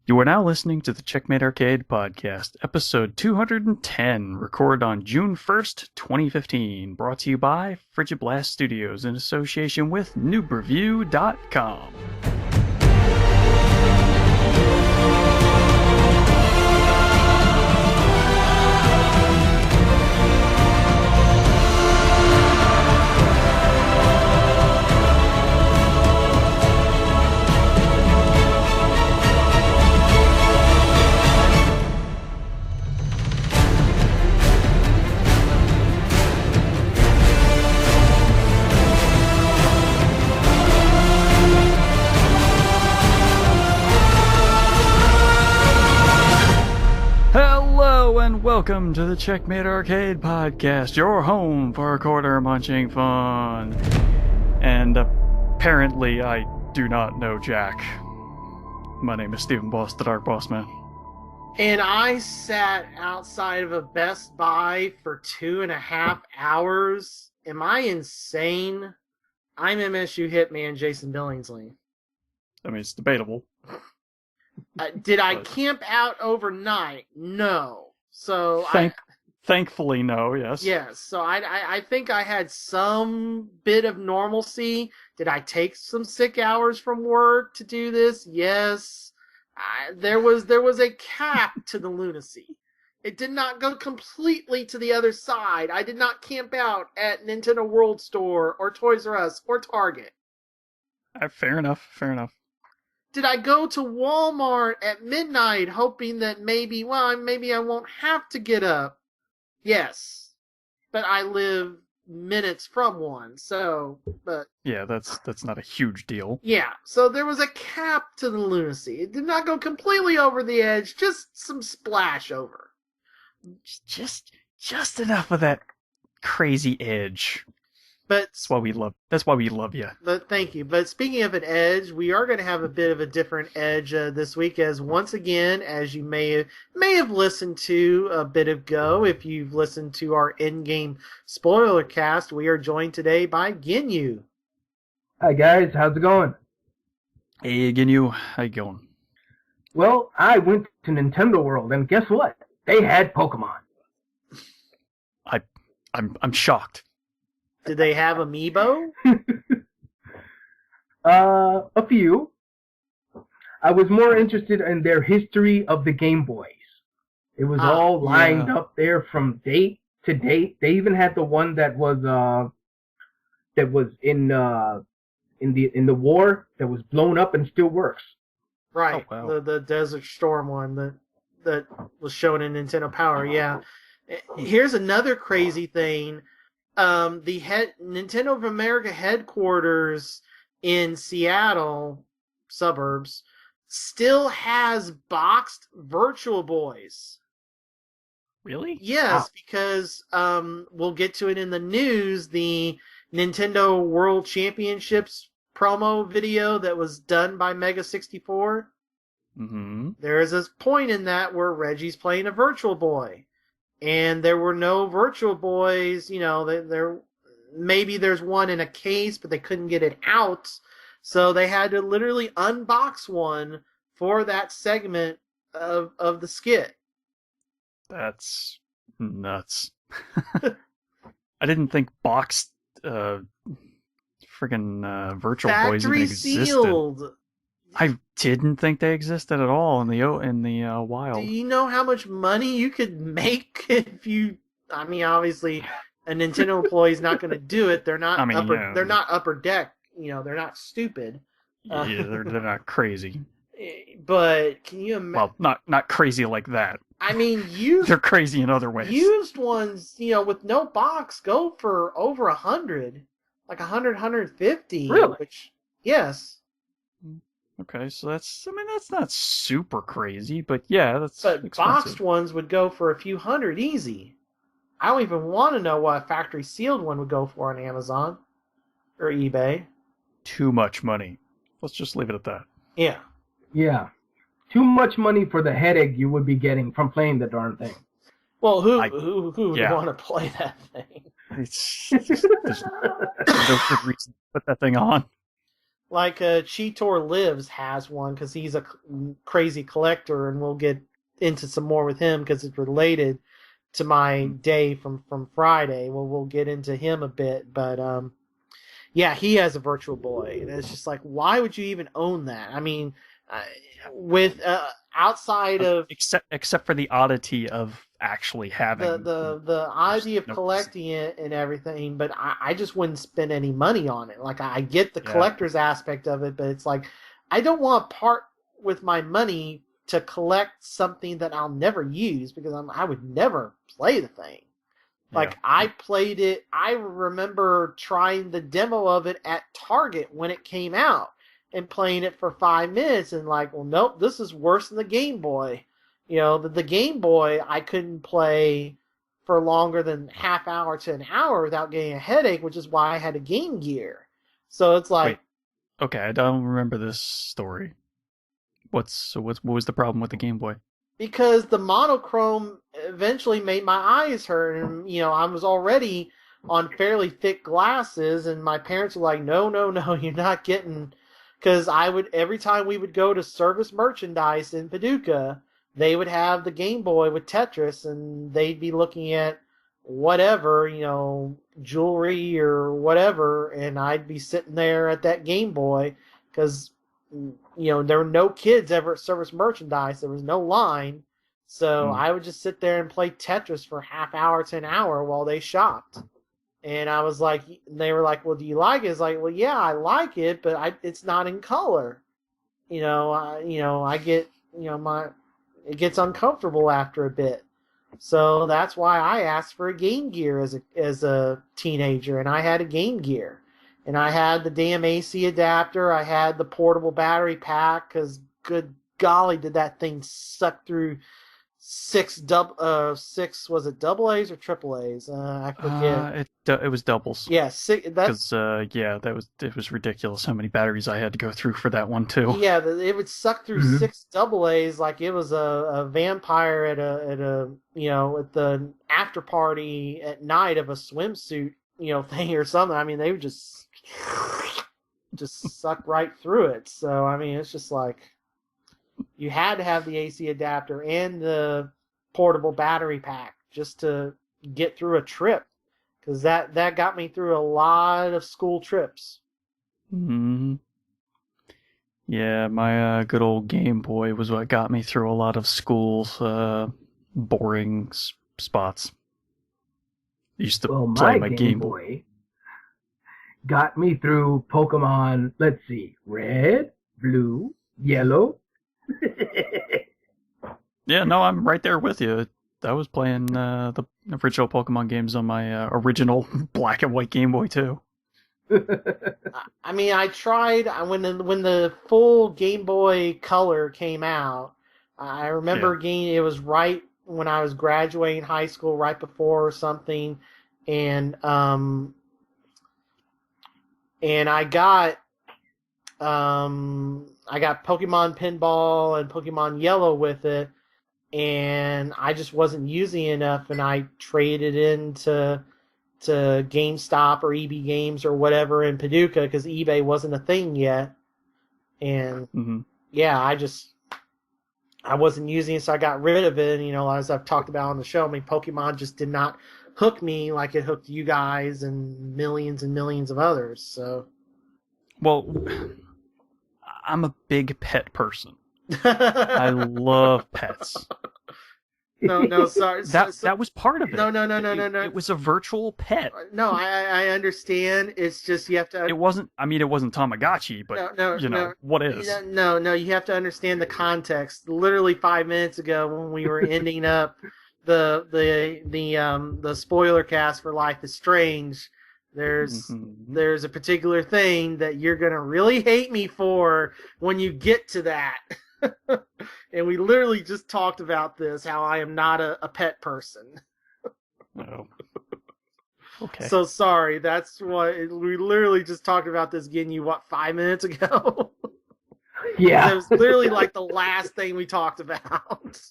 You are now listening to the Checkmate Arcade Podcast, episode 210, recorded on June 1st, 2015, brought to you by Frigid Blast Studios in association with NoobReview.com. Hello and welcome to the Checkmate Arcade Podcast, your home for quarter-munching fun. And apparently I do not know Jack. My name is Stephen Boss, the Dark Boss Man. And I sat outside of a Best Buy for 2.5 hours. Am I insane? I'm MSU Hitman Jason Billingsley. I mean, it's debatable. Did I camp out overnight? No. So Thankfully, no, yes. Yes, so I think I had some bit of normalcy. Did I take some sick hours from work to do this? Yes. There was a cap to the lunacy. It did not go completely to the other side. I did not camp out at Nintendo World Store or Toys R Us or Target. Fair enough. Did I go to Walmart at midnight hoping that maybe I won't have to get up? Yes. But I live minutes from one, but... Yeah, that's not a huge deal. Yeah, so there was a cap to the lunacy. It did not go completely over the edge, just some splash over. Just enough of that crazy edge. But That's why we love you. But thank you. But speaking of an edge, we are going to have a bit of a different edge this week, as once again, as you may have listened to a bit ago, if you've listened to our in-game spoiler cast, we are joined today by Ginyu. Hi guys, how's it going? Hey, Ginyu, how you going? Well, I went to Nintendo World, and guess what? They had Pokemon. I'm shocked. Did they have Amiibo? A few. I was more interested in their history of the Game Boys. It was all lined up there from date to date. They even had the one that was in the war that was blown up and still works. Right. Oh, wow. The Desert Storm one that was shown in Nintendo Power, yeah. Here's another crazy thing. Nintendo of America headquarters in Seattle suburbs still has boxed Virtual Boys. Really? Yes, because we'll get to it in the news. The Nintendo World Championships promo video that was done by Mega 64. Mm-hmm. There is a point in that where Reggie's playing a Virtual Boy. And there were no Virtual Boys, maybe there's one in a case, but they couldn't get it out. So they had to literally unbox one for that segment of the skit. That's nuts. I didn't think boxed Virtual Boys even Factory existed. sealed. I didn't think they existed at all in the wild. Do you know how much money you could make if you? I mean, obviously, a Nintendo employee is not going to do it. They're not. They're not upper deck. They're not stupid. Yeah, they're not crazy. But can you imagine? Well, not crazy like that. I mean, they're crazy in other ways. Used ones, with no box, go for over 100, like 100, 150. Really? Which, yes. Okay, so that's not super crazy, but yeah, that's But expensive. boxed ones would go for a few hundred easy. I don't even want to know what a factory sealed one would go for on Amazon or eBay. Too much money. Let's just leave it at that. Yeah. Yeah. Too much money for the headache you would be getting from playing the darn thing. Well, who would want to play that thing? There's no good reason to put that thing on. like Cheetor Lives has one because he's a crazy collector, and we'll get into some more with him because it's related to my day from Friday. Well, we'll get into him a bit, but yeah, he has a Virtual Boy, and it's just like, why would you even own that? I mean, with outside of except for the oddity of actually having the oddity of collecting it and everything, but I just wouldn't spend any money on it. Like, I get the collector's aspect of it, but it's like, I don't want to part with my money to collect something that I'll never use, because I would never play the thing. Like, I played it, I remember trying the demo of it at Target when it came out and playing it for 5 minutes and like, well, nope, this is worse than the Game Boy. You know, the Game Boy, I couldn't play for longer than half hour to an hour without getting a headache, which is why I had a Game Gear. So it's like... Wait. Okay, I don't remember this story. What was the problem with the Game Boy? Because the monochrome eventually made my eyes hurt, and, you know, I was already on fairly thick glasses, and my parents were like, no, you're not getting... Because every time we would go to Service Merchandise in Paducah, they would have the Game Boy with Tetris, and they'd be looking at whatever, you know, jewelry or whatever, and I'd be sitting there at that Game Boy, because, you know, there were no kids ever at Service Merchandise. There was no line, so I would just sit there and play Tetris for half hour to an hour while they shopped. And I was like, they were like, well, do you like it? It's like, well, yeah, I like it, but it's not in color. You know, I get, you know, it gets uncomfortable after a bit. So that's why I asked for a Game Gear as a teenager, and I had a Game Gear. And I had the damn AC adapter, I had the portable battery pack, because good golly, did that thing suck through six, was it double A's or triple A's? I forget. It was doubles. Yeah, because it was ridiculous how many batteries I had to go through for that one too. Yeah, it would suck through 6 double A's like it was a vampire at a you know, at the after party at night of a swimsuit, you know, thing or something. I mean, they would just suck right through it. So I mean, it's just like, you had to have the AC adapter and the portable battery pack just to get through a trip, because that got me through a lot of school trips. Mm-hmm. Yeah, my good old Game Boy was what got me through a lot of school's boring spots. I used to play my Game Boy. Got me through Pokemon, let's see, Red, Blue, Yellow. Yeah, no, I'm right there with you. I was playing the original Pokemon games on my original black and white Game Boy too. I mean, I tried when the full Game Boy Color came out. I remember it was right when I was graduating high school, right before or something, and I got Pokemon Pinball and Pokemon Yellow with it, and I just wasn't using enough, and I traded into GameStop or EB Games or whatever in Paducah, because eBay wasn't a thing yet. And I wasn't using it, so I got rid of it. And, you know, as I've talked about on the show, I mean, Pokemon just did not hook me like it hooked you guys and millions of others. So, well, I'm a big pet person. I love pets. No, sorry. That was part of it. No. It was a virtual pet. No, I understand. It's just you have to. It wasn't Tamagotchi, but what is? No. You have to understand the context. Literally 5 minutes ago, when we were ending up the spoiler cast for Life is Strange, there's a particular thing that you're gonna really hate me for when you get to that. And we literally just talked about this, how I am not a pet person. Oh. Okay. So sorry, that's what we literally just talked about this Ginyu 5 minutes ago. Yeah. It was literally like the last thing we talked about.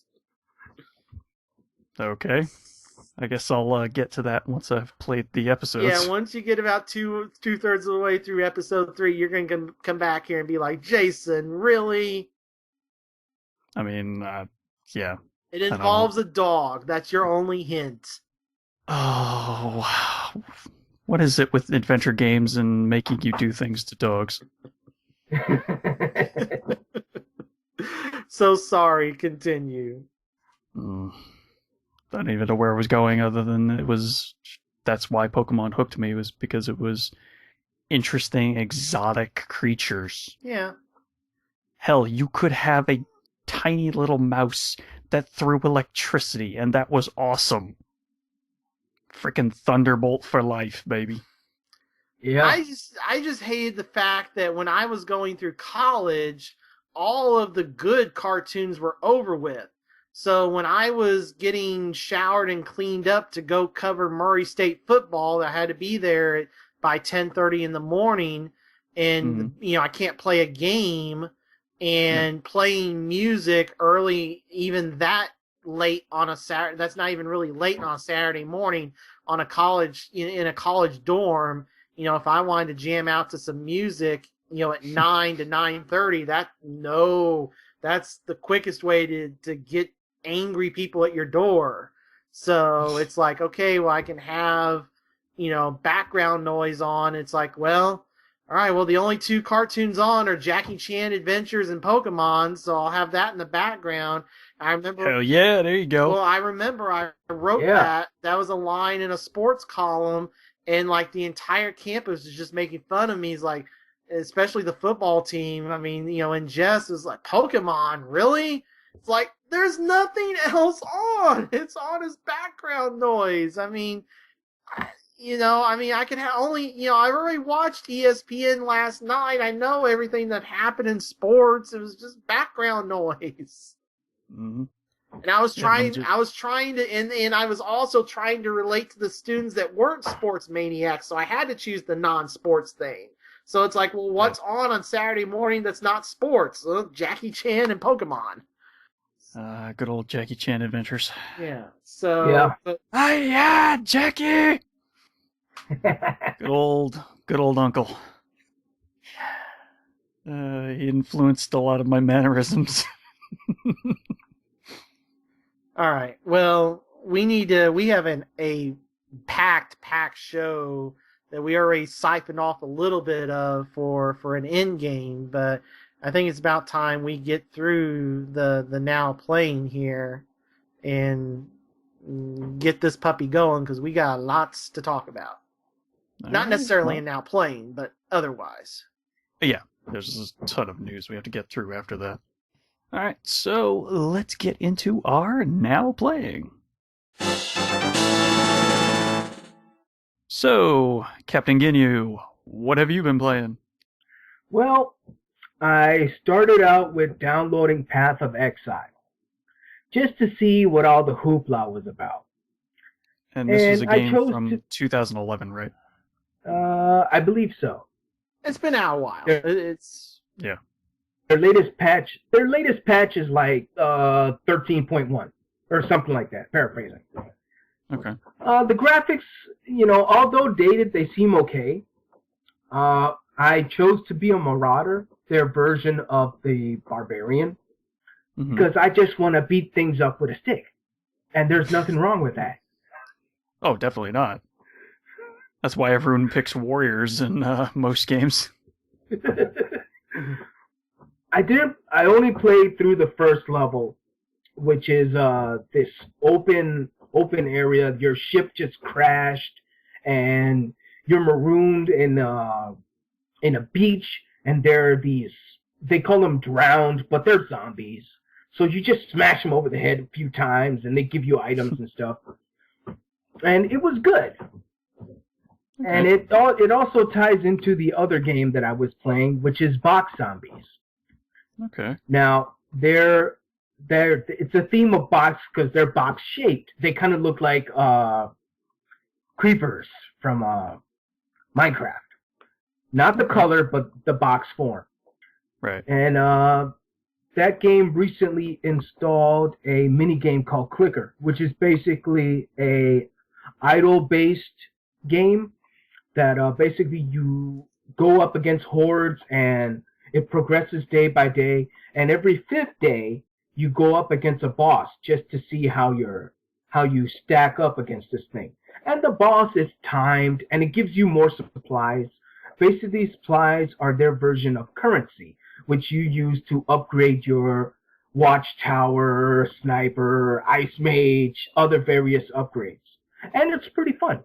Okay. I guess I'll get to that once I've played the episodes. Yeah, once you get about two-thirds of the way through episode 3, you're going to come back here and be like, Jason, really? I mean, yeah. It involves a dog. That's your only hint. Oh, wow. What is it with adventure games and making you do things to dogs? So sorry, continue. I don't even know where I was going other than that's why Pokemon hooked me, was because it was interesting, exotic creatures. Yeah. Hell, you could have a tiny little mouse that threw electricity, and that was awesome. Freaking Thunderbolt for life, baby. Yeah. I just hated the fact that when I was going through college, all of the good cartoons were over with. So when I was getting showered and cleaned up to go cover Murray State football, I had to be there by 10:30 in the morning, and I can't play a game, and playing music early, even that late on a Saturday. That's not even really late on a Saturday morning on a college in a college dorm. If I wanted to jam out to some music, at 9 to 9:30, that's the quickest way to get angry people at your door. So it's like, okay, well, I can have, background noise on. It's like, well, all right, well, the only 2 cartoons on are Jackie Chan Adventures and Pokemon, so I'll have that in the background. I remember. Hell yeah, there you go. Well, I remember I wrote that. That was a line in a sports column, and like the entire campus was just making fun of me. It's like, especially the football team. I mean, and Jess was like, Pokemon, really? It's like, there's nothing else on. It's on as background noise. I mean, I can only, I've already watched ESPN last night. I know everything that happened in sports. It was just background noise. Mm-hmm. And I was trying to, and I was also trying to relate to the students that weren't sports maniacs. So I had to choose the non-sports thing. So it's like, well, what's on Saturday morning that's not sports? Jackie Chan and Pokemon. Good old Jackie Chan Adventures. Yeah. So. Yeah. Jackie. Good old uncle. He influenced a lot of my mannerisms. All right. Well, we have a packed show that we already siphoned off a little bit of for an end game, but I think it's about time we get through the now playing here and get this puppy going, because we got lots to talk about. Not necessarily in now playing, but otherwise. Yeah, there's a ton of news we have to get through after that. All right, so let's get into our now playing. So, Captain Ginyu, what have you been playing? Well, I started out with downloading Path of Exile, just to see what all the hoopla was about. And this was a game from 2011, right? I believe so. It's been out a while. Yeah. Their latest patch is like 13.1 or something like that, paraphrasing. Okay. The graphics, although dated, they seem okay. I chose to be a Marauder, their version of the Barbarian, because I just want to beat things up with a stick. And there's nothing wrong with that. Oh, definitely not. That's why everyone picks warriors in most games. I only played through the first level, which is this open area. Your ship just crashed, and you're marooned in a beach, and there are these, they call them drowned, but they're zombies. So you just smash them over the head a few times, and they give you items and stuff. And it was good. Okay. And it also ties into the other game that I was playing, which is Box Zombies. Okay. Now, it's a theme of box because they're box shaped. They kind of look like creepers from Minecraft. Not the color, but the box form. Right. And that game recently installed a mini game called Clicker, which is basically a idle-based game that basically you go up against hordes and it progresses day by day. And every 5th day, you go up against a boss just to see how you stack up against this thing. And the boss is timed, and it gives you more supplies. Basically, supplies are their version of currency, which you use to upgrade your watchtower, sniper, ice mage, other various upgrades. And it's pretty fun.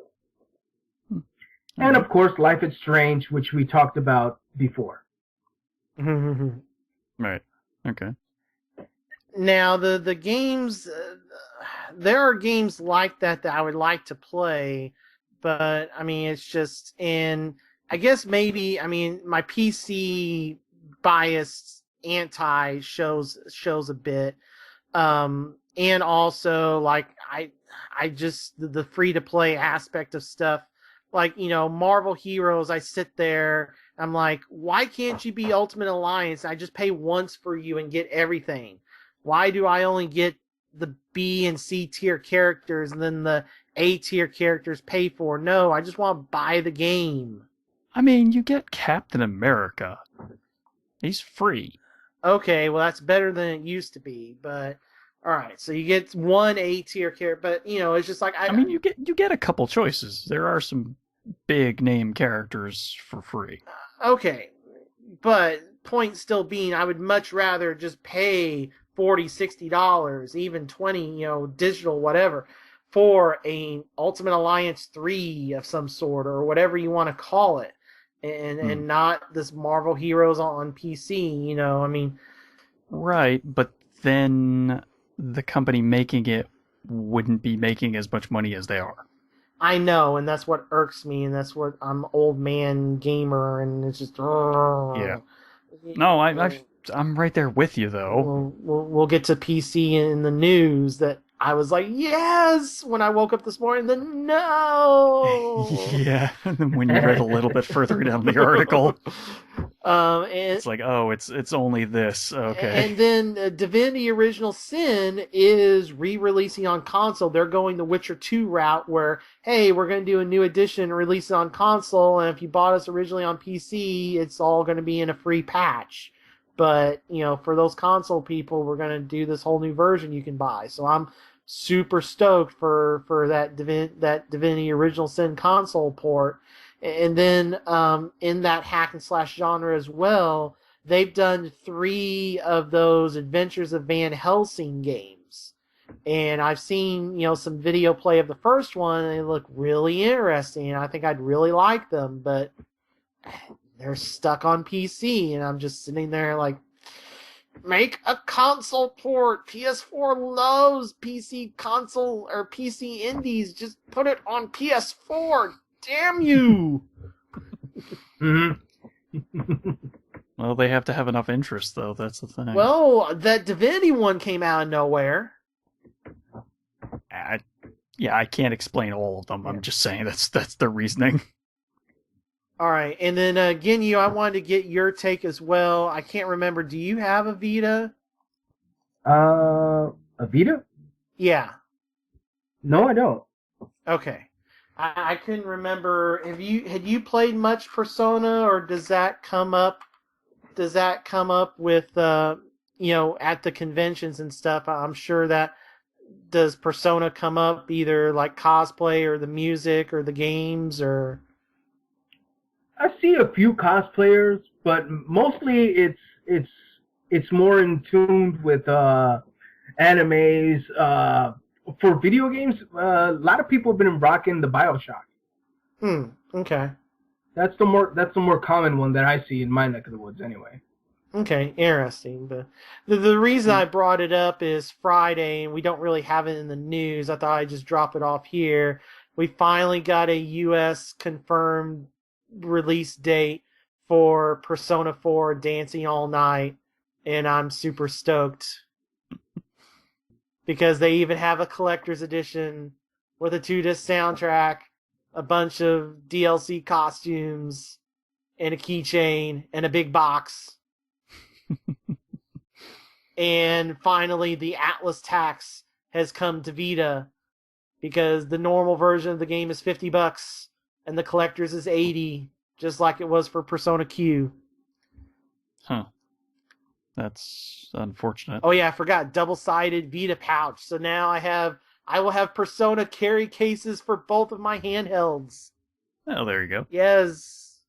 Mm-hmm. And of course, Life is Strange, which we talked about before. Right. Okay. Now, the games, there are games like that I would like to play, but, I mean, it's just, and I guess maybe, I mean, my PC biased anti shows a bit, and also, like, I just, the free-to-play aspect of stuff, like, you know, Marvel Heroes, I sit there, I'm like, why can't you be Ultimate Alliance? I just pay once for you and get everything. Why do I only get the B and C tier characters and then the A tier characters pay for? No, I just want to buy the game. I mean, you get Captain America. He's free. Okay, well, that's better than it used to be, but alright, so you get one A tier character, but, you know, it's just like... I mean, you get a couple choices. There are some big name characters for free. Okay, but point still being, I would much rather just pay $40, $60, even $20, you know, digital, whatever, for a Ultimate Alliance 3 of some sort, or whatever you want to call it, and not this Marvel Heroes on PC, you know, I mean... Right, but then the company making it wouldn't be making as much money as they are. I know, and that's what irks me, and that's what I'm old man gamer, and it's just... Yeah. No, I'm right there with you, though. We'll get to PC in the news that I was like, yes, when I woke up this morning, then no. Yeah, and then when you read a little bit further down the article, and it's like, oh, it's only this. Okay. And then Divinity Original Sin is re-releasing on console. They're going the Witcher 2 route where, hey, we're going to do a new edition, release it on console, and if you bought us originally on PC, it's all going to be in a free patch. But, you know, for those console people, we're going to do this whole new version you can buy. So I'm super stoked for that Divinity Original Sin console port. And then in that hack and slash genre as well, they've done 3 of those Adventures of Van Helsing games. And I've seen, you know, some video play of the first one, and they look really interesting. I think I'd really like them, but they're stuck on PC, and I'm just sitting there like, make a console port. PS4 loves PC console or PC indies. Just put it on PS4. Damn you! Well, they have to have enough interest, though. That's the thing. Well, that Divinity one came out of nowhere. I can't explain all of them. I'm just saying that's the reasoning. All right, and then Ginyu, I wanted to get your take as well. I can't remember. Do you have a Vita? A Vita? Yeah. No, I don't. Okay. I couldn't remember. Had you played much Persona, or does that come up? Does that come up with you know, at the conventions and stuff? I'm sure that does Persona come up either like cosplay or the music or the games or. I see a few cosplayers, but mostly it's more in tune with animes. For video games, a lot of people have been rocking the BioShock. Okay. That's the more common one that I see in my neck of the woods, anyway. Okay, interesting. But the reason I brought it up is Friday, and we don't really have it in the news. I thought I'd just drop it off here. We finally got a U.S. confirmed release date for Persona 4 Dancing All Night, and I'm super stoked. Because they even have a collector's edition with a 2-disc soundtrack, a bunch of DLC costumes, and a keychain, and a big box. And finally, the Atlas tax has come to Vita because the normal version of the game is $50 and the collector's is $80, just like it was for Persona Q. Huh. That's unfortunate. Oh yeah, I forgot, double-sided Vita pouch. So now I will have Persona carry cases for both of my handhelds. Oh, there you go. Yes.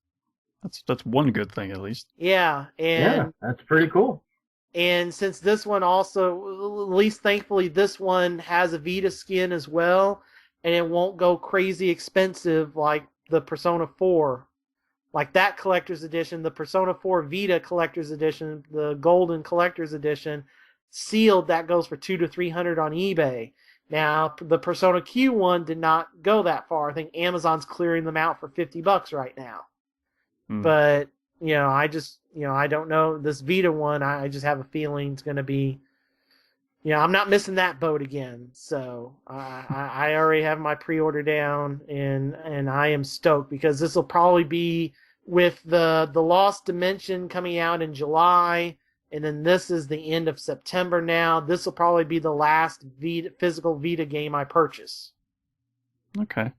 That's one good thing at least. Yeah, and that's pretty cool. And since this one also, at least thankfully, this one has a Vita skin as well, and it won't go crazy expensive like the Persona 4. Like that collector's edition, the Persona 4 Vita collector's edition, the Golden collector's edition, sealed, that goes for $200 to $300 on eBay. Now, the Persona Q one did not go that far. I think Amazon's clearing them out for $50 right now. But, I don't know. This Vita one, I just have a feeling it's going to be, I'm not missing that boat again. So I already have my pre-order down, and I am stoked because this will probably be with the Lost Dimension coming out in July, and then this is the end of September now. This will probably be the last physical Vita game I purchase. Okay.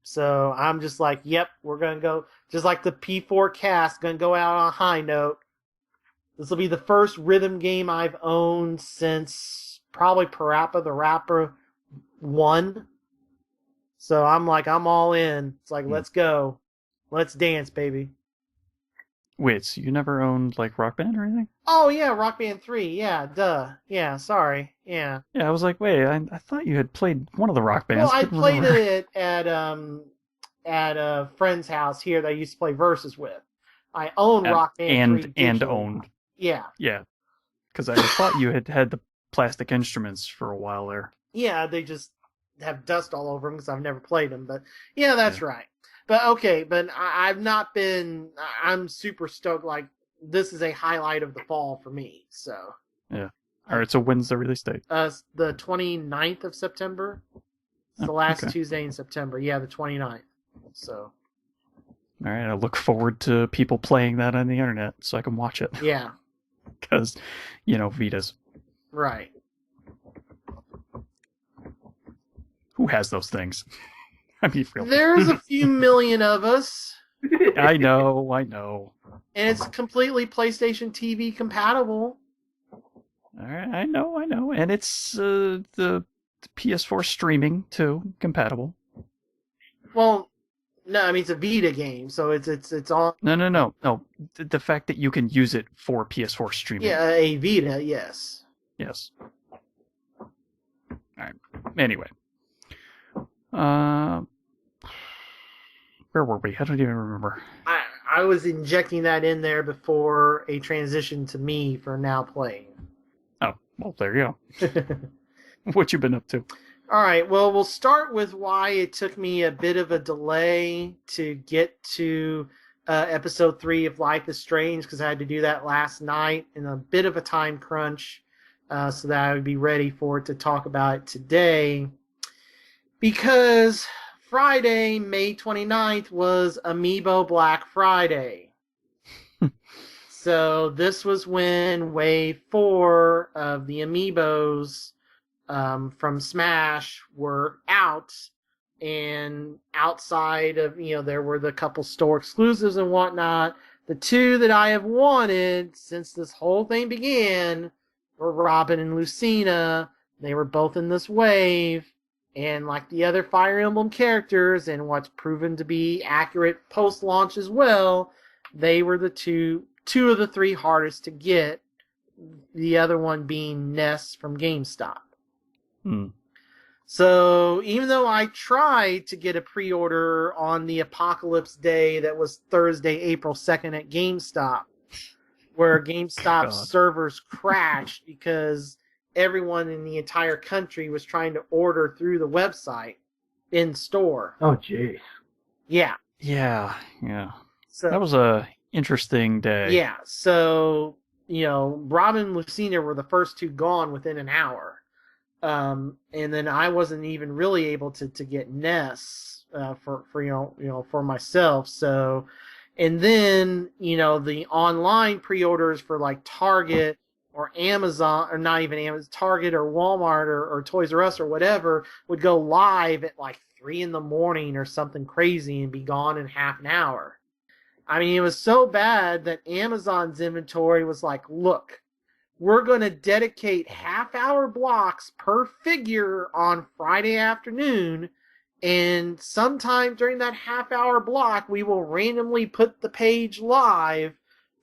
So I'm just like, yep, we're going to go, just like the P4 cast, going to go out on a high note. This will be the first rhythm game I've owned since probably Parappa the Rapper 1. So I'm like, I'm all in. It's like, let's go. Let's dance, baby. Wait, so you never owned like Rock Band or anything? Oh, yeah, Rock Band 3. Yeah, duh. Yeah, sorry. Yeah. Yeah, I was like, wait, I thought you had played one of the Rock Bands. Well, I played it at a friend's house here that I used to play Versus with. I own Rock Band 3 and digitally. owned. Yeah. Yeah. Because I thought you had the plastic instruments for a while there. Yeah, they just have dust all over them because I've never played them. But yeah, that's right. But okay, but I've not been. I'm super stoked. Like, this is a highlight of the fall for me. So. Yeah. All right. So when's the release date? The 29th of September. It's the last Tuesday in September. Yeah, the 29th. So. All right. I look forward to people playing that on the internet so I can watch it. Yeah. Because, Vitas. Right. Who has those things? I mean, really. There's a few million of us. I know. And it's completely PlayStation TV compatible. All right, I know. And it's the PS4 streaming, too, compatible. Well, no, I mean, it's a Vita game, so it's all... No. The fact that you can use it for PS4 streaming. Yeah, a Vita, yes. Yes. All right. Anyway. Where were we? I don't even remember. I was injecting that in there before a transition to me for now playing. Oh, well, there you go. What you been up to? All right, well, we'll start with why it took me a bit of a delay to get to episode 3 of Life is Strange, because I had to do that last night in a bit of a time crunch, so that I would be ready for it to talk about it today. Because Friday, May 29th, was Amiibo Black Friday. So this was when Wave 4 of the Amiibos from Smash were out. And outside of, there were the couple store exclusives and whatnot. The two that I have wanted since this whole thing began were Robin and Lucina. They were both in this wave. And like the other Fire Emblem characters, and what's proven to be accurate post-launch as well, they were the two of the 3 hardest to get, the other one being Ness from GameStop. So even though I tried to get a pre-order on the Apocalypse Day that was Thursday, April 2nd at GameStop, where GameStop servers crashed because everyone in the entire country was trying to order through the website in store. Oh, jeez. Yeah. Yeah. So that was a interesting day. Yeah. So, Robin and Lucina were the first 2 gone within an hour. And then I wasn't even really able to get Ness for myself. So, and then the online pre-orders for like Target or Amazon, or not even Amazon, Target or Walmart or Toys R Us or whatever would go live at like 3 in the morning or something crazy and be gone in half an hour. I mean, it was so bad that Amazon's inventory was like, look, we're going to dedicate half-hour blocks per figure on Friday afternoon, and sometime during that half-hour block, we will randomly put the page live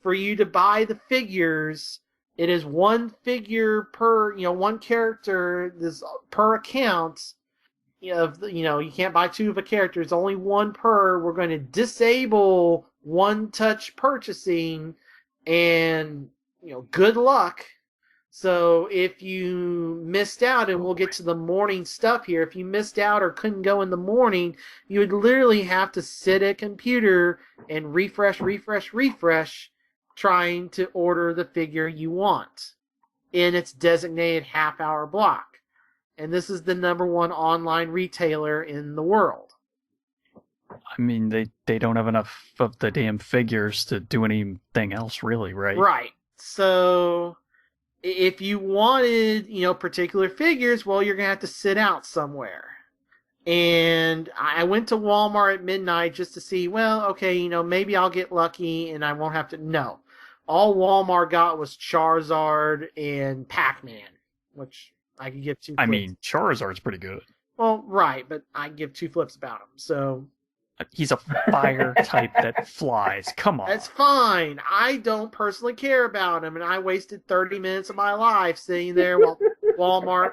for you to buy the figures. It is one figure per, one character this per account. You can't buy 2 of a character. It's only 1 per. We're going to disable one-touch purchasing, and, good luck. So if you missed out, and we'll get to the morning stuff here, if you missed out or couldn't go in the morning, you would literally have to sit at a computer and refresh, trying to order the figure you want in its designated half-hour block. And this is the #1 online retailer in the world. I mean, they don't have enough of the damn figures to do anything else, really, right? Right. So if you wanted, particular figures, well, you're going to have to sit out somewhere. And I went to Walmart at midnight just to see, well, okay, maybe I'll get lucky and I won't have to. No. All Walmart got was Charizard and Pac-Man, which I could give 2 flips. I mean, Charizard's pretty good. Well, right, but I give 2 flips about him, so... He's a fire type that flies. Come on. That's fine. I don't personally care about him, and I wasted 30 minutes of my life sitting there while Walmart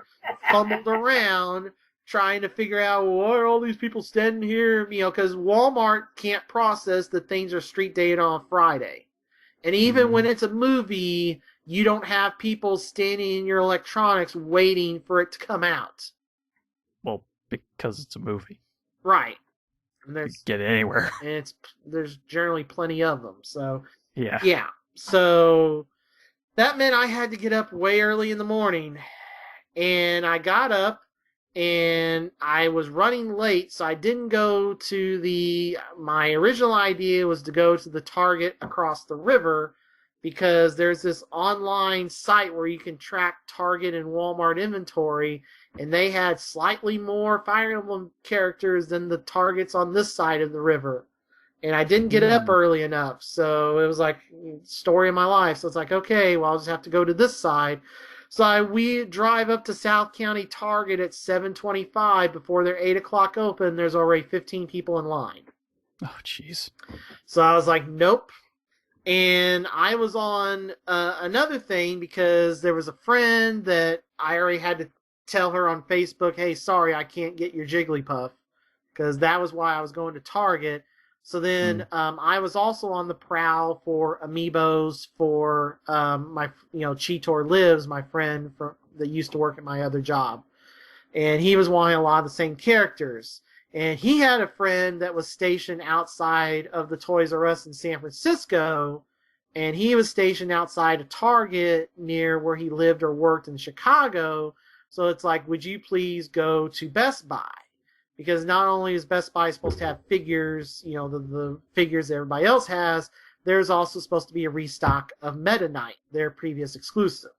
fumbled around trying to figure out, why are all these people standing here? Because Walmart can't process that things are street dated on Friday. And even when it's a movie, you don't have people standing in your electronics waiting for it to come out. Well, because it's a movie. Right. And you get anywhere. And there's generally plenty of them. So yeah. Yeah. So that meant I had to get up way early in the morning. And I got up and I was running late, so I didn't go to my original idea was to go to the Target across the river, because there's this online site where you can track Target and Walmart inventory, and they had slightly more Fire Emblem characters than the Targets on this side of the river. And I didn't get up early enough, so it was like, story of my life. So it's like, okay, well, I'll just have to go to this side. So we drive up to South County Target at 7:25 before their 8 o'clock open. There's already 15 people in line. Oh, jeez. So I was like, nope. And I was on another thing, because there was a friend that I already had to tell her on Facebook, hey, sorry, I can't get your Jigglypuff, because that was why I was going to Target. So then I was also on the prowl for Amiibos for my, Cheetor Lives, my friend that used to work at my other job. And he was wanting a lot of the same characters. And he had a friend that was stationed outside of the Toys R Us in San Francisco, and he was stationed outside of Target near where he lived or worked in Chicago. So it's like, would you please go to Best Buy? Because not only is Best Buy supposed to have figures, the figures that everybody else has, there's also supposed to be a restock of Meta Knight, their previous exclusive.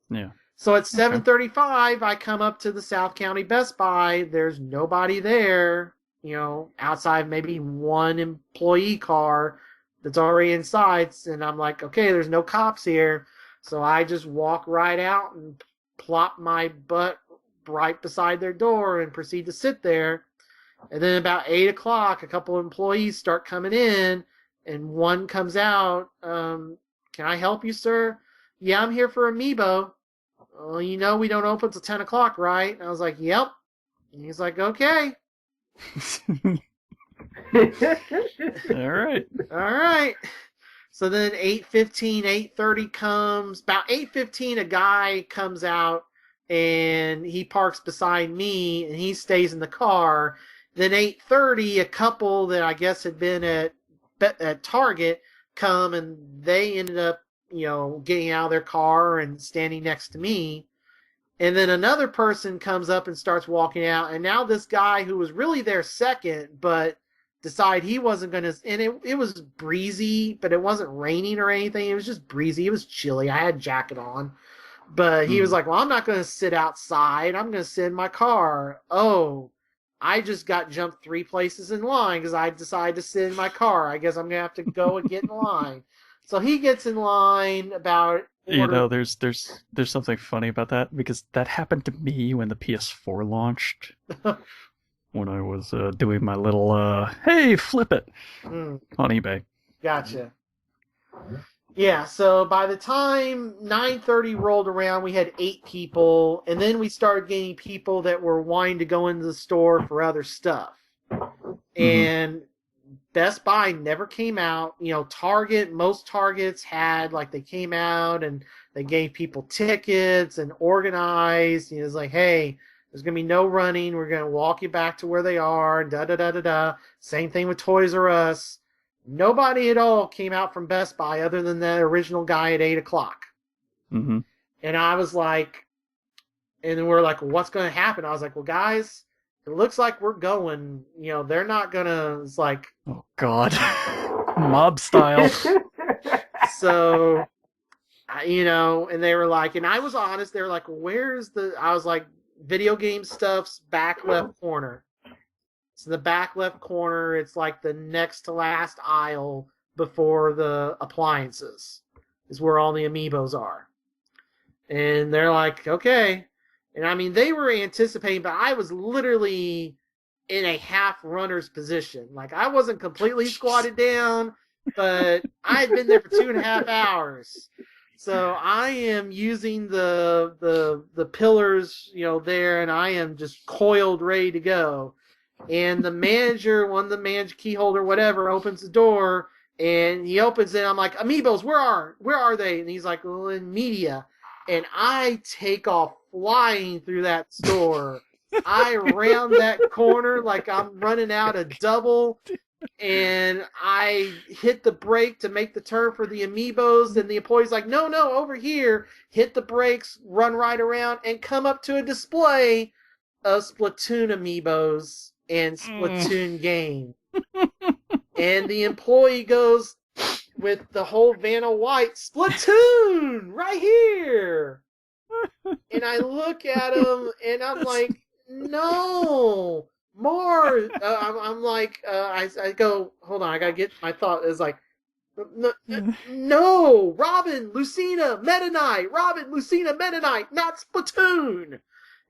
Yeah. So at 7:35, I come up to the South County Best Buy. There's nobody there, outside maybe one employee car that's already inside. And I'm like, okay, there's no cops here. So I just walk right out and plop my butt right beside their door and proceed to sit there. And then about 8 o'clock, a couple of employees start coming in, and one comes out. Can I help you, sir? Yeah, I'm here for Amiibo. Well, we don't open till 10 o'clock, right? And I was like, yep. And he's like, okay. All right. So then 8:15, 8:30 comes. About 8:15, a guy comes out, and he parks beside me, and he stays in the car. Then 8:30, a couple that I guess had been at Target come, and they ended up, getting out of their car and standing next to me. And then another person comes up and starts walking out, and now this guy who was really there second, but decide he wasn't going to, and it was breezy, but it wasn't raining or anything. It was just breezy. It was chilly. I had a jacket on. But he was like, well, I'm not going to sit outside. I'm going to sit in my car. Oh, I just got jumped 3 places in line because I decided to sit in my car. I guess I'm going to have to go and get in line. So he gets in line about... You know, there's something funny about that, because that happened to me when the PS4 launched. When I was doing my little, hey, flip it on eBay. Gotcha. Yeah, so by the time 9:30 rolled around, we had 8 people, and then we started getting people that were wanting to go into the store for other stuff. And Best Buy never came out. You know, most Targets had, like, they came out and they gave people tickets and organized. You know, it's like, hey, there's going to be no running. We're going to walk you back to where they are, da-da-da-da-da. Same thing with Toys R Us. Nobody at all came out from Best Buy other than the original guy at 8 o'clock. And I was like, and then we're like, well, what's going to happen? I was like, well, guys, it looks like we're going. You know, they're not going to, it's like... Oh, God. Mob style. So, you know, and they were like, and I was honest, they were like, where's the... I was like, video game stuff's back left corner. It's in the back left corner. It's like the next to last aisle before the appliances is where all the Amiibos are. And they're like, okay. And I mean, they were anticipating, but I was literally in a half runner's position. Like, I wasn't completely squatted down, but I had been there for 2.5 hours. So I am using the pillars, you know, there, and I am just coiled, ready to go. And the manager, one of the manager key holder, whatever, opens the door, and he opens it. I'm like, Amiibos, where are they? And he's like, well, in media. And I take off flying through that store. I round that corner like I'm running out a double, and I hit the brake to make the turn for the Amiibos, and the employee's like, no, over here. Hit the brakes, run right around, and come up to a display of Splatoon Amiibos and Splatoon game. And the employee goes with the whole Vanna White, Splatoon right here. And I look at him and I'm like, no, more. I'm like, I go, hold on, I gotta get my thought. It's like, no, Robin, Lucina, Meta Knight, not Splatoon.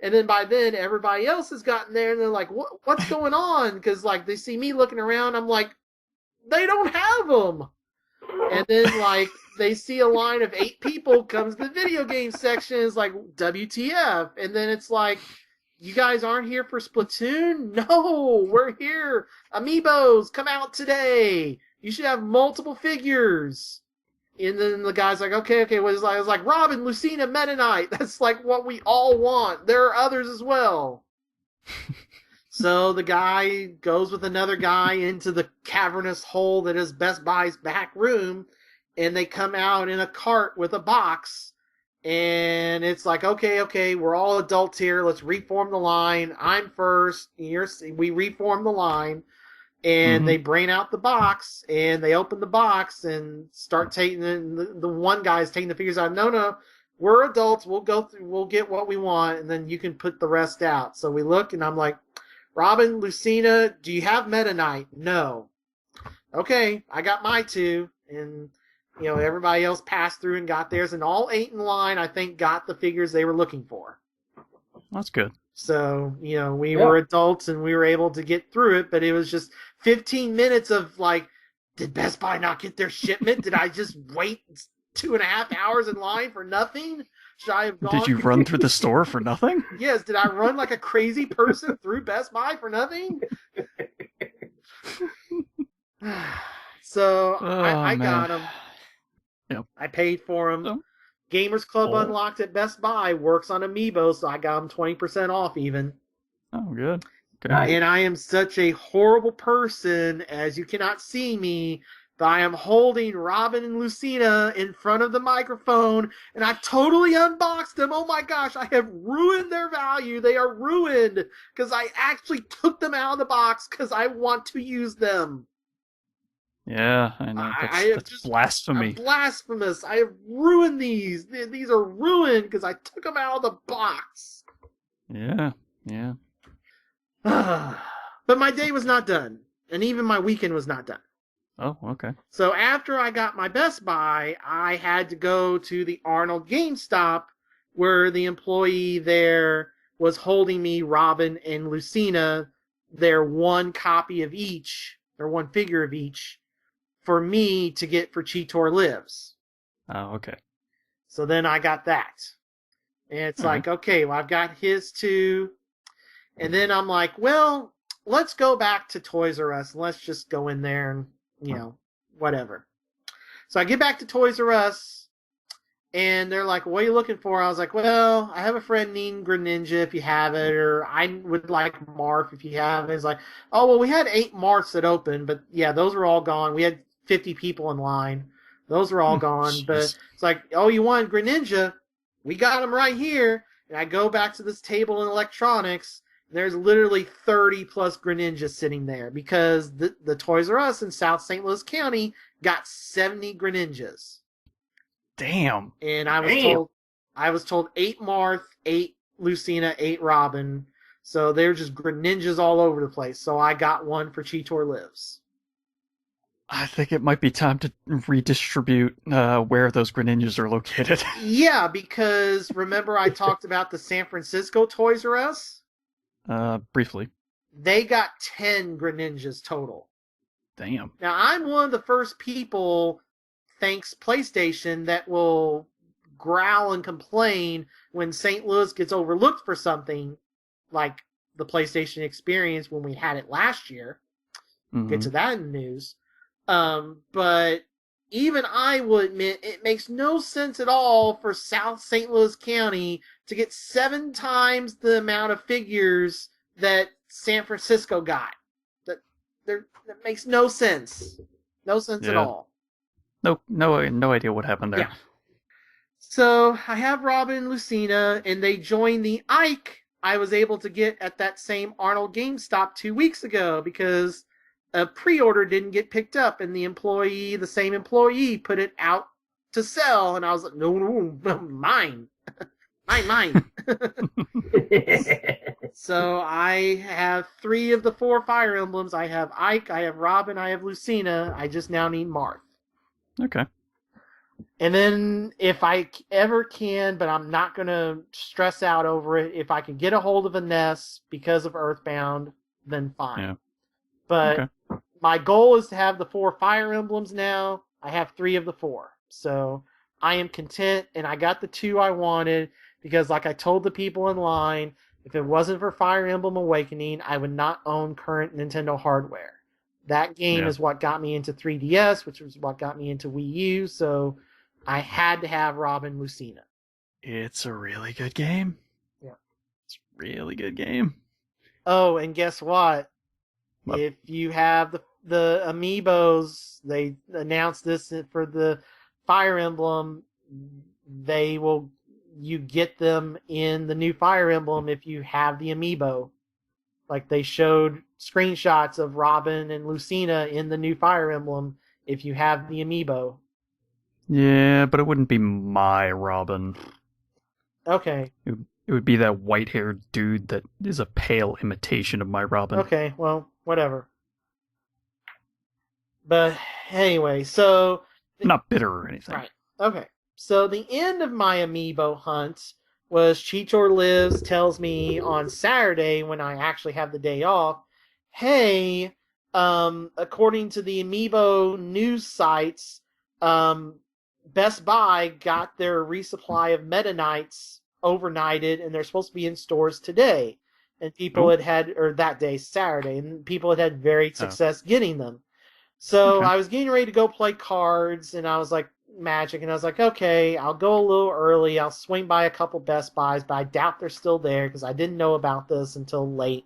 And then by then, everybody else has gotten there, and they're like, what's going on? Because, like, they see me looking around, I'm like, they don't have them. And then, like, they see a line of 8 people comes to the video game section, it's like, WTF? And then it's like, you guys aren't here for Splatoon? No, we're here. Amiibos, come out today. You should have multiple figures. And then the guy's like, okay, what is it? I was like, Robin, Lucina, Meta Knight. That's like what we all want. There are others as well. So the guy goes with another guy into the cavernous hole that is Best Buy's back room, and they come out in a cart with a box, and it's like, okay, we're all adults here. Let's reform the line. I'm first. We reform the line. And they bring out the box, and they open the box and start taking the one guy's taking the figures out. No, we're adults. We'll go through. We'll get what we want, and then you can put the rest out. So we look, and I'm like, Robin, Lucina, do you have Meta Knight? No. Okay, I got my 2, and you know everybody else passed through and got theirs, and all 8 in line, I think, got the figures they were looking for. That's good. So, you know, we were adults and we were able to get through it, but it was just 15 minutes of like, did Best Buy not get their shipment? Did I just wait 2.5 hours in line for nothing? Should I have gone? Did you run through the store for nothing? Yes, did I run like a crazy person through Best Buy for nothing? So, I got them. Yep. I paid for them. Oh. Gamers Club Unlocked at Best Buy works on Amiibo, so I got them 20% off even. Oh, good. And I am such a horrible person, as you cannot see me, But I am holding Robin and Lucina in front of the microphone, and I totally unboxed them. Oh my gosh, I have ruined their value. They are ruined because I actually took them out of the box because I want to use them. Yeah, I know. That's blasphemy. Blasphemous. I have ruined these. These are ruined because I took them out of the box. Yeah. But my day was not done, and even my weekend was not done. Oh, okay. So after I got my Best Buy, I had to go to the Arnold GameStop where the employee there was holding me Robin and Lucina, their one copy of each, their one figure of each, for me to get for Cheetor Lives. Oh, okay. So then I got that. And it's like, okay, well, I've got his too. And then I'm like, well, let's go back to Toys R Us and let's just go in there and, whatever. So I get back to Toys R Us, and they're like, what are you looking for? I was like, well, I have a friend named Greninja if you have it, or I would like Marth if you have it. It's like, oh, well, we had 8 Marths that opened, but yeah, those were all gone. We had 50 people in line. Those were all gone. But it's like, oh, you want Greninja? We got him right here. And I go back to this table in electronics. There's literally 30 plus Greninjas sitting there because the Toys R Us in South St. Louis County got 70 Greninjas. Damn. And I was told 8 Marth, 8 Lucina, 8 Robin. So they're just Greninjas all over the place. So I got one for Cheetor Lives. I think it might be time to redistribute where those Greninjas are located. Yeah, because remember I talked about the San Francisco Toys R Us? Briefly. They got 10 Greninjas total. Damn. Now, I'm one of the first people, thanks PlayStation, that will growl and complain when St. Louis gets overlooked for something, like the PlayStation experience when we had it last year. Mm-hmm. Get to that in the news. But even I will admit it makes no sense at all for South St. Louis County to get 7 times the amount of figures that San Francisco got. That makes no sense. No sense at all. No idea what happened there. Yeah. So I have Robin and Lucina, and they joined the Ike I was able to get at that same Arnold GameStop 2 weeks ago because a pre-order didn't get picked up, and the same employee put it out to sell, and I was like, no, mine. mine. So I have 3 of the 4 Fire Emblems. I have Ike, I have Robin, I have Lucina. I just now need Marth. Okay. And then if I ever can, but I'm not going to stress out over it, if I can get a hold of a Ness because of Earthbound, then fine. Yeah. But my goal is to have the 4 Fire Emblems now. I have 3 of the 4. So I am content, and I got the 2 I wanted because, like I told the people in line, if it wasn't for Fire Emblem Awakening, I would not own current Nintendo hardware. That game is what got me into 3DS, which was what got me into Wii U, so I had to have Robin Lucina. It's a really good game. Yeah. It's a really good game. Oh, and guess what? If you have the Amiibos, they announced this for the Fire Emblem, you get them in the new Fire Emblem if you have the Amiibo. Like they showed screenshots of Robin and Lucina in the new Fire Emblem if you have the Amiibo. Yeah, but it wouldn't be my Robin. Okay. It would be that white-haired dude that is a pale imitation of my Robin. Okay, well, whatever. But anyway, so... Not bitter or anything. Right. Okay. So the end of my Amiibo hunt was Cheetor Lives tells me on Saturday when I actually have the day off, hey, according to the Amiibo news sites, Best Buy got their resupply of Meta Knights overnighted, and they're supposed to be in stores today. And people or that day, Saturday, and people had varied success getting them. So I was getting ready to go play cards, and I was like, Magic, and I was like, okay, I'll go a little early. I'll swing by a couple Best Buys, but I doubt they're still there because I didn't know about this until late.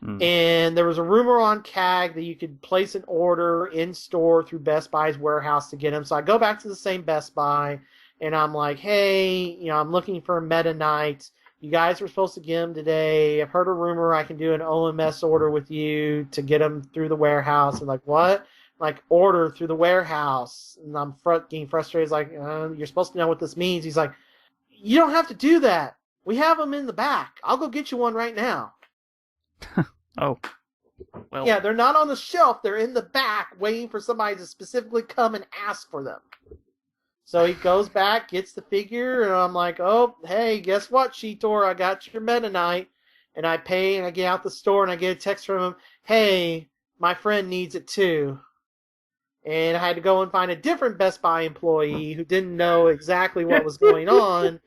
And there was a rumor on CAG that you could place an order in store through Best Buy's warehouse to get them. So I go back to the same Best Buy, and I'm like, hey, I'm looking for a Meta Knight. You guys were supposed to get them today. I've heard a rumor I can do an OMS order with you to get them through the warehouse. And like, what? Like, order through the warehouse. And I'm getting frustrated. It's like, you're supposed to know what this means. He's like, you don't have to do that. We have them in the back. I'll go get you one right now. Oh. Well. Yeah, they're not on the shelf. They're in the back waiting for somebody to specifically come and ask for them. So he goes back, gets the figure, and I'm like, oh, hey, guess what, Cheetor? I got your Meta Knight. And I pay, and I get out the store, and I get a text from him, hey, my friend needs it too. And I had to go and find a different Best Buy employee who didn't know exactly what was going on.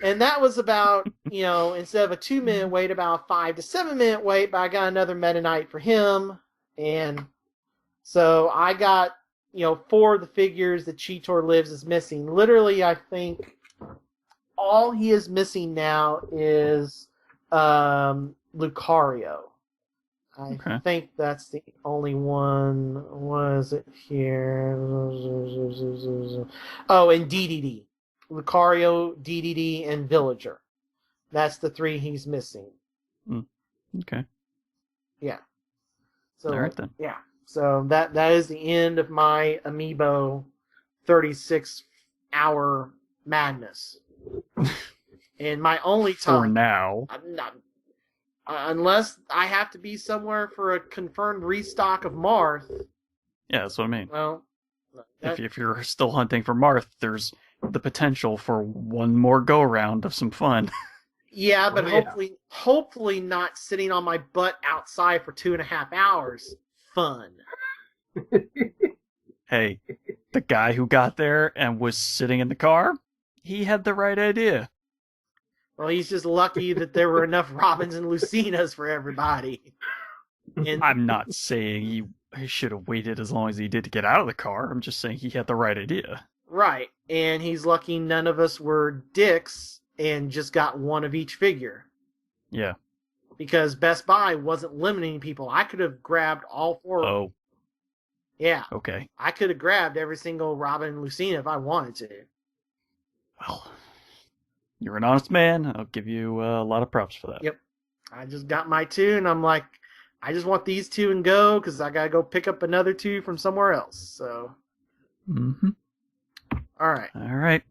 And that was about, instead of a 2-minute wait, about a 5 to 7 minute wait, but I got another Meta Knight for him. And so I got, 4 of the figures that Cheetor Lives is missing. Literally, I think all he is missing now is Lucario. I think that's the only one. What is it here? Oh, and DDD. Lucario, DDD, and Villager. That's the 3 he's missing. Okay. Yeah. So, all right then. Yeah. So that is the end of my Amiibo 36-hour madness. And my only time... For now. Unless I have to be somewhere for a confirmed restock of Marth. Yeah, that's what I mean. Well... If you're still hunting for Marth, there's the potential for one more go-round of some fun. Yeah, but hopefully not sitting on my butt outside for 2.5 hours. Fun. Hey, the guy who got there and was sitting in the car, he had the right idea. Well, he's just lucky that there were enough Robins and Lucinas for everybody. And I'm not saying he should have waited as long as he did to get out of the car. I'm just saying he had the right idea. Right, and he's lucky none of us were dicks and just got one of each figure. Yeah. Because Best Buy wasn't limiting people. I could have grabbed all 4. Oh. Yeah. Okay. I could have grabbed every single Robin and Lucina if I wanted to. Well, you're an honest man. I'll give you a lot of props for that. Yep. I just got my 2, and I'm like, I just want these 2 and go, because I got to go pick up another 2 from somewhere else. So. Mm-hmm. All right. All right.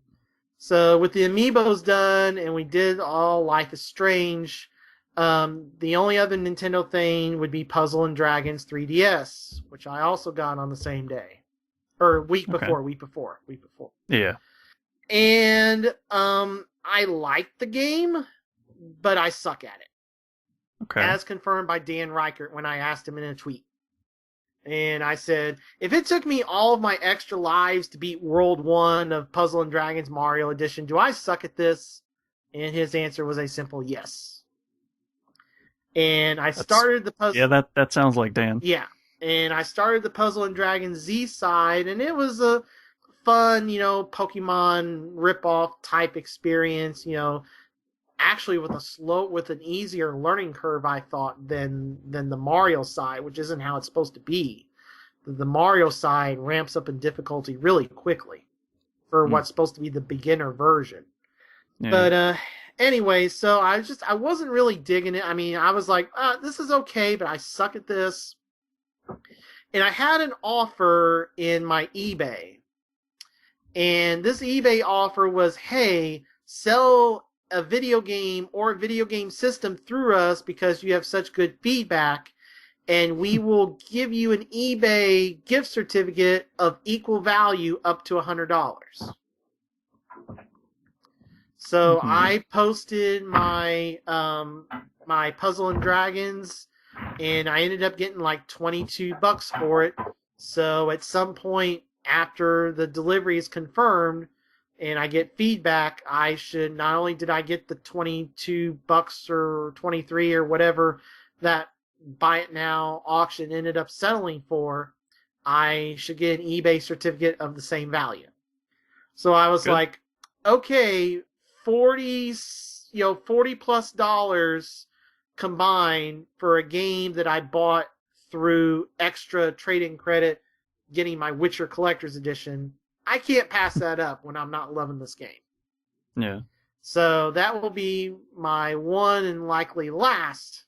So with the Amiibos done, and we did all Life is Strange, the only other Nintendo thing would be Puzzle and Dragons 3DS, which I also got on the same day. Or week before. Yeah. And I liked the game, but I suck at it. Okay. As confirmed by Dan Reichert when I asked him in a tweet. And I said, if it took me all of my extra lives to beat World 1 of Puzzle and Dragons Mario Edition, do I suck at this? And his answer was a simple yes. And I started the puzzle... Yeah, that sounds like Dan. Yeah. And I started the Puzzle and Dragons Z side, and it was a fun, Pokemon rip-off type experience, actually with an easier learning curve, I thought, than the Mario side, which isn't how it's supposed to be. The Mario side ramps up in difficulty really quickly for what's supposed to be the beginner version. Yeah. But anyway, so I wasn't really digging it. I mean, I was like, this is okay, but I suck at this. And I had an offer in my eBay. And this eBay offer was, hey, sell a video game or a video game system through us because you have such good feedback, and we will give you an eBay gift certificate of equal value up to $100. So I posted my my Puzzle and Dragons, and I ended up getting like $22 for it. So at some point after the delivery is confirmed and I get feedback, I should, not only did I get the $22 or 23 or whatever that Buy It Now auction ended up settling for, I should get an eBay certificate of the same value. So I was like, okay, $40+ combined for a game that I bought through extra trading credit, getting my Witcher Collector's Edition. I can't pass that up when I'm not loving this game. Yeah. So that will be my one and likely last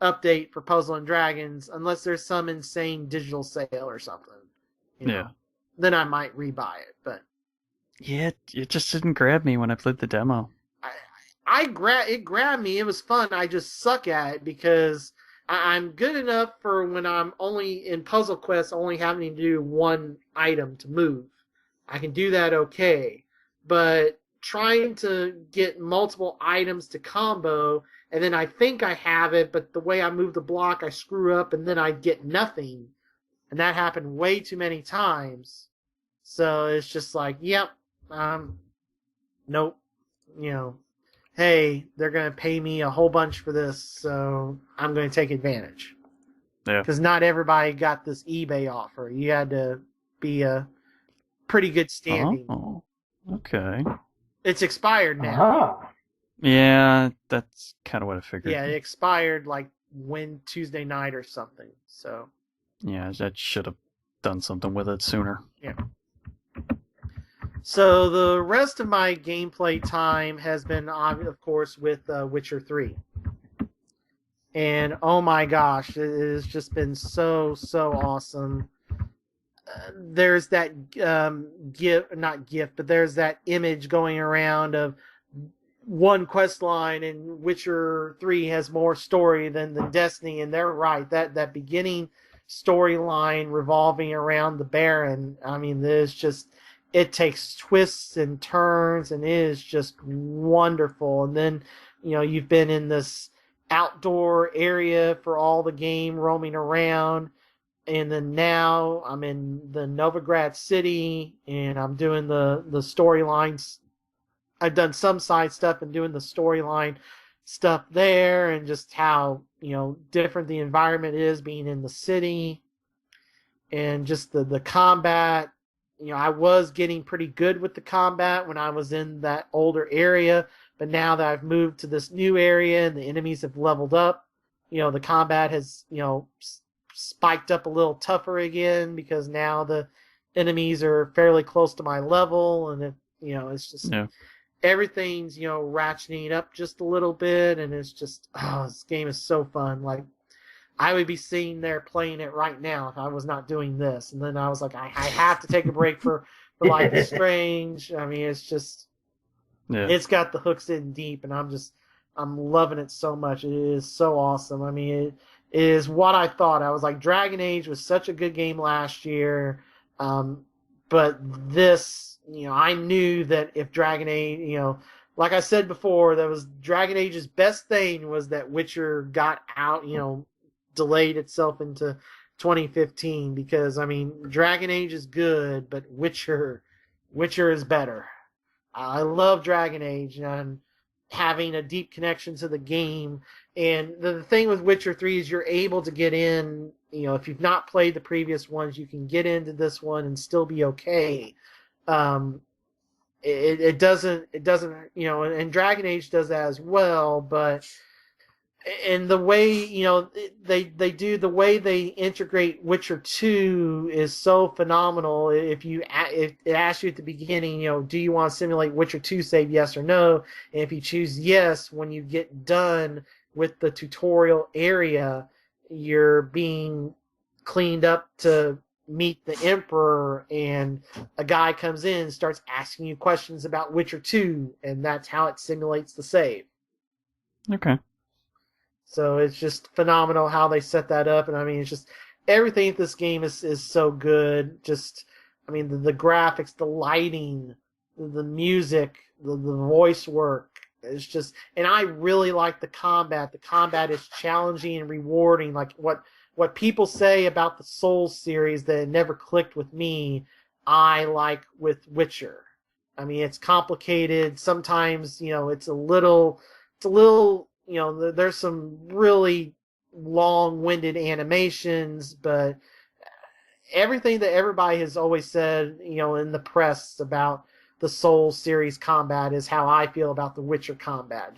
update for Puzzle and Dragons, unless there's some insane digital sale or something. Yeah. Then I might rebuy it, but Yeah, it just didn't grab me when I played the demo. it grabbed me. It was fun. I just suck at it because I'm good enough for when I'm only in Puzzle Quest, only having to do one item to move. I can do that okay, but trying to get multiple items to combo, and then I think I have it, but the way I move the block, I screw up, and then I get nothing. And that happened way too many times. So it's just like, yep, nope. Hey, they're going to pay me a whole bunch for this, so I'm going to take advantage. Yeah. Because not everybody got this eBay offer. You had to be a pretty good standing. Oh, okay. It's expired now. Yeah, that's kind of what I figured. Yeah, it expired Tuesday night or something. So. Yeah, that should have done something with it sooner. Yeah. So the rest of my gameplay time has been, of course, with Witcher 3. And oh my gosh, it has just been so awesome. There's that there's that image going around of one quest line, and Witcher 3 has more story than Destiny, and they're right. That beginning storyline revolving around the Baron, I mean, it takes twists and turns, and it is just wonderful. And then, you've been in this outdoor area for all the game, roaming around, and then now I'm in the Novigrad city, and I'm doing the storylines. I've done some side stuff and doing the storyline stuff there, and just how, different the environment is being in the city, and just the combat. I was getting pretty good with the combat when I was in that older area, but now that I've moved to this new area and the enemies have leveled up, the combat has, spiked up a little tougher again, because now the enemies are fairly close to my level, and it's just everything's ratcheting up just a little bit, and it's just this game is so fun. Like, I would be sitting there playing it right now if I was not doing this. And then I was like, I have to take a break for Life is Strange. I mean, it's just, it's got the hooks in deep, and I'm loving it so much. It is so awesome. I mean, it is what I thought. I was like, Dragon Age was such a good game last year. But this, I knew that if Dragon Age, like I said before, that was Dragon Age's best thing was that Witcher got out, delayed itself into 2015, because I mean, Dragon Age is good, but Witcher is better. I love Dragon Age, and having a deep connection to the game. And the thing with Witcher 3 is you're able to get in, if you've not played the previous ones, you can get into this one and still be okay. It doesn't, and Dragon Age does that as well, but and the way, they do, the way they integrate Witcher 2 is so phenomenal. If it asks you at the beginning, do you want to simulate Witcher 2 save, yes or no? And if you choose yes, when you get done with the tutorial area, you're being cleaned up to meet the Emperor, and a guy comes in and starts asking you questions about Witcher 2, and that's how it simulates the save. Okay. So it's just phenomenal how they set that up, and I mean, it's just everything in this game is so good. Just, I mean, the graphics, the lighting, the music, the voice work. It's just, and I really like the combat. The combat is challenging and rewarding. Like what people say about the Souls series that never clicked with me, I like with Witcher. I mean, it's complicated. Sometimes, it's a little. There's some really long-winded animations, but everything that everybody has always said, in the press about the Soul series combat is how I feel about the Witcher combat.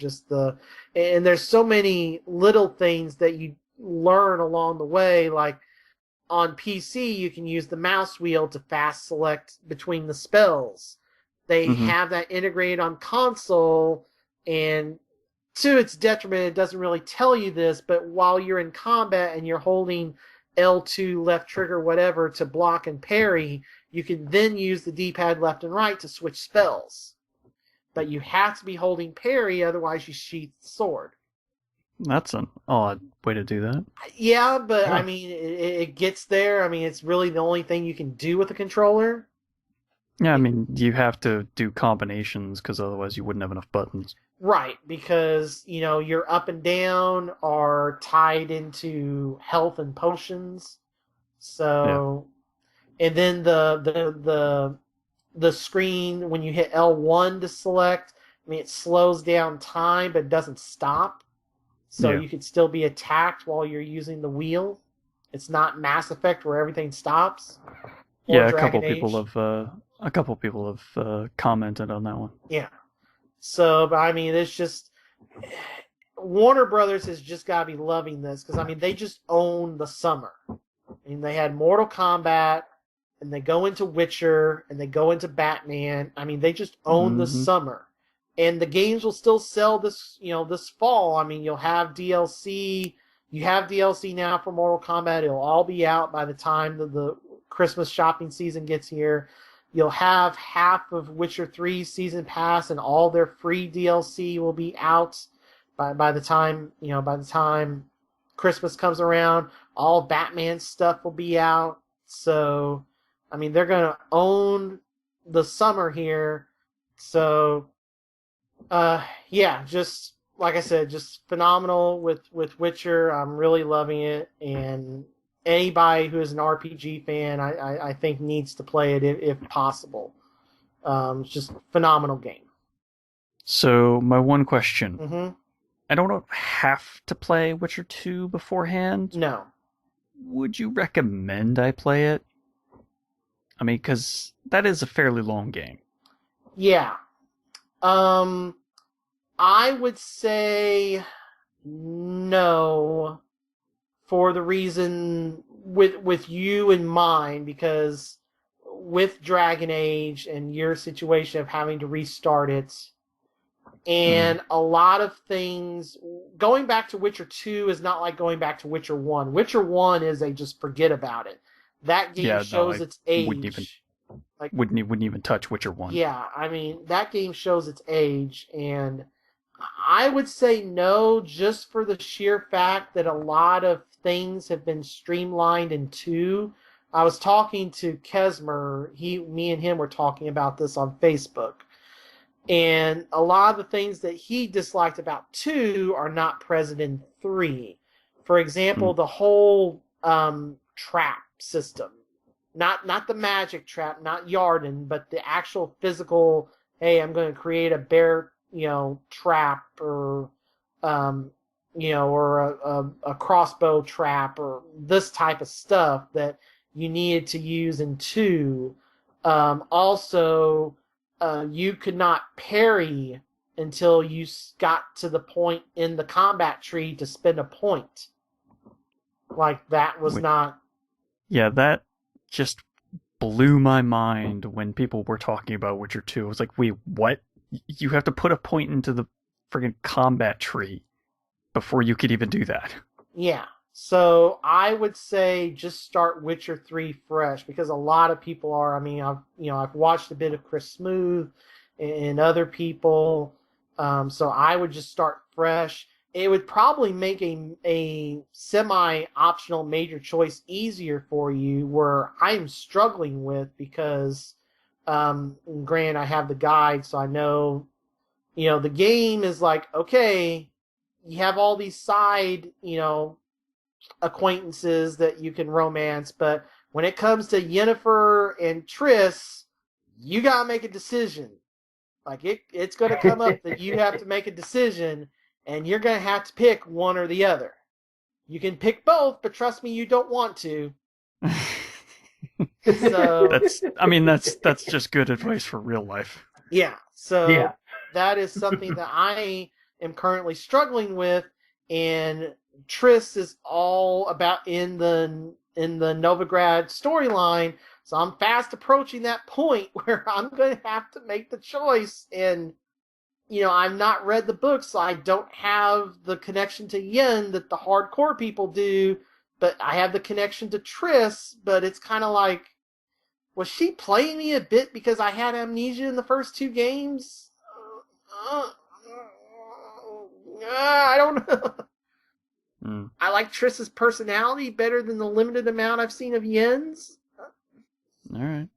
And there's so many little things that you learn along the way, like on PC you can use the mouse wheel to fast select between the spells. They have that integrated on console, and to its detriment, it doesn't really tell you this, but while you're in combat and you're holding L2, left trigger, whatever, to block and parry, you can then use the D-pad left and right to switch spells. But you have to be holding parry, otherwise you sheath the sword. That's an odd way to do that. Yeah, but I mean, it gets there. I mean, it's really the only thing you can do with the controller. Yeah, I mean, you have to do combinations because otherwise you wouldn't have enough buttons. Right, because, your up and down are tied into health and potions. So, and then the screen, when you hit L1 to select, I mean, it slows down time, but it doesn't stop. So you could still be attacked while you're using the wheel. It's not Mass Effect where everything stops. Yeah, a couple people have commented on that one. Yeah. So, but I mean, it's just Warner Brothers has just got to be loving this because I mean they just own the summer. I mean they had Mortal Kombat, and they go into Witcher, and they go into Batman. I mean they just own the summer, and the games will still sell this this fall. I mean you'll have DLC. You have DLC now for Mortal Kombat. It'll all be out by the time the Christmas shopping season gets here. You'll have half of Witcher 3 Season Pass and all their free DLC will be out by the time Christmas comes around. All Batman stuff will be out. So, I mean, they're going to own the summer here. So, just like I said, just phenomenal with Witcher. I'm really loving it, and anybody who is an RPG fan, I think needs to play it if possible. It's just a phenomenal game. So, my one question. I don't have to play Witcher 2 beforehand. No. Would you recommend I play it? I mean, because that is a fairly long game. Yeah. I would say no, for the reason with you in mind, because with Dragon Age and your situation of having to restart it, and a lot of things, going back to Witcher 2 is not like going back to Witcher 1. Witcher 1 is a just forget about it. That game shows its age. Wouldn't even touch Witcher 1. Yeah, I mean, that game shows its age, and I would say no, just for the sheer fact that a lot of things have been streamlined in 2. I was talking to Kesmer. Me and him were talking about this on Facebook. And a lot of the things that he disliked about 2 are not present in 3. For example, the whole trap system. Not the magic trap, not Yarden, but the actual physical, hey, I'm going to create a bear, trap, or or a crossbow trap, or this type of stuff that you needed to use in 2. Also, you could not parry until you got to the point in the combat tree to spend a point. Like, that was not... Yeah, that just blew my mind when people were talking about Witcher 2. I was like, wait, what? You have to put a point into the friggin' combat tree before you could even do that. Yeah. So I would say just start Witcher 3 fresh, because a lot of people are. I mean, I've watched a bit of Chris Smooth and other people. So I would just start fresh. It would probably make a semi-optional major choice easier for you, where I'm struggling with, because granted, I have the guide, so I know, the game is like, okay, you have all these side, acquaintances that you can romance, but when it comes to Yennefer and Triss, you gotta make a decision. Like, it's gonna come up that you have to make a decision, and you're gonna have to pick one or the other. You can pick both, but trust me, you don't want to. So that's just good advice for real life. Yeah, so Yeah. that is something that I am currently struggling with, and Triss is all about in the Novigrad storyline, so I'm fast approaching that point where I'm going to have to make the choice, and I've not read the book, so I don't have the connection to Yen that the hardcore people do, but I have the connection to Triss, but it's kind of like, was she playing me a bit because I had amnesia in the first 2 games? I don't know. I like Triss's personality better than the limited amount I've seen of Yen's. All right.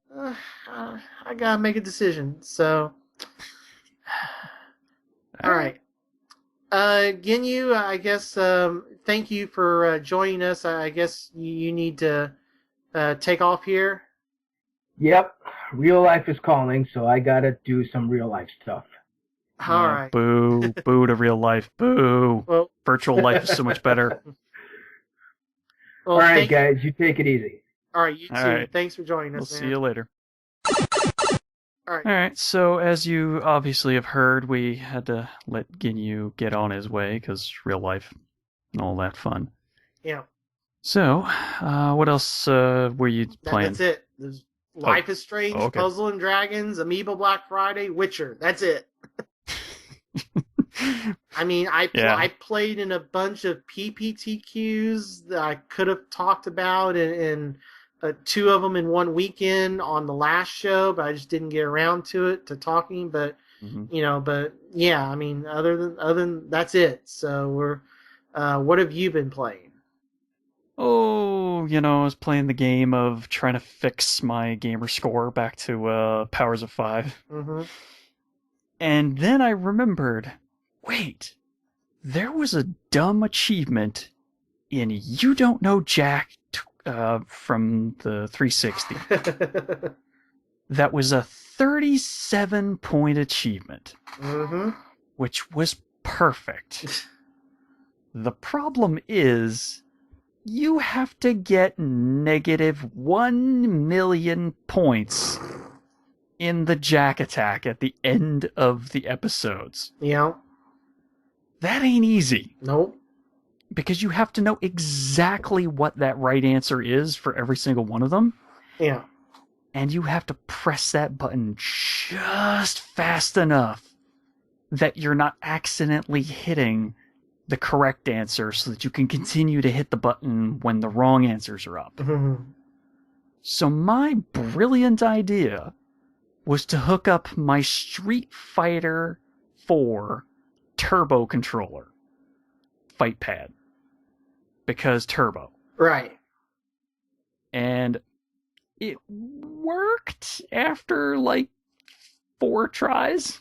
I gotta make a decision, so... All right. Ginyu, I guess, thank you for joining us. I guess you need to take off here. Yep. Real life is calling, so I gotta do some real life stuff. All right. Boo. Boo to real life. Boo. Well, virtual life is so much better. Well, all right, guys. You take it easy. All right, you too. All right. Thanks for joining us, We'll see you later. All right. All right, so as you obviously have heard, we had to let Ginyu get on his way because real life and all that fun. Yeah. So, what else were you playing? That's it. There's Life is Strange, okay. Puzzle and Dragons, Amiibo Black Friday, Witcher. That's it. I mean, I played in a bunch of PPTQs that I could have talked about, and 2 of them in one weekend on the last show, but I just didn't get around to talking. But but yeah, I mean, other than that's it. So what have you been playing? Oh, I was playing the game of trying to fix my gamer score back to Powers of 5. Mm-hmm. And then I remembered, wait, there was a dumb achievement in You Don't Know Jack from the 360. That was a 37-point achievement, which was perfect. The problem is, you have to get negative 1 million points in the Jack attack at the end of the episodes. Yeah. That ain't easy. Nope. Because you have to know exactly what that right answer is for every single one of them. Yeah. And you have to press that button just fast enough that you're not accidentally hitting the correct answer so that you can continue to hit the button when the wrong answers are up. Mm-hmm. So my brilliant idea was to hook up my Street Fighter 4 Turbo controller. Fight pad. Because Turbo. Right. And it worked after like 4 tries.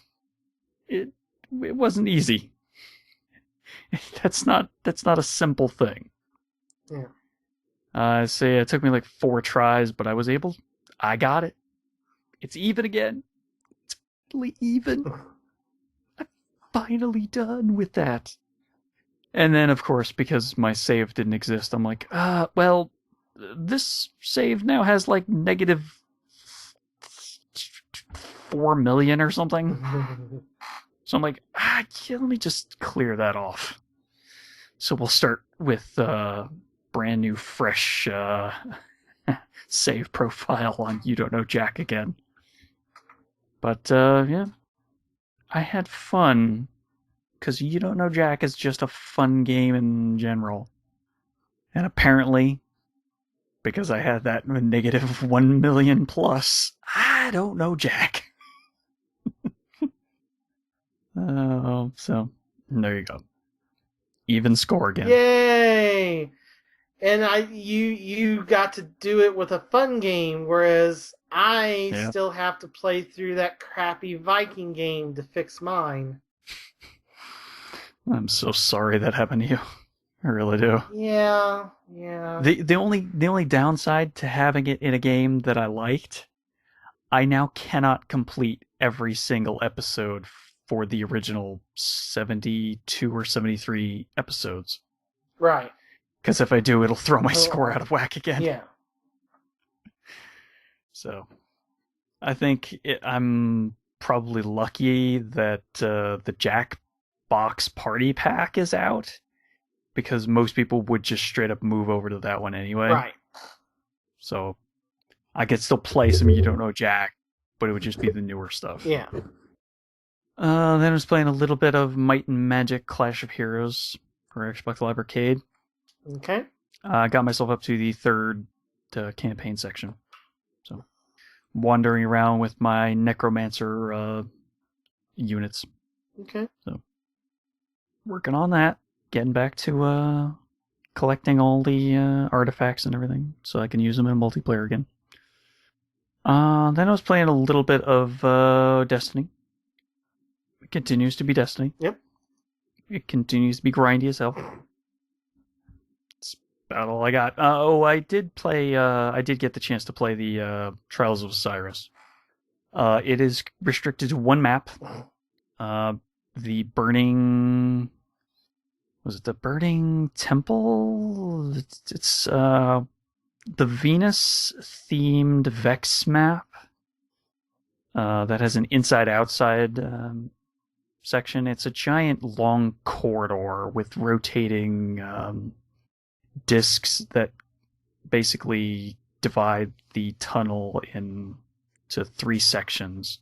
It wasn't easy. That's not a simple thing. Yeah. Say it took me like 4 tries, but I got it. It's even again. It's finally even. I'm finally done with that. And then, of course, because my save didn't exist, I'm like, well, this save now has like negative 4 million or something. So I'm like, let me just clear that off. So we'll start with brand new, fresh save profile on You Don't Know Jack again. But, yeah, I had fun. Because You Don't Know Jack is just a fun game in general. And apparently, because I had that negative 1 million plus, I don't know Jack. So, there you go. Even score again. Yay! And you got to do it with a fun game, whereas I still have to play through that crappy Viking game to fix mine. I'm so sorry that happened to you. I really do. Yeah. The only downside to having it in a game that I liked, I now cannot complete every single episode for the original 72 or 73 episodes. Right. Because if I do, it'll throw my score out of whack again. Yeah. So, I think I'm probably lucky that the Jack Box Party Pack is out, because most people would just straight up move over to that one anyway. Right. So I could still play some You Don't Know Jack, but it would just be the newer stuff. Yeah. Then I was playing a little bit of Might and Magic Clash of Heroes for Xbox Live Arcade. Okay. I got myself up to the third campaign section. So, wandering around with my Necromancer units. Okay. So, working on that. Getting back to collecting all the artifacts and everything, so I can use them in multiplayer again. Then I was playing a little bit of Destiny. It continues to be Destiny. Yep. It continues to be grindy as hell. It's about all I got. I did play. I did get the chance to play the Trials of Osiris. It is restricted to one map. The Burning. Was it the Burning Temple? It's the Venus-themed Vex map that has an inside-outside section. It's a giant long corridor with rotating discs that basically divide the tunnel into 3 sections.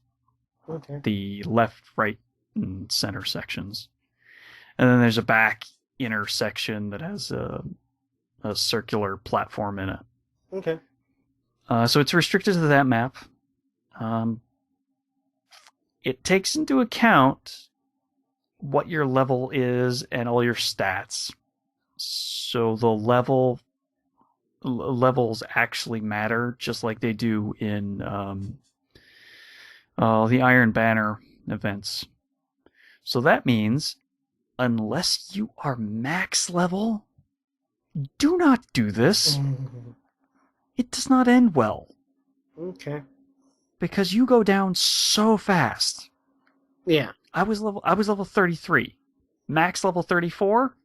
Okay. The left, right, and center sections. And then there's a back inner section that has a circular platform in it. Okay. So it's restricted to that map. It takes into account what your level is and all your stats. So the levels actually matter, just like they do in the Iron Banner events. So that means, unless you are max level, do not do this. It does not end well. Okay. Because you go down so fast. Yeah. I was level 33. Max level 34,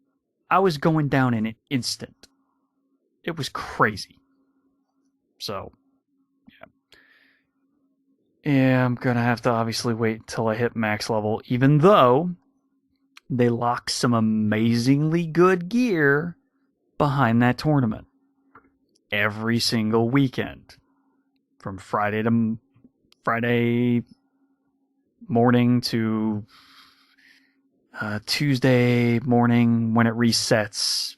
I was going down in an instant. It was crazy. So, yeah, I'm gonna have to obviously wait till I hit max level, even though they lock some amazingly good gear behind that tournament every single weekend, from Friday morning to Tuesday morning when it resets.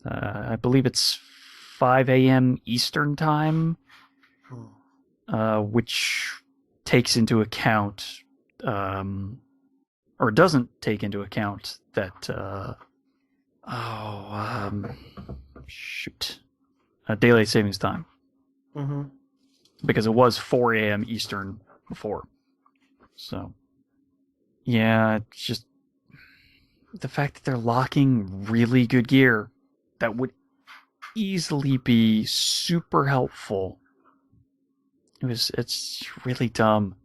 I believe it's 5 a.m. Eastern time, which takes into account, or doesn't take into account that, daylight savings time. Mm-hmm. Because it was 4 a.m. Eastern before. So, yeah, it's just the fact that they're locking really good gear that would easily be super helpful. It's really dumb,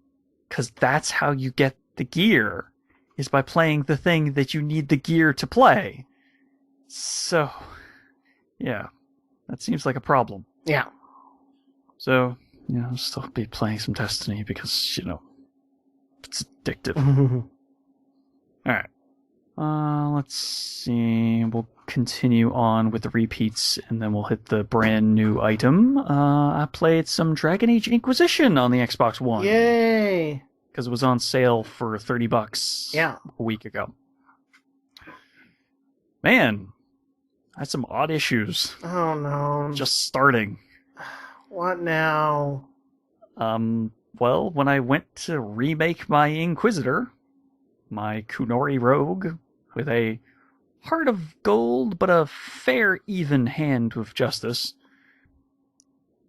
because that's how you get the gear, is by playing the thing that you need the gear to play. So, yeah, that seems like a problem. Yeah. So, I'll still be playing some Destiny because, it's addictive. Alright. Let's see. We'll continue on with the repeats, and then we'll hit the brand new item. I played some Dragon Age Inquisition on the Xbox One. Yay! Because it was on sale for $30 a week ago. Man, I had some odd issues. Oh no. Just starting. What now? Well, when I went to remake my Inquisitor, my Kunori Rogue, with a heart of gold but a fair even hand with justice,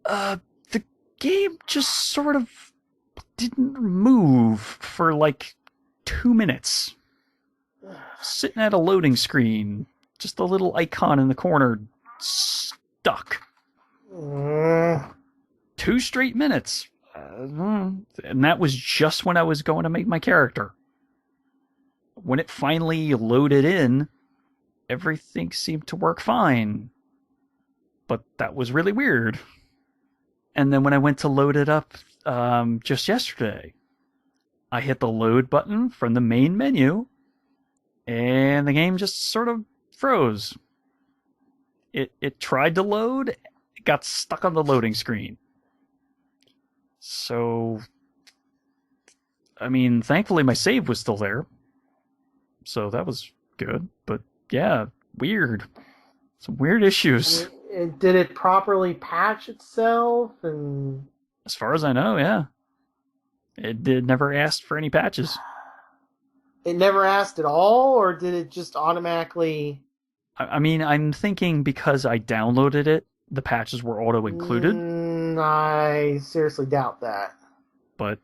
the game just sort of didn't move for like 2 minutes. Sitting at a loading screen, just a little icon in the corner, stuck. 2 straight minutes. And that was just when I was going to make my character. When it finally loaded in, everything seemed to work fine. But that was really weird. And then when I went to load it up just yesterday, I hit the load button from the main menu, and the game just sort of froze. It tried to load, it got stuck on the loading screen. So, I mean, thankfully my save was still there. So that was good. But yeah, weird. Some weird issues. And did it properly patch itself? And As far as I know, yeah. It did never ask for any patches. it never asked at all, or did it just automatically? I mean, I'm thinking because I downloaded it, the patches were auto-included. I seriously doubt that. But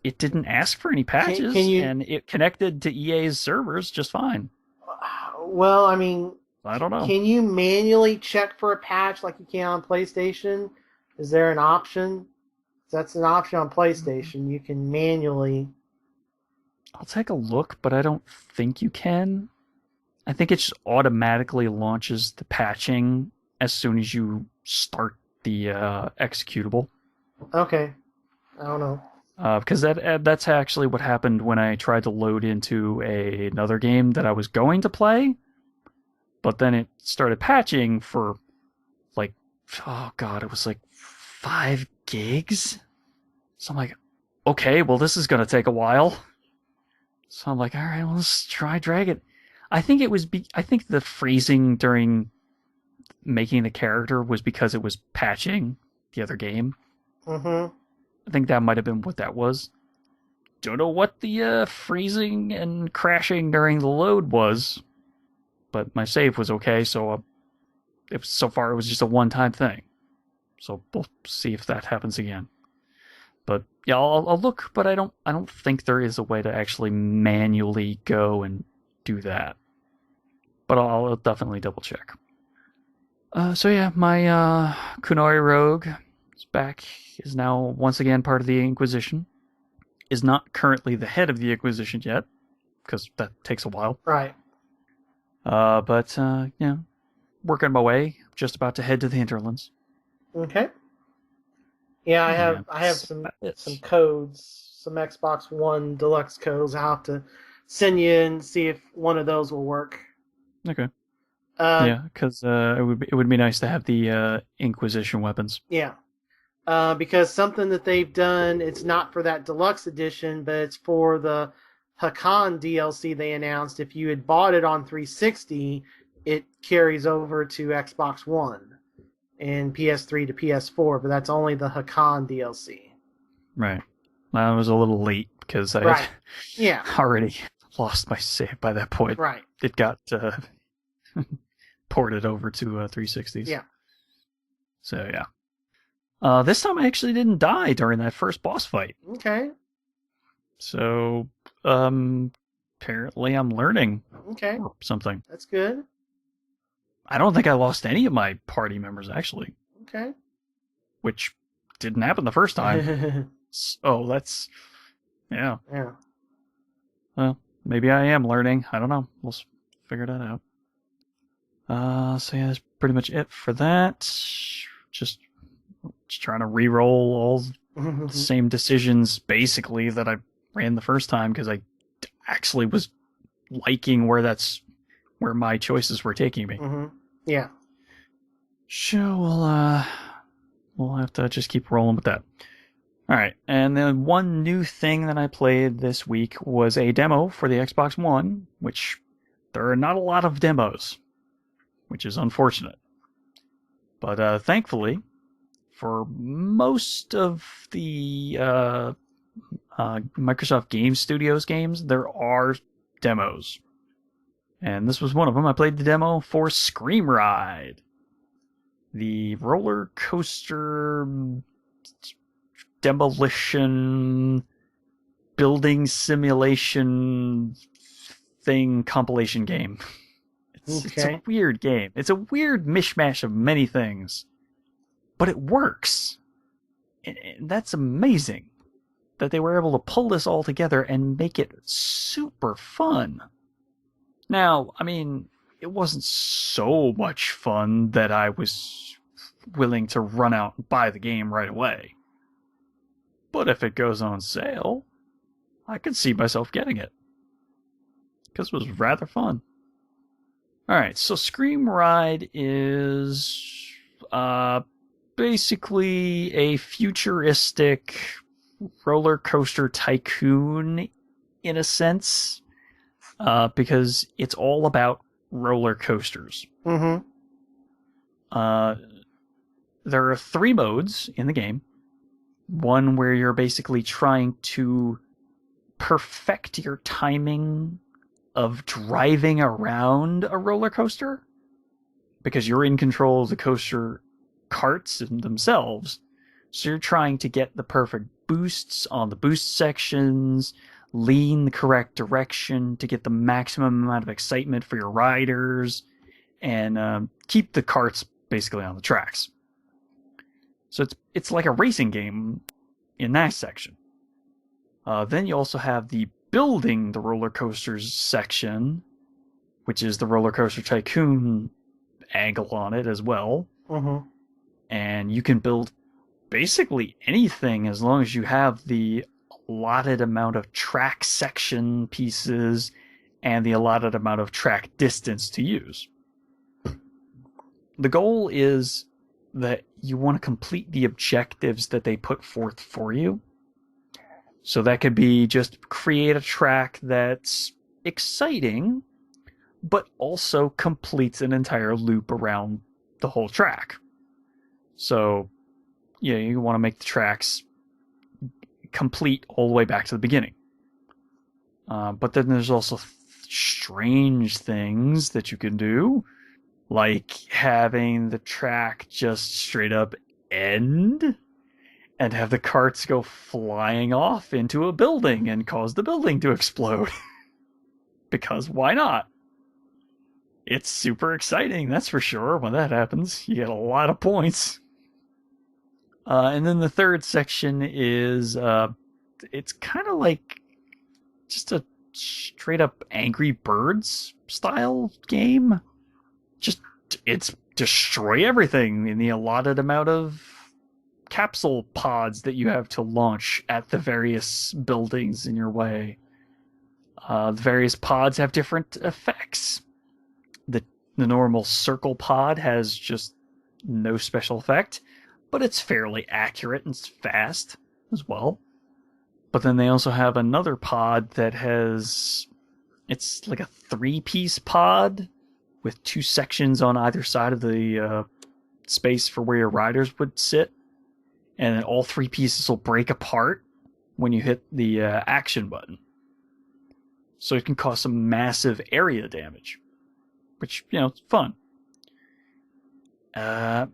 it didn't ask for any patches, and it connected to EA's servers just fine. Well, I mean, I don't know. Can you manually check for a patch like you can on PlayStation? Is there an option? That's an option on PlayStation. You can manually. I'll take a look, but I don't think you can. I think it just automatically launches the patching as soon as you start the executable. Okay. I don't know. Because that's actually what happened when I tried to load into another game that I was going to play, but then it started patching for like, oh god, it was like 5 gigs. So I'm like, okay, well this is gonna take a while. So I'm like, all right, well, let's try drag it. I think it was. I think the phrasing during making the character was because it was patching the other game. Mm-hmm. I think that might have been what that was. Don't know what the freezing and crashing during the load was, but my save was okay. So so far it was just a one-time thing. So we'll see if that happens again. But yeah, I'll look, but I don't think there is a way to actually manually go and do that. But I'll definitely double check. So yeah, my Kunori Rogue is back, is now once again part of the Inquisition. Is not currently the head of the Inquisition yet, because that takes a while. Right. But yeah, working my way, just about to head to the Hinterlands. Okay. Yeah, I have some codes, some Xbox One Deluxe codes. I'll have to send you and see if one of those will work. Okay. Yeah, because it would be nice to have the Inquisition weapons. Yeah. Because something that they've done, it's not for that deluxe edition, but it's for the Hakan DLC they announced. If you had bought it on 360, it carries over to Xbox One and PS3 to PS4, but that's only the Hakan DLC. Right. I was a little late because I had already lost my save by that point. Right. It got ported over to 360s. Yeah. So yeah. This time I actually didn't die during that first boss fight. Okay. So apparently I'm learning. Okay. Or something. That's good. I don't think I lost any of my party members actually. Okay. Which didn't happen the first time. So that's yeah. Yeah. Well, maybe I am learning. I don't know. We'll figure that out. So yeah, that's pretty much it for that. Just trying to re-roll all the same decisions basically that I ran the first time because I actually was liking where my choices were taking me. Mm-hmm. Yeah. Sure, we'll have to just keep rolling with that. Alright, and then one new thing that I played this week was a demo for the Xbox One, which there are not a lot of demos, which is unfortunate. But thankfully, for most of the Microsoft Game Studios games, there are demos. And this was one of them. I played the demo for Scream Ride, the roller coaster demolition building simulation thing compilation game. It's a weird game. It's a weird mishmash of many things, but it works. And that's amazing that they were able to pull this all together and make it super fun. Now, I mean, it wasn't so much fun that I was willing to run out and buy the game right away. But if it goes on sale, I could see myself getting it. Because it was rather fun. Alright, so Scream Ride is basically a futuristic roller coaster tycoon in a sense. Because it's all about roller coasters. Mm-hmm. There are 3 modes in the game. One where you're basically trying to perfect your timing of driving around a roller coaster, because you're in control of the coaster carts themselves. So you're trying to get the perfect boosts on the boost sections, lean the correct direction to get the maximum amount of excitement for your riders, and keep the carts basically on the tracks. So it's like a racing game in that section. Then you also have the building the roller coasters section, which is the roller coaster tycoon angle on it as well. Mm-hmm. And you can build basically anything as long as you have the allotted amount of track section pieces and the allotted amount of track distance to use. The goal is that you want to complete the objectives that they put forth for you. So that could be just create a track that's exciting, but also completes an entire loop around the whole track. So, yeah, you want to make the tracks complete all the way back to the beginning. But then there's also strange things that you can do, like having the track just straight up end and have the carts go flying off into a building and cause the building to explode. Because why not? It's super exciting, that's for sure, when that happens. You get a lot of points. And then the third section is, it's kind of like just a straight up Angry Birds style game. It's destroy everything in the allotted amount of capsule pods that you have to launch at the various buildings in your way. The various pods have different effects. The normal circle pod has just no special effect, but it's fairly accurate and fast as well. But then they also have another pod that it's like a 3-piece pod with 2 sections on either side of the space for where your riders would sit. And then all 3 pieces will break apart when you hit the action button. So it can cause some massive area damage, which, it's fun. Yeah,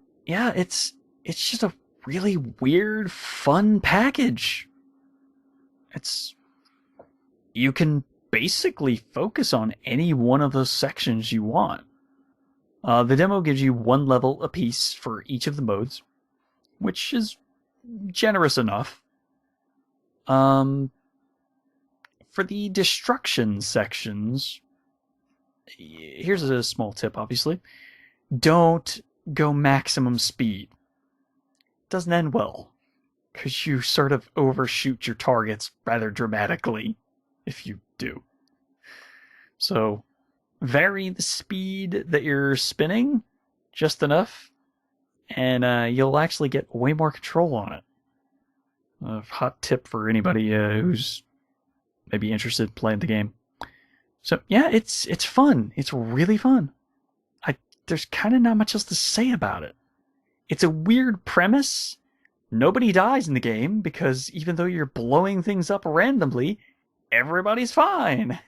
it's just a really weird, fun package. You can basically focus on any one of those sections you want. The demo gives you 1 level apiece for each of the modes, which is generous enough. For the destruction sections, here's a small tip, obviously. Don't go maximum speed. Doesn't end well, because you sort of overshoot your targets rather dramatically if you do. So, vary the speed that you're spinning just enough, and you'll actually get way more control on it. A hot tip for anybody who's maybe interested in playing the game. So yeah, it's fun. It's really fun. There's kind of not much else to say about it. It's a weird premise. Nobody dies in the game because even though you're blowing things up randomly, everybody's fine.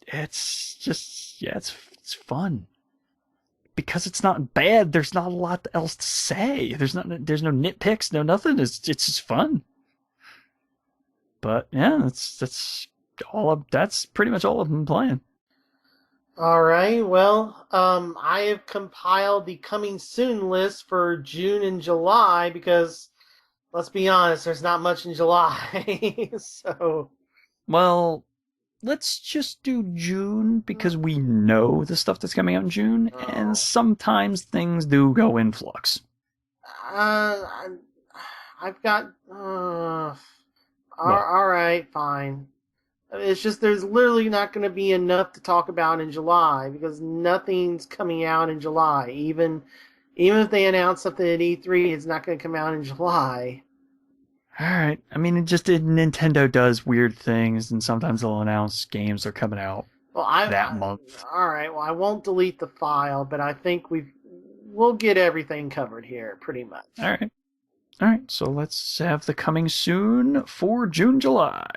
It's just, yeah, it's fun. Because it's not bad, there's not a lot else to say. There's no nitpicks, no nothing. It's just fun. But yeah, that's pretty much all I've been playing. All right. Well, I have compiled the coming soon list for June and July because, let's be honest, there's not much in July. So, well, let's just do June because we know the stuff that's coming out in June, and sometimes things do go in flux. I've got All right, fine. It's just there's literally not going to be enough to talk about in July because nothing's coming out in July. Even if they announce something at E3, it's not going to come out in July. All right. I mean, Nintendo does weird things, and sometimes they'll announce games are coming out that month. All right. Well, I won't delete the file, but I think we'll get everything covered here, pretty much. All right. All right. So let's have the coming soon for June, July.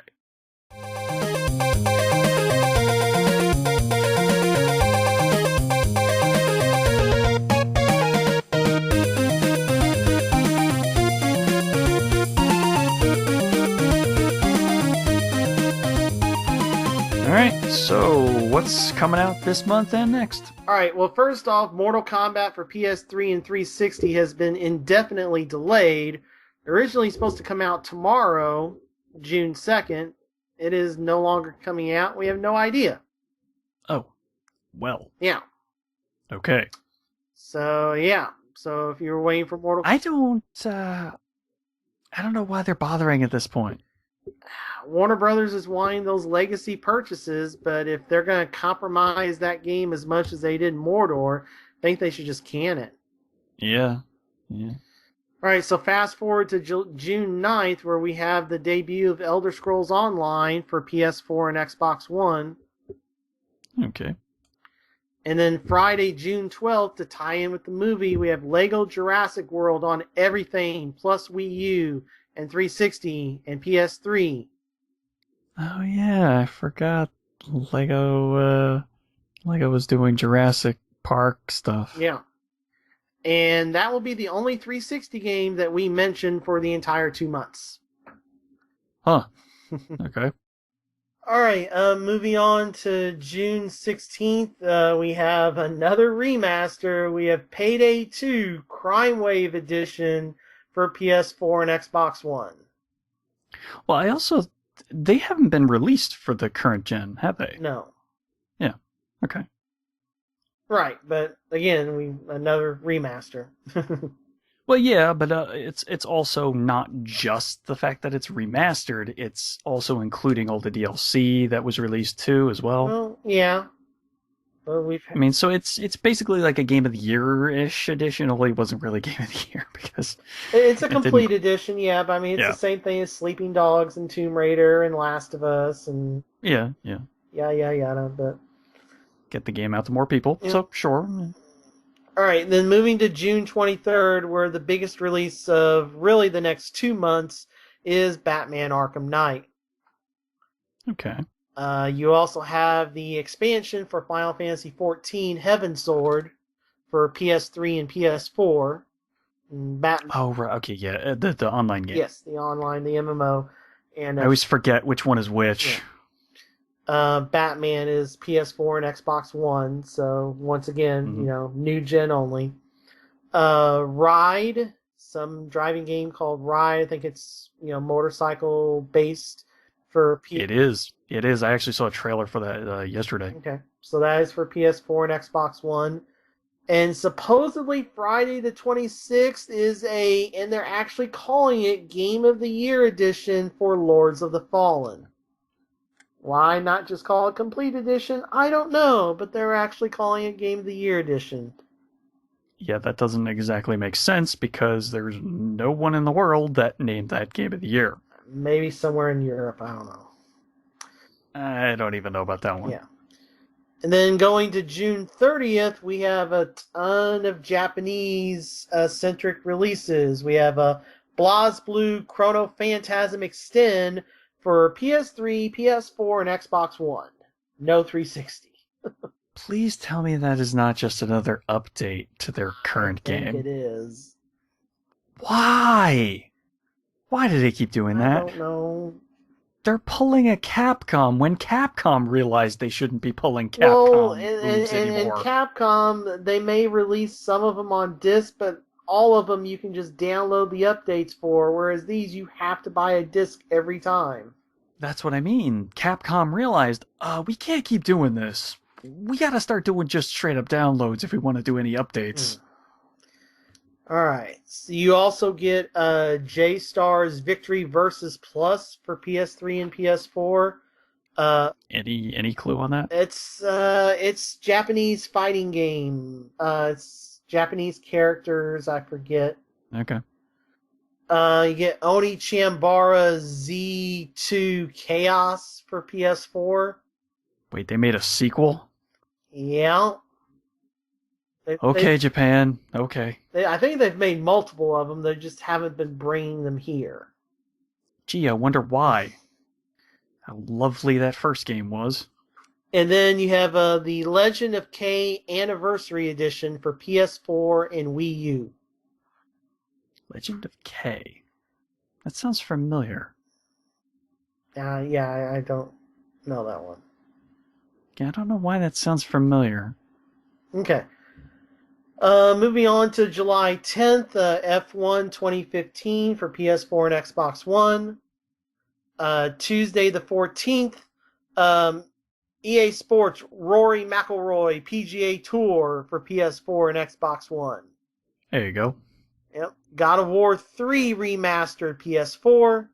Alright, so what's coming out this month and next? Alright, well first off, Mortal Kombat for PS3 and 360 has been indefinitely delayed. Originally supposed to come out tomorrow, June 2nd. It is no longer coming out. We have no idea. Oh, well. Yeah. Okay. So, yeah. So if you were waiting for Mortal Kombat... I don't know why they're bothering at this point. Warner Brothers is wanting those legacy purchases, but if they're going to compromise that game as much as they did in Mordor, I think they should just can it. Yeah. Alright, so fast forward to June 9th, where we have the debut of Elder Scrolls Online for PS4 and Xbox One. Okay. And then Friday, June 12th, to tie in with the movie, we have Lego Jurassic World on everything, plus Wii U and 360 and PS3. Oh yeah, I forgot Lego was doing Jurassic Park stuff. Yeah. And that will be the only 360 game that we mentioned for the entire 2 months. Huh. Okay. Alright, moving on to June 16th, we have another remaster. We have Payday 2 Crime Wave Edition for PS4 and Xbox One. Well, they haven't been released for the current gen, have they? No. Yeah. Okay. Right, but again, another remaster. Well, yeah, but it's also not just the fact that it's remastered. It's also including all the DLC that was released too, as well. Well, yeah. But I mean, so it's basically like a Game of the Year-ish edition, only it wasn't really Game of the Year because it's a complete edition, yeah. But I mean, it's the same thing as Sleeping Dogs and Tomb Raider and Last of Us and yeah. But Get the game out to more people. Yeah. So sure. All right, then moving to June 23rd, where the biggest release of really the next 2 months is Batman Arkham Knight. Okay. You also have the expansion for Final Fantasy XIV Heaven's Sword for PS3 and PS4. Batman. Oh, right. Okay, yeah. The online game. Yes, the online, the MMO. And I always forget which one is which. Yeah. Batman is PS4 and Xbox One, so once again, new gen only. Ride, some driving game called Ride. I think it's, motorcycle based for PS4. It is. I actually saw a trailer for that yesterday. Okay, so that is for PS4 and Xbox One. And supposedly Friday the 26th is and they're actually calling it Game of the Year Edition for Lords of the Fallen. Why not just call it Complete Edition? I don't know, but they're actually calling it Game of the Year Edition. Yeah, that doesn't exactly make sense because there's no one in the world that named that Game of the Year. Maybe somewhere in Europe, I don't know. I don't even know about that one. Yeah. And then going to June 30th, we have a ton of Japanese-centric releases. We have BlazBlue Chrono Phantasm Extend for PS3, PS4, and Xbox One. No 360. Please tell me that is not just another update to their current game. I think it is. Why? Why do they keep doing that? I don't know. They're pulling a Capcom when Capcom realized they shouldn't be pulling Capcom moves anymore. And Capcom, they may release some of them on disc, but all of them you can just download the updates for, whereas these you have to buy a disc every time. That's what I mean. Capcom realized, we can't keep doing this. We gotta start doing just straight up downloads if we want to do any updates. Alright. So you also get J-Star's Victory Versus Plus for PS3 and PS4. Any clue on that? It's Japanese fighting game. It's Japanese characters, I forget. Okay. You get Oni Chambara Z2 Chaos for PS4. Wait, they made a sequel? Yeah. Okay, Japan. Okay. I think they've made multiple of them. They just haven't been bringing them here. Gee, I wonder why. How lovely that first game was. And then you have the Legend of K Anniversary Edition for PS4 and Wii U. Legend of K. That sounds familiar. Yeah, I don't know that one. Yeah, I don't know why that sounds familiar. Okay. Moving on to July 10th, F1 2015 for PS4 and Xbox One. Tuesday the 14th, EA Sports Rory McIlroy PGA Tour for PS4 and Xbox One. There you go. Yep. God of War 3 Remastered PS4.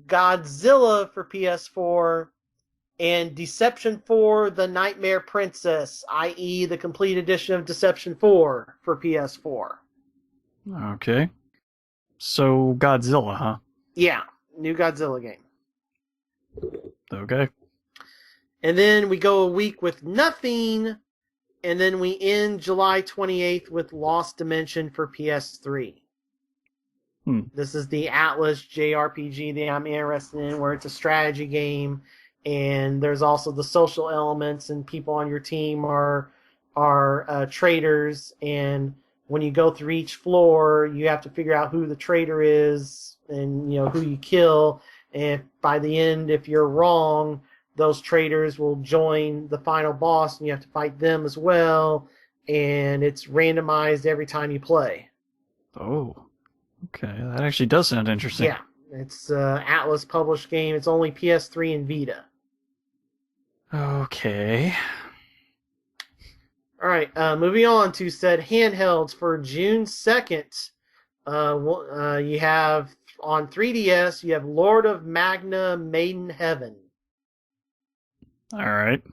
Godzilla for PS4. And Deception 4 The Nightmare Princess, i.e. the complete edition of Deception 4 for PS4. Okay. So, Godzilla, huh? Yeah, new Godzilla game. Okay. And then we go a week with nothing, and then we end July 28th with Lost Dimension for PS3. This is the Atlas JRPG that I'm interested in, where it's a strategy game. And there's also the social elements, and people on your team are traders. And when you go through each floor, you have to figure out who the traitor is, and who you kill. And by the end, if you're wrong, those traitors will join the final boss, and you have to fight them as well. And it's randomized every time you play. Oh, okay. That actually does sound interesting. Yeah, it's Atlas published game. It's only PS3 and Vita. Okay. All right, moving on to said handhelds for June 2nd. You have on 3DS, you have Lord of Magna Maiden Heaven. All right.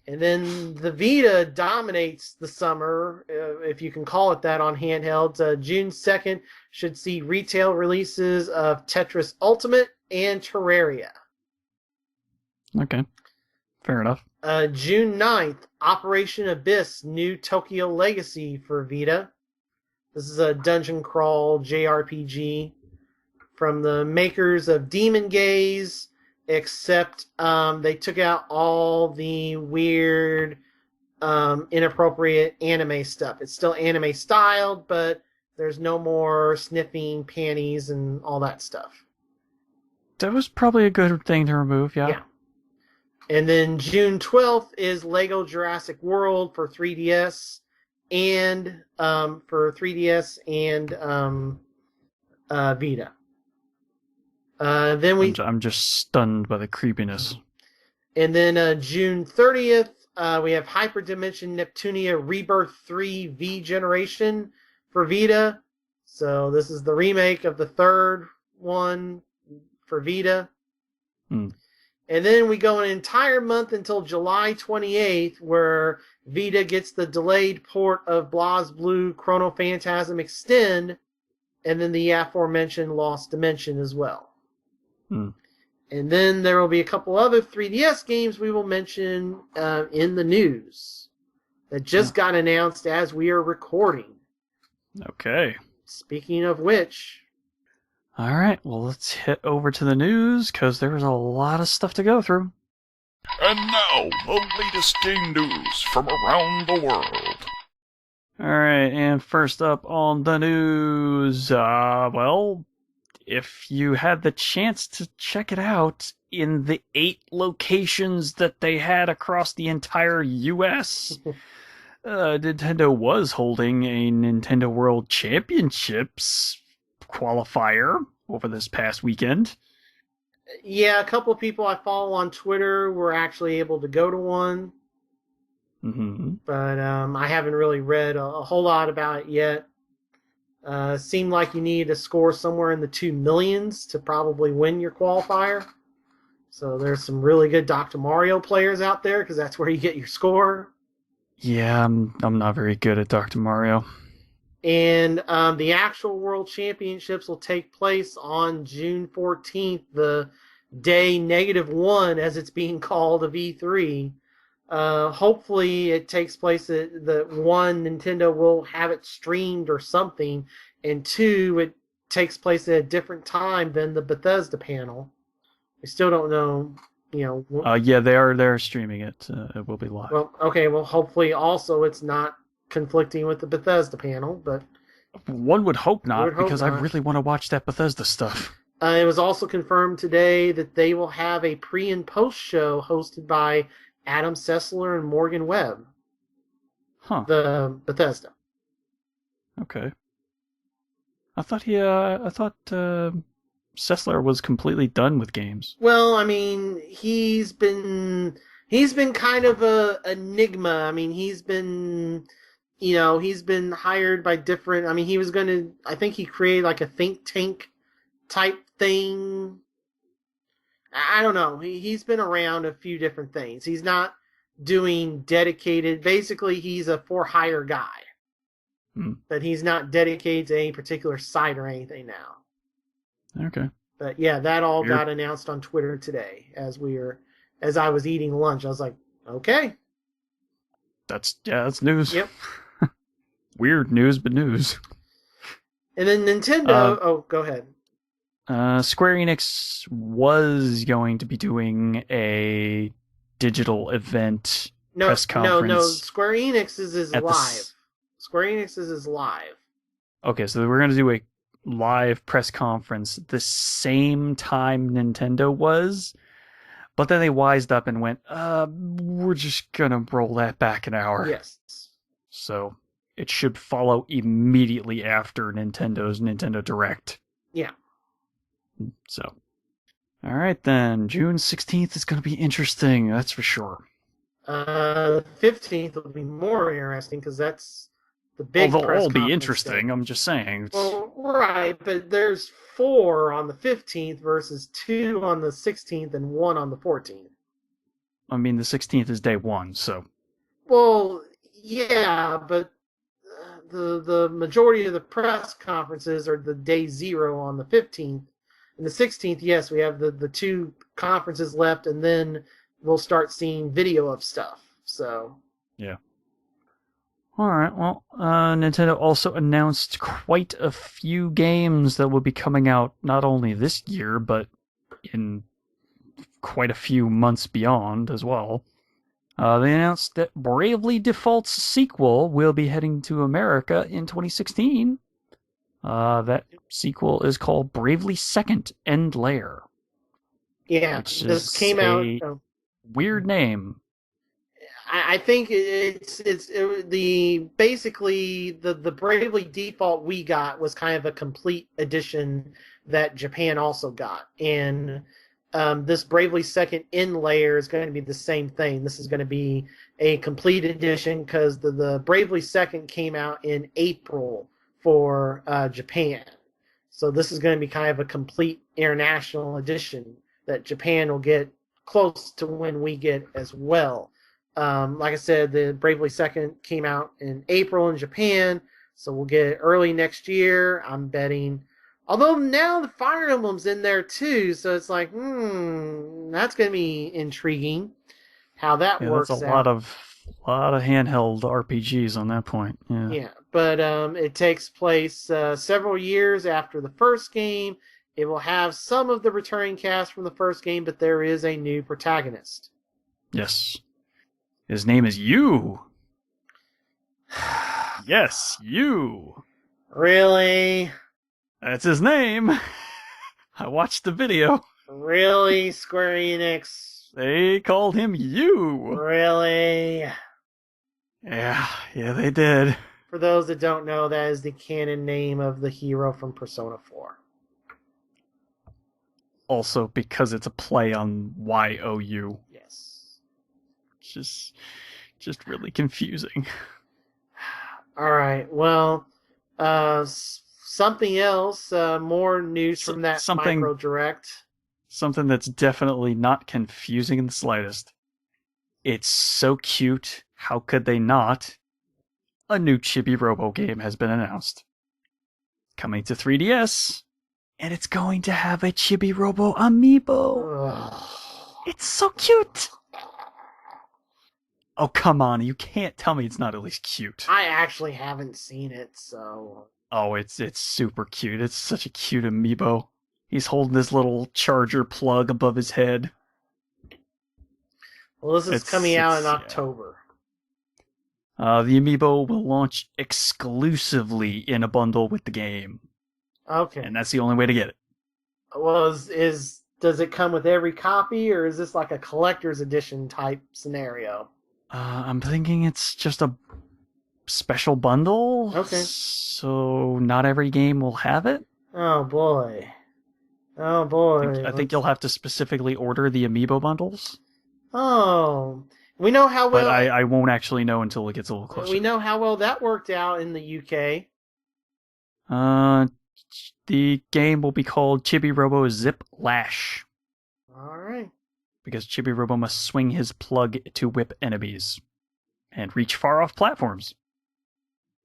And then the Vita dominates the summer, if you can call it that, on handhelds. June 2nd should see retail releases of Tetris Ultimate and Terraria. Okay. Fair enough. June 9th, Operation Abyss New Tokyo Legacy for Vita. This is a dungeon crawl JRPG from the makers of Demon Gaze, except they took out all the weird, inappropriate anime stuff. It's still anime styled, but there's no more sniffing panties and all that stuff. That was probably a good thing to remove, yeah. And then June 12th is Lego Jurassic World for 3DS and Vita. I'm just stunned by the creepiness. And then June 30th, we have Hyperdimension Neptunia Rebirth 3 V Generation for Vita. So this is the remake of the third one for Vita. And then we go an entire month until July 28th, where Vita gets the delayed port of BlazBlue Chrono Phantasm Extend, and then the aforementioned Lost Dimension as well. And then there will be a couple other 3DS games we will mention in the news that just got announced as we are recording. Okay. Speaking of which... All right, well, let's hit over to the news, because there was a lot of stuff to go through. And now, the latest game news from around the world. All right, and first up on the news, well, if you had the chance to check it out in the 8 locations that they had across the entire U.S., Nintendo was holding a Nintendo World Championships qualifier over this past weekend. Yeah, a couple of people I follow on Twitter were actually able to go to one. But I haven't really read a whole lot about it yet. Seemed like you needed to score somewhere in the 2 millions to probably win your qualifier. So there's some really good Dr. Mario players out there because that's where you get your score. Yeah, I'm not very good at Dr. Mario. And the actual World Championships will take place on June 14th, the day -1, as it's being called, of E3. Hopefully it takes place at one, Nintendo will have it streamed or something, and two, it takes place at a different time than the Bethesda panel. We still don't know, Yeah, they're streaming it. It will be live. Well, okay, well, hopefully also it's not conflicting with the Bethesda panel, but one would hope not, because I not. really want to watch that Bethesda stuff. It was also confirmed today that they will have a pre- and post-show hosted by Adam Sessler and Morgan Webb. Huh. The Bethesda. Okay. I thought Sessler was completely done with games. Well, I mean, he's been kind of a enigma. I mean, he's been hired by different. I mean, I think he created like a think tank type thing. I don't know. He's been around a few different things. He's not doing dedicated. Basically, he's a for-hire guy. But he's not dedicated to any particular site or anything now. Okay. But yeah, that all got announced on Twitter today as I was eating lunch. I was like, okay. That's news. Yep. Weird news, but news. And then Nintendo. Go ahead. Square Enix was going to be doing a digital event press conference. No. Square Enix is live. Square Enix is live. Okay, so we're going to do a live press conference the same time Nintendo was, but then they wised up and went, we're just going to roll that back an hour. Yes. So it should follow immediately after Nintendo's Nintendo Direct. Yeah. So, all right then. June 16th is going to be interesting, that's for sure. 15th will be more interesting because that's the big they'll press all be conference interesting, day. I'm just saying. Well, right, but there's 4 on the 15th versus 2 on the 16th and 1 on the 14th. I mean, the 16th is day 1, so... Well, yeah, but the majority of the press conferences are the day 0 on the 15th. And the 16th, yes, we have the 2 conferences left, and then we'll start seeing video of stuff. So... Yeah. Alright, well, Nintendo also announced quite a few games that will be coming out not only this year, but in quite a few months beyond as well. They announced that Bravely Default's sequel will be heading to America in 2016. That sequel is called Bravely Second End Layer. Yeah, this came out... Weird name. I think basically the Bravely Default we got was kind of a complete edition that Japan also got, and this Bravely Second End Layer is going to be the same thing. This is going to be a complete edition because the Bravely Second came out in April for Japan, so this is going to be kind of a complete international edition that Japan will get close to when we get as well. Like I said, the Bravely Second came out in April in Japan, so we'll get it early next year, I'm betting. Although now the Fire Emblem's in there too, so it's like, that's going to be intriguing how that works out. That's a lot of handheld RPGs on that point. Yeah, but it takes place several years after the first game. It will have some of the returning cast from the first game, but there is a new protagonist. Yes. His name is Yu. Yes, Yu. Really? That's his name. I watched the video. Really, Square Enix? They called him Yu. Really? Yeah, they did. For those that don't know, that is the canon name of the hero from Persona 4. Also because it's a play on Y-O-U. Yes. Just really confusing. All right. Well, something else, more news from that Micro Direct. Something that's definitely not confusing in the slightest. It's so cute. How could they not? A new Chibi Robo game has been announced. Coming to 3DS. And it's going to have a Chibi Robo Amiibo. Ugh. It's so cute. Oh, come on. You can't tell me it's not at least cute. I actually haven't seen it, so... Oh, it's super cute. It's such a cute Amiibo. He's holding this little charger plug above his head. Well, this is coming out in October. Yeah. The Amiibo will launch exclusively in a bundle with the game. Okay. And that's the only way to get it. Well, does it come with every copy, or is this like a collector's edition type scenario? I'm thinking it's just a special bundle. Okay. So not every game will have it. Oh boy. I think you'll have to specifically order the Amiibo bundles. Oh. We know how well... But I won't actually know until it gets a little closer. We know how well that worked out in the UK. The game will be called Chibi Robo Zip Lash. Alright. Because Chibi Robo must swing his plug to whip enemies. And reach far off platforms.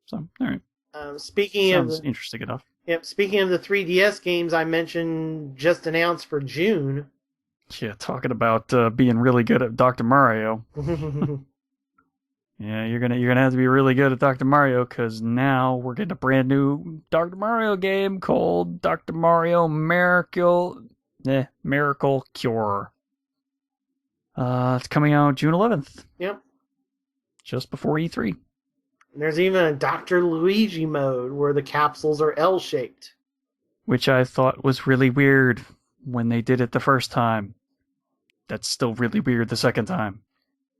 So, alright. Sounds interesting enough. Yep, speaking of the 3DS games I mentioned just announced for June. Yeah, talking about being really good at Dr. Mario. Yeah, you're gonna have to be really good at Dr. Mario, because now we're getting a brand new Dr. Mario game called Dr. Mario Miracle Cure. It's coming out June 11th. Yep. Just before E3. There's even a Dr. Luigi mode where the capsules are L-shaped. Which I thought was really weird when they did it the first time. That's still really weird the second time.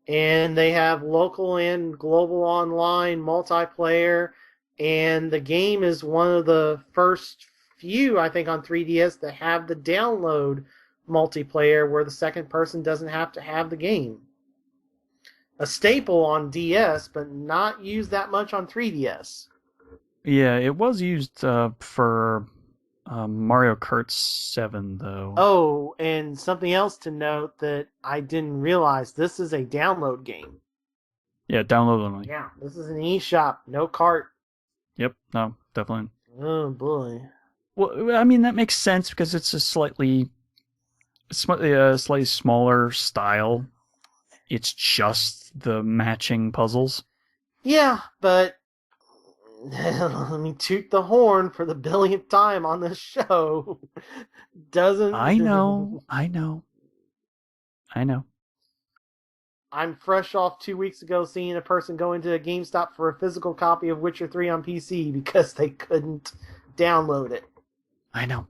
And they have local and global online multiplayer, and the game is one of the first few, I think, on 3DS that have the download multiplayer where the second person doesn't have to have the game. A staple on DS, but not used that much on 3DS. Yeah, it was used for Mario Kart 7, though. Oh, and something else to note that I didn't realize, this is a download game. Yeah, download only. Yeah, this is an eShop, no cart. Yep, no, definitely. Oh, boy. Well, I mean, that makes sense because it's a slightly smaller style. It's just the matching puzzles. Yeah, but let me toot the horn for the billionth time on this show. I know. I'm fresh off 2 weeks ago seeing a person go into a GameStop for a physical copy of Witcher 3 on PC because they couldn't download it. I know.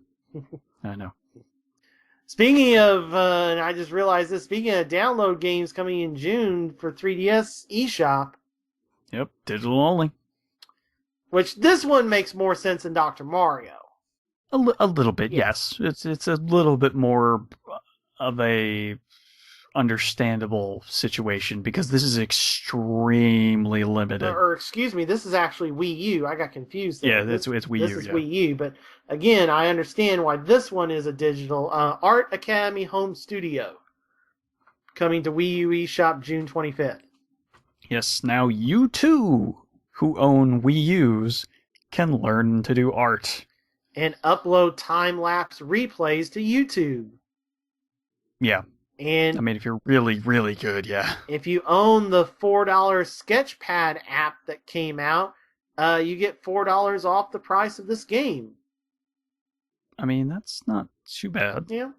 Speaking of, and I just realized this, speaking of download games coming in June for 3DS eShop. Yep, digital only. Which this one makes more sense than Dr. Mario. A little bit, yes. It's a little bit more of a understandable situation because this is extremely limited. Or excuse me, this is actually Wii U. I got confused there. Yeah, it's Wii U. This is Wii U, but again, I understand why this one is a digital. Art Academy Home Studio. Coming to Wii U eShop June 25th. Yes, now you too, who own Wii U's, can learn to do art. And upload time-lapse replays to YouTube. Yeah. And I mean, if you're really, really good, yeah. If you own the $4 Sketchpad app that came out, you get $4 off the price of this game. I mean, that's not too bad. Yeah.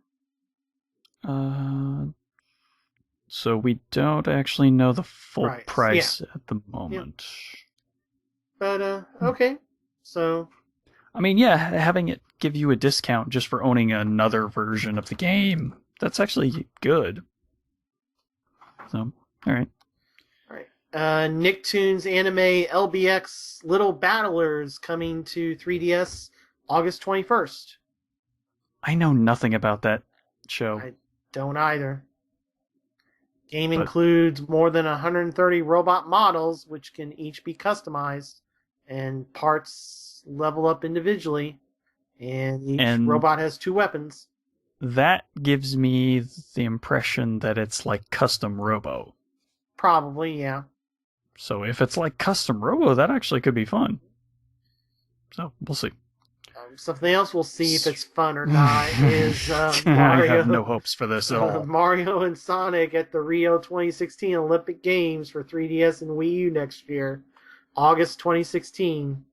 So we don't actually know the full Right. price at the moment. Yeah. But, okay. So... I mean, yeah, having it give you a discount just for owning another version of the game, that's actually good. So, alright. Alright. Nicktoons anime LBX Little Battlers coming to 3DS August 21st. I know nothing about that show. I don't either. Game includes more than 130 robot models, which can each be customized and parts level up individually, and each And- robot has 2 weapons. That gives me the impression that it's like custom Robo. Probably, yeah. So if it's like custom Robo, that actually could be fun. So we'll see. Something else we'll see if it's fun or not is I Mario. have no hopes for this at all. Mario and Sonic at the Rio 2016 Olympic Games for 3DS and Wii U next year, August 2016.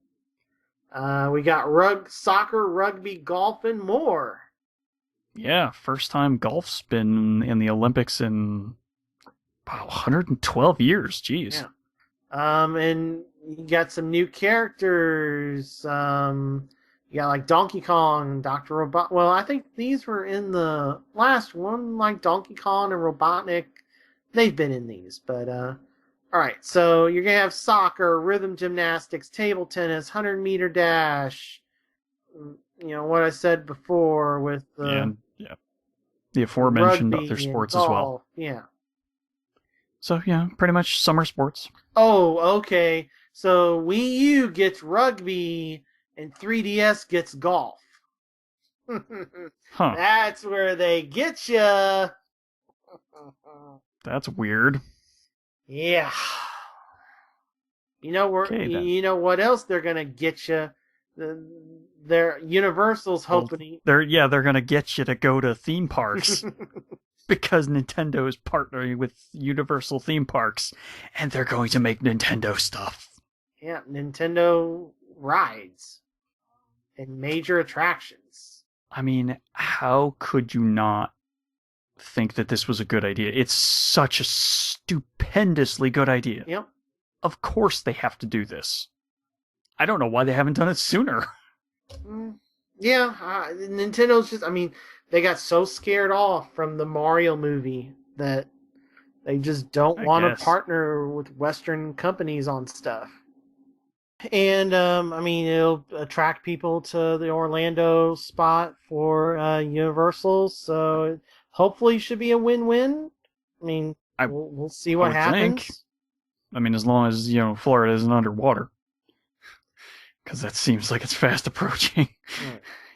We got soccer, rugby, golf, and more. Yeah, first time golf's been in the Olympics in 112 years. Jeez. Yeah. And you got some new characters. You got like Donkey Kong, Dr. Robot. Well, I think these were in the last one, like Donkey Kong and Robotnik. They've been in these, but all right. So you're gonna have soccer, rhythm gymnastics, table tennis, 100-meter dash. You know what I said before with the the aforementioned rugby other and sports as well. golf. Yeah. So yeah, pretty much summer sports. Oh, okay. So Wii U gets rugby and 3DS gets golf. Huh. That's where they get ya. That's weird. Yeah. You know where? Okay, then. You know what else they're gonna get you? Their Universal's hoping. They're gonna get you to go to theme parks because Nintendo is partnering with Universal theme parks, and they're going to make Nintendo stuff. Yeah, Nintendo rides and major attractions. I mean, how could you not think that this was a good idea? It's such a stupendously good idea. Yep. Of course they have to do this. I don't know why they haven't done it sooner. Yeah, Nintendo's just, I mean, they got so scared off from the Mario movie that they just don't want to partner with Western companies on stuff. And, I mean, it'll attract people to the Orlando spot for Universal, so hopefully it should be a win-win. I mean, we'll see what happens. I mean, as long as, Florida isn't underwater. Because that seems like it's fast approaching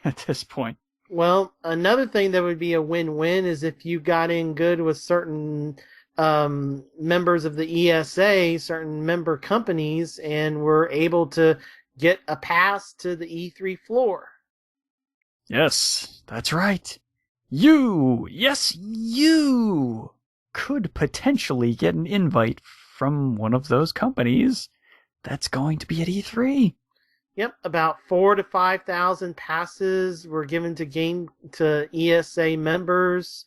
at this point. Well, another thing that would be a win-win is if you got in good with certain members of the ESA, certain member companies, and were able to get a pass to the E3 floor. Yes, that's right. Yes, you could potentially get an invite from one of those companies that's going to be at E3. Yep, about 4,000 to 5,000 passes were given to ESA members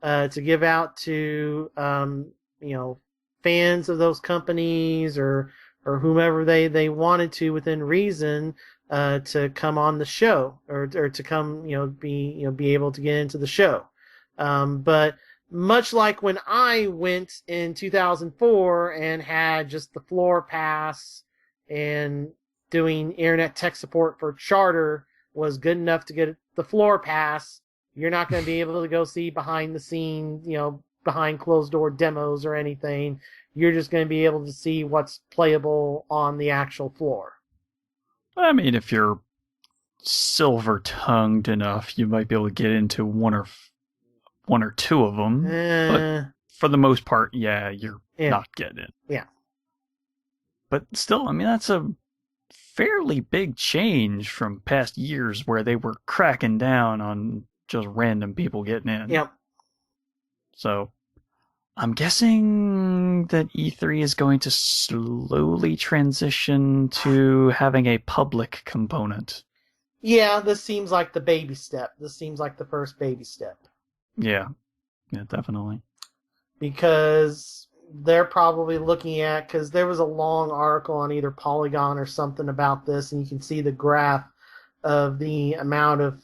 to give out to fans of those companies or whomever they wanted to within reason to come on the show or to come be able to get into the show. But much like when I went in 2004 and had just the floor pass and doing internet tech support for Charter was good enough to get the floor pass, you're not going to be able to go see behind the scene, behind closed door demos or anything. You're just going to be able to see what's playable on the actual floor. I mean, if you're silver-tongued enough, you might be able to get into one or two of them. But for the most part, you're not getting it. Yeah. But still, I mean, that's a fairly big change from past years where they were cracking down on just random people getting in. Yep. So I'm guessing that E3 is going to slowly transition to having a public component. Yeah, this seems like the baby step. This seems like the first baby step. Yeah, definitely. Because they're probably looking at, because there was a long article on either Polygon or something about this, and you can see the graph of the amount of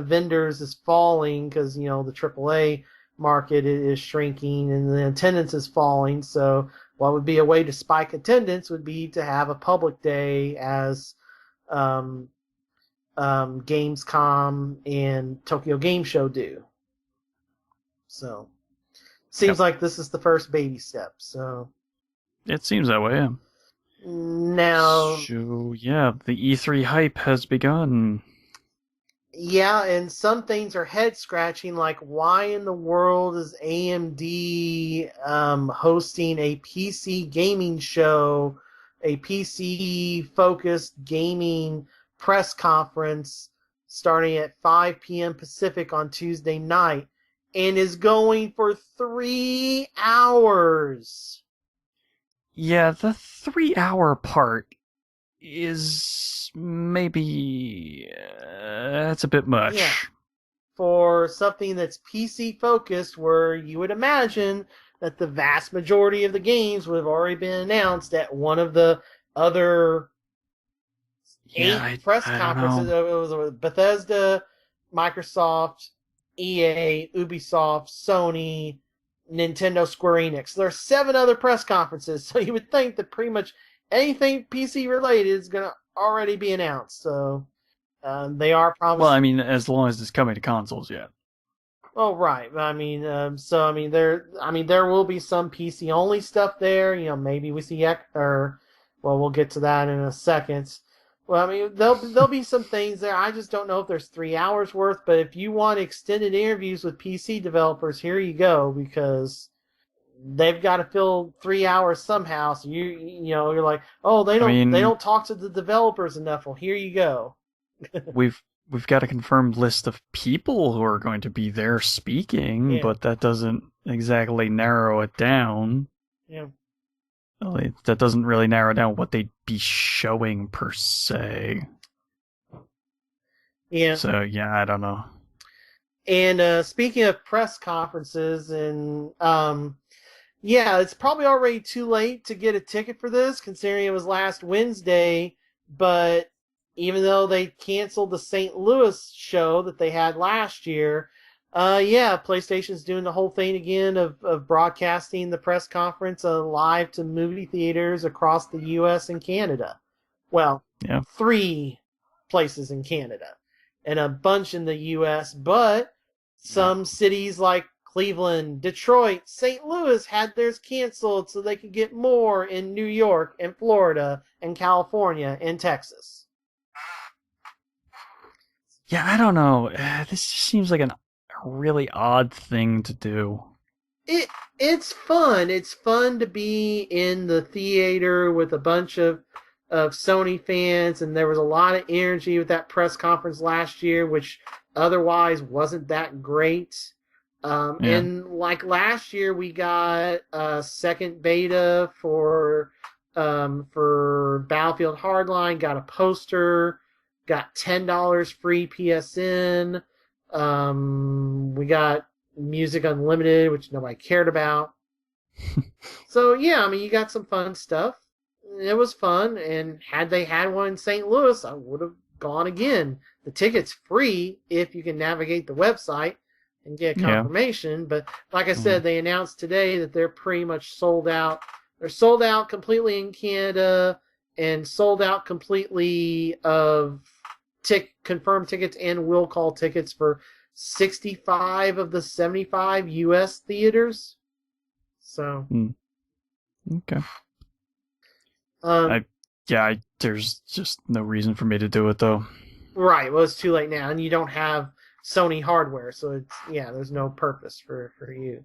vendors is falling because the AAA market is shrinking and the attendance is falling. So what would be a way to spike attendance would be to have a public day as Gamescom and Tokyo Game Show do. So seems like this is the first baby step. So it seems that way. Yeah. Now, So, yeah, the E3 hype has begun. yeah, and some things are head scratching, like why in the world is AMD hosting a PC gaming show, a PC focused gaming press conference starting at 5 p.m. Pacific on Tuesday night and is going for 3 hours. Yeah, the 3-hour part is maybe that's a bit much. Yeah. For something that's PC focused, where you would imagine that the vast majority of the games would have already been announced at one of the other eight press I don't conferences. know. It was Bethesda, Microsoft, EA, Ubisoft, Sony, Nintendo, Square Enix. There are 7 other press conferences, so you would think that pretty much anything PC related is going to already be announced. So they are promising. Well, I mean, as long as it's coming to consoles yet. Oh right, I mean, there will be some PC only stuff there. You know, maybe we see we'll get to that in a second. Well, I mean, there'll be some things there. I just don't know if there's 3 hours worth. But if you want extended interviews with PC developers, here you go, because they've got to fill 3 hours somehow. So you're like, oh, they don't talk to the developers enough. Well, here you go. We've got a confirmed list of people who are going to be there speaking, Yeah. but that doesn't exactly narrow it down. Yeah. That doesn't really narrow down what they'd be showing per se. Yeah. So yeah, I don't know. And speaking of press conferences, and yeah, it's probably already too late to get a ticket for this, considering it was last Wednesday. But even though they canceled the St. Louis show that they had last year, yeah, PlayStation's doing the whole thing again of broadcasting the press conference live to movie theaters across the U.S. and Canada. Well, Yeah. 3 places in Canada and a bunch in the U.S., but some cities like Cleveland, Detroit, St. Louis had theirs canceled so they could get more in New York and Florida and California and Texas. Yeah, I don't know. This just seems like a really odd thing to do. It's fun. It's fun to be in the theater with a bunch of Sony fans, and there was a lot of energy with that press conference last year, which otherwise wasn't that great. And like last year, we got a second beta for Battlefield Hardline, got a poster, got $10 free PSN. We got Music Unlimited, which nobody cared about. So yeah, I mean, you got some fun stuff. It was fun, and had they had one in St. Louis, I would have gone again. The ticket's free if you can navigate the website and get confirmation. But like I said, they announced today that they're pretty much sold out. They're sold out completely in Canada and sold out completely of confirmed tickets and will call tickets for 65 of the 75 U.S. theaters. So. Okay. There's just no reason for me to do it, though. Right, well, it's too late now, and you don't have Sony hardware, so there's no purpose for you.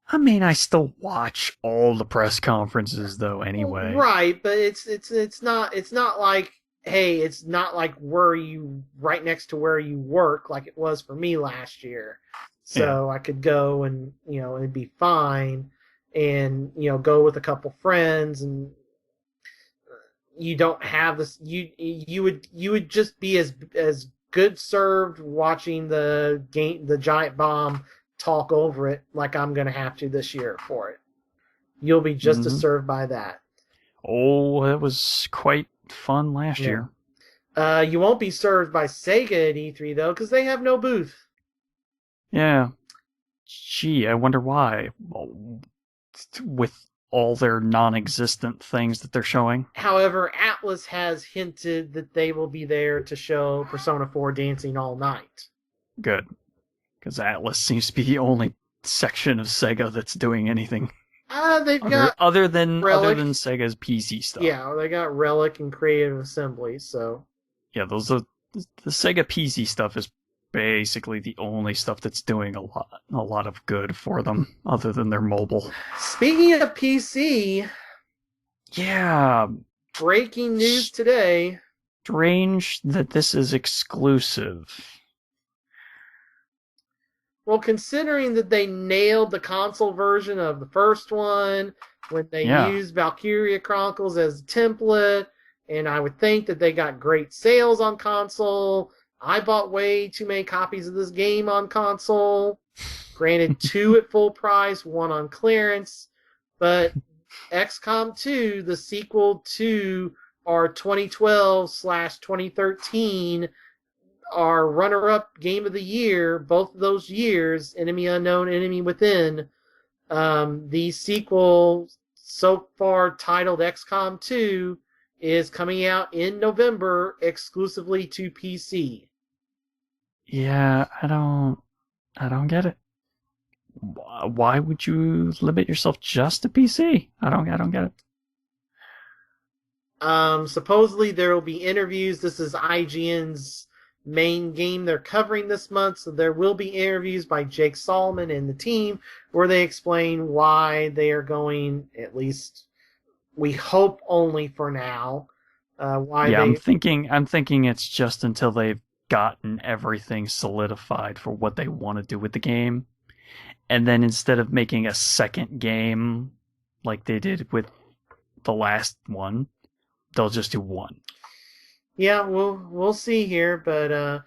I mean, I still watch all the press conferences, though, anyway. Right, but it's not like, hey, it's not like right next to where you work like it was for me last year. So I could go and, it'd be fine, and, go with a couple friends, and you don't have this. You would just be as good served watching the Giant Bomb talk over it like I'm gonna have to this year for it. You'll be just as served by that. Oh, that was quite fun last year. You won't be served by Sega at E3 though, because they have no booth. Yeah. Gee, I wonder why. With all their non-existent things that they're showing. However, Atlas has hinted that they will be there to show Persona 4 Dancing All Night. Good. Because Atlas seems to be the only section of Sega that's doing anything. They've got other than Relic. Sega's PC stuff. Yeah, they got Relic and Creative Assembly, so. Yeah, the Sega PC stuff is basically the only stuff that's doing a lot of good for them, other than their mobile. Speaking of PC, yeah, breaking news today. Strange that this is exclusive. Well, considering that they nailed the console version of the first one, when they used Valkyria Chronicles as a template, and I would think that they got great sales on console. I bought way too many copies of this game on console. Granted, 2 at full price, 1 on clearance. But XCOM 2, the sequel to our 2012/2013, our runner-up game of the year, both of those years, Enemy Unknown, Enemy Within, the sequel so far titled XCOM 2 is coming out in November exclusively to PC. Yeah, I don't get it. Why would you limit yourself just to PC? I don't get it. Supposedly there will be interviews. This is IGN's main game they're covering this month, so there will be interviews by Jake Solomon and the team where they explain why they are going, at least we hope only for now. I'm thinking it's just until they've gotten everything solidified for what they want to do with the game. And then instead of making a second game like they did with the last one, they'll just do one. Yeah, we'll see here, but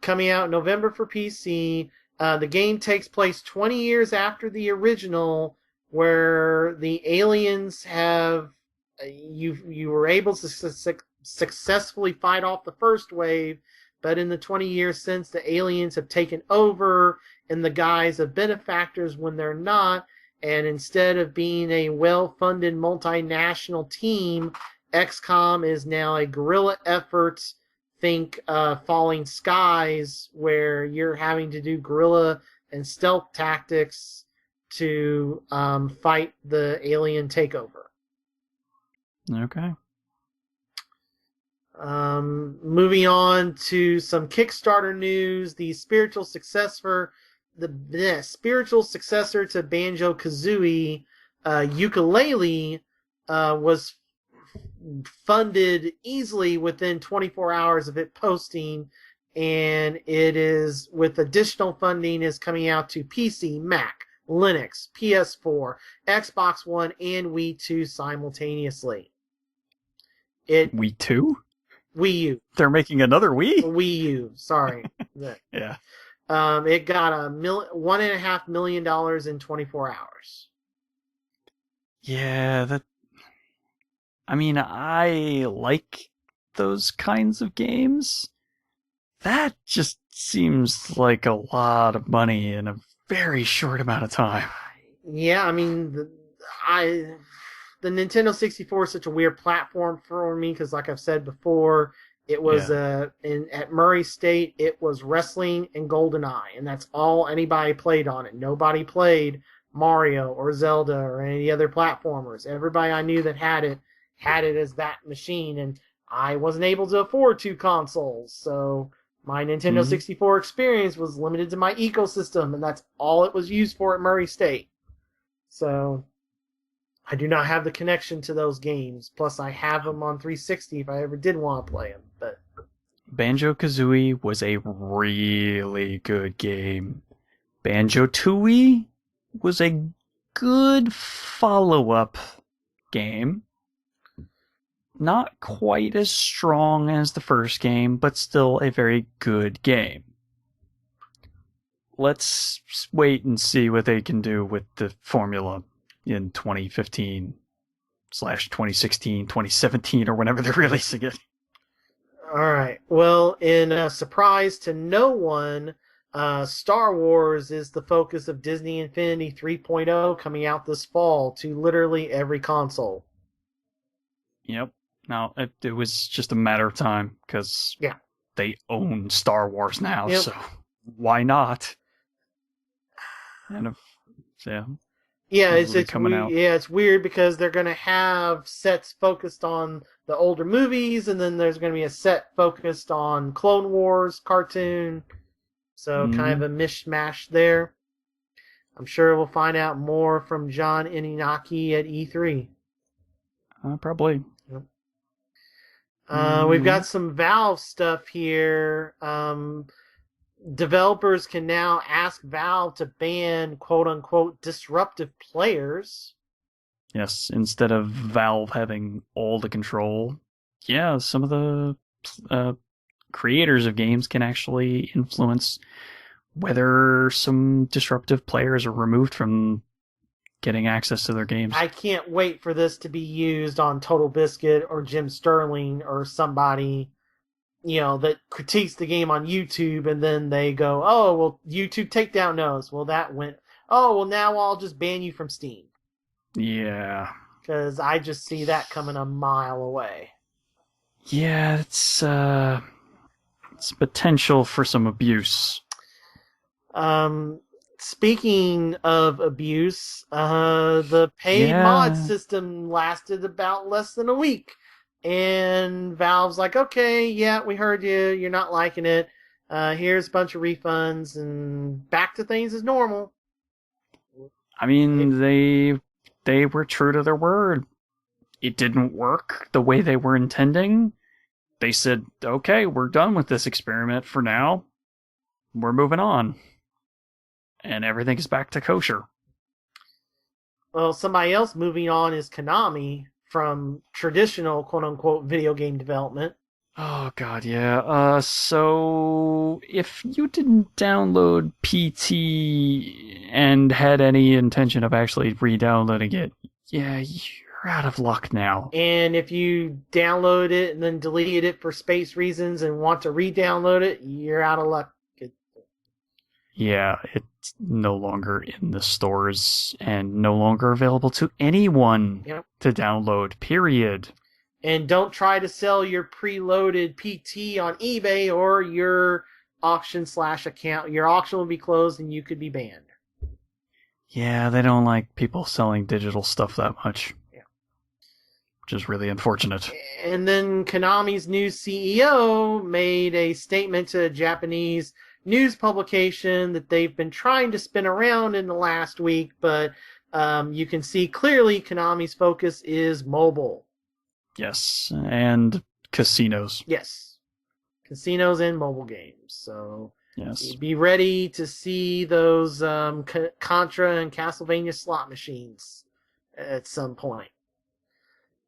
coming out November for PC. The game takes place 20 years after the original, where the aliens have you were able to successfully fight off the first wave, but in the 20 years since, the aliens have taken over in the guise of benefactors when they're not, and instead of being a well-funded multinational team, XCOM is now a guerrilla effort. Think Falling Skies, where you're having to do guerrilla and stealth tactics to fight the alien takeover. Okay. Moving on to some Kickstarter news. The spiritual successor to Banjo-Kazooie, Yooka-Laylee, was funded easily within 24 hours of it posting, and it is, with additional funding, is coming out to PC, Mac, Linux, PS4, Xbox One, and Wii 2 simultaneously. Wii 2? Wii U. They're making another Wii? Wii U, sorry. Yeah. It got $1.5 million in 24 hours. Yeah, I like those kinds of games. That just seems like a lot of money in a very short amount of time. Yeah, the Nintendo 64 is such a weird platform for me because, like I've said before, it was at Murray State, it was wrestling and GoldenEye, and that's all anybody played on it. Nobody played Mario or Zelda or any other platformers. Everybody I knew that had it as that machine, and I wasn't able to afford 2 consoles, so my Nintendo 64 experience was limited to my ecosystem, and that's all it was used for at Murray State. So I do not have the connection to those games. Plus, I have them on 360 if I ever did want to play them. But Banjo-Kazooie was a really good game. Banjo-Tooie was a good follow-up game. Not quite as strong as the first game, but still a very good game. Let's wait and see what they can do with the formula in 2015/2016, 2017, or whenever they're releasing it. Alright, well, in a surprise to no one, Star Wars is the focus of Disney Infinity 3.0 coming out this fall to literally every console. Yep. Now, it was just a matter of time, because they own Star Wars now, so why not? And Yeah, Those coming out. Yeah, it's weird because they're going to have sets focused on the older movies, and then there's going to be a set focused on Clone Wars cartoon. So kind of a mishmash there. I'm sure we'll find out more from John Inaki at E3. Probably. Yep. We've got some Valve stuff here. Developers can now ask Valve to ban quote-unquote disruptive players. Yes, instead of Valve having all the control, yeah, some of the creators of games can actually influence whether some disruptive players are removed from getting access to their games. I can't wait for this to be used on Total Biscuit or Jim Sterling or somebody, that critiques the game on YouTube, and then they go, oh, well, YouTube takedown knows. Well, that went, oh, well, now I'll just ban you from Steam. Yeah. Because I just see that coming a mile away. Yeah, it's potential for some abuse. Speaking of abuse, the paid mod system lasted about less than a week. And Valve's like, okay, yeah, we heard you. You're not liking it. Here's a bunch of refunds, and back to things as normal. I mean, they were true to their word. It didn't work the way they were intending. They said, okay, we're done with this experiment for now. We're moving on. And everything is back to kosher. Well, somebody else moving on is Konami from traditional quote-unquote video game development. Oh, God, yeah. So, if you didn't download PT and had any intention of actually re-downloading it, yeah, you're out of luck now. And if you download it and then deleted it for space reasons and want to re-download it, you're out of luck. Yeah, it's no longer in the stores and no longer available to anyone to download, period. And don't try to sell your preloaded PT on eBay or your auction/account. Your auction will be closed and you could be banned. Yeah, they don't like people selling digital stuff that much. Yeah. Which is really unfortunate. And then Konami's new CEO made a statement to a Japanese news publication that they've been trying to spin around in the last week, but you can see clearly Konami's focus is mobile. Yes, and casinos. Yes, casinos and mobile games. So yes, be ready to see those Contra and Castlevania slot machines at some point.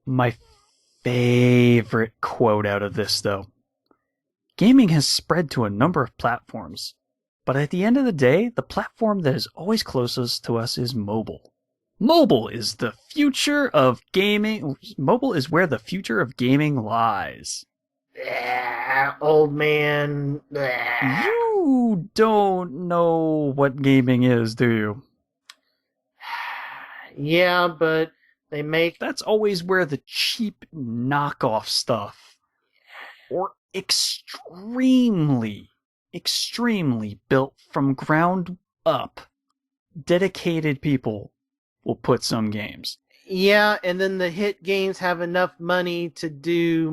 My favorite quote out of this, though. Gaming has spread to a number of platforms, but at the end of the day, the platform that is always closest to us is mobile. Mobile is the future of gaming. Mobile is where the future of gaming lies. Old man. You don't know what gaming is, do you? Yeah, but they make... That's always where the cheap knockoff stuff, or extremely built from ground up, dedicated people will put some games. Yeah, and then the hit games have enough money to do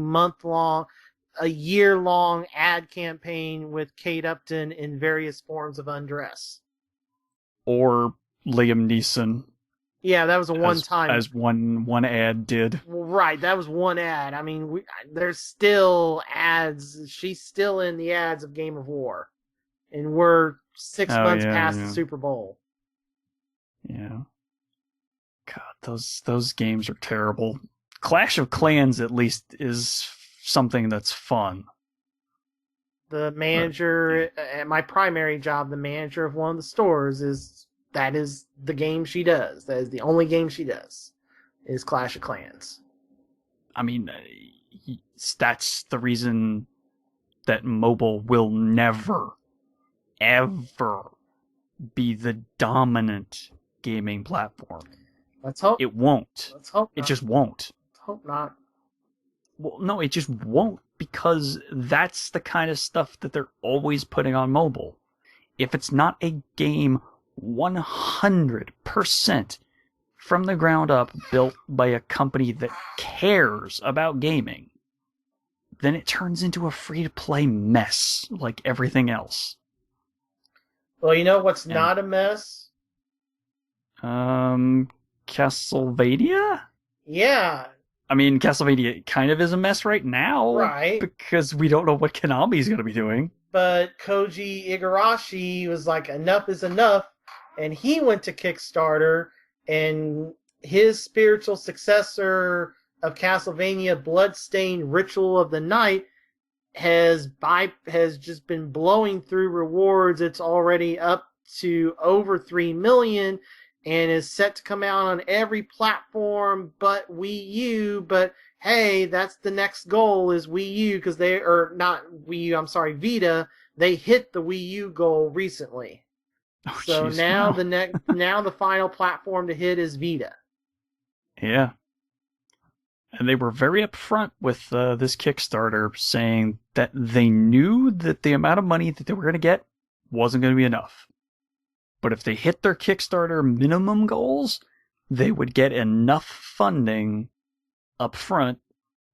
a year-long ad campaign with Kate Upton in various forms of undress. Or Liam Neeson. Yeah, that was a one-time. As one ad did. Right, that was one ad. I mean, there's still ads. She's still in the ads of Game of War. And we're 6 months past the Super Bowl. Yeah. God, those games are terrible. Clash of Clans, at least, is something that's fun. The manager, at my primary job, the manager of one of the stores, that is the game she does. That is the only game she does, is Clash of Clans. I mean, that's the reason that mobile will never, ever be the dominant gaming platform. Let's hope. It won't. Let's hope not. It just won't. Let's hope not. Well, no, it just won't, because that's the kind of stuff that they're always putting on mobile. If it's not a game 100% from the ground up, built by a company that cares about gaming, then it turns into a free-to-play mess like everything else. Well, you know what's not a mess? Castlevania? Yeah. I mean, Castlevania kind of is a mess right now. Right. Because we don't know what Konami's going to be doing. But Koji Igarashi was like, enough is enough. And he went to Kickstarter, and his spiritual successor of Castlevania, Bloodstained Ritual of the Night, has just been blowing through rewards. It's already up to over 3 million and is set to come out on every platform but Wii U. But hey, that's the next goal is Wii U, because they are not Wii U, I'm sorry, Vita. They hit the Wii U goal recently. Oh, So geez, now no. now the final platform to hit is Vita. Yeah. And they were very upfront with this Kickstarter, saying that they knew that the amount of money that they were going to get wasn't going to be enough. But if they hit their Kickstarter minimum goals, they would get enough funding up front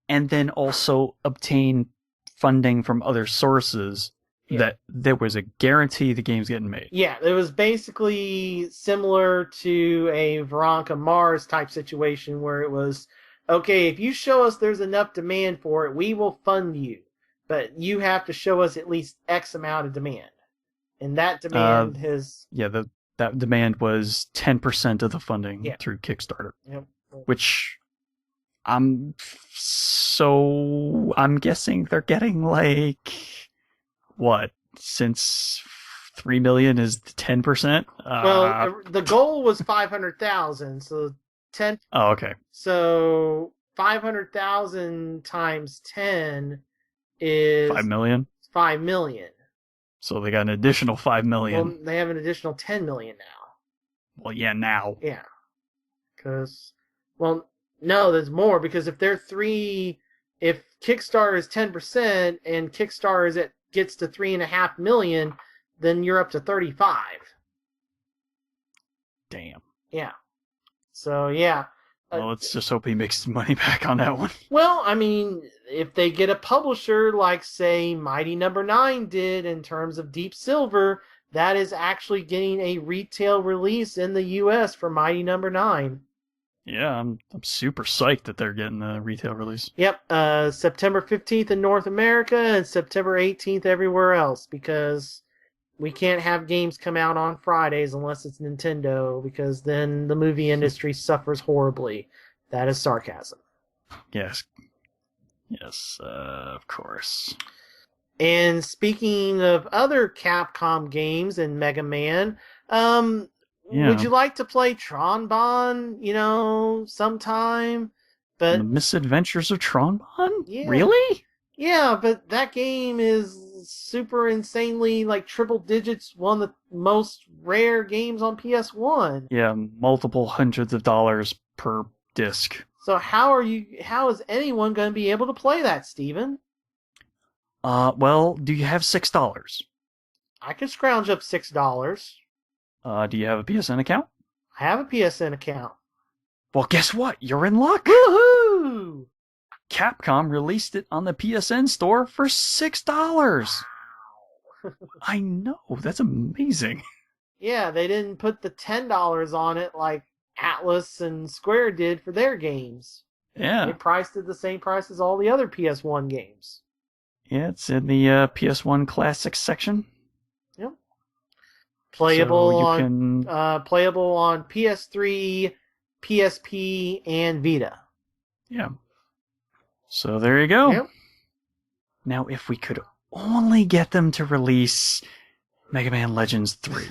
and then also obtain funding from other sources that there was a guarantee the game's getting made. Yeah, it was basically similar to a Veronica Mars type situation where it was, okay, if you show us there's enough demand for it, we will fund you. But you have to show us at least X amount of demand. And that demand has... Yeah, that demand was 10% of the funding through Kickstarter. Yep. Which I'm guessing they're getting like, what, since 3 million is 10%? Well, the goal was 500,000, so 10... Oh, okay. So 500,000 times 10 is 5 million? 5 million. So they got an additional 5 million. Well, they have an additional 10 million now. Well, yeah, now. Yeah. Because, well, no, there's more, because if if Kickstarter is 10% and Kickstarter gets to 3.5 million, then you're up to 35. Damn. Yeah. So, yeah. Well, let's just hope he makes his money back on that one. Well, I mean, if they get a publisher like, say, Mighty Number 9 did in terms of Deep Silver, that is actually getting a retail release in the U.S. for Mighty Number 9. Yeah, I'm super psyched that they're getting the retail release. Yep, September 15th in North America and September 18th everywhere else, because we can't have games come out on Fridays unless it's Nintendo, because then the movie industry suffers horribly. That is sarcasm. Yes. Yes, of course. And speaking of other Capcom games and Mega Man, would you like to play Tron sometime? But The Misadventures of Tron-Bon? Yeah. Really? Yeah, but that game is super insanely, like, triple digits, one of the most rare games on PS1. Yeah, multiple hundreds of dollars per disc. So how is anyone going to be able to play that, Steven? Well, do you have $6? I can scrounge up $6. Do you have a PSN account? I have a PSN account. Well, guess what? You're in luck! Woohoo! Capcom released it on the PSN store for $6. I know, that's amazing. Yeah, they didn't put the $10 on it like Atlas and Square did for their games. Yeah. They priced it the same price as all the other PS1 games. Yeah, it's in the PS1 Classics section. Yep. Playable So on PS3, PSP, and Vita. Yeah. So there you go. Yep. Now, if we could only get them to release Mega Man Legends 3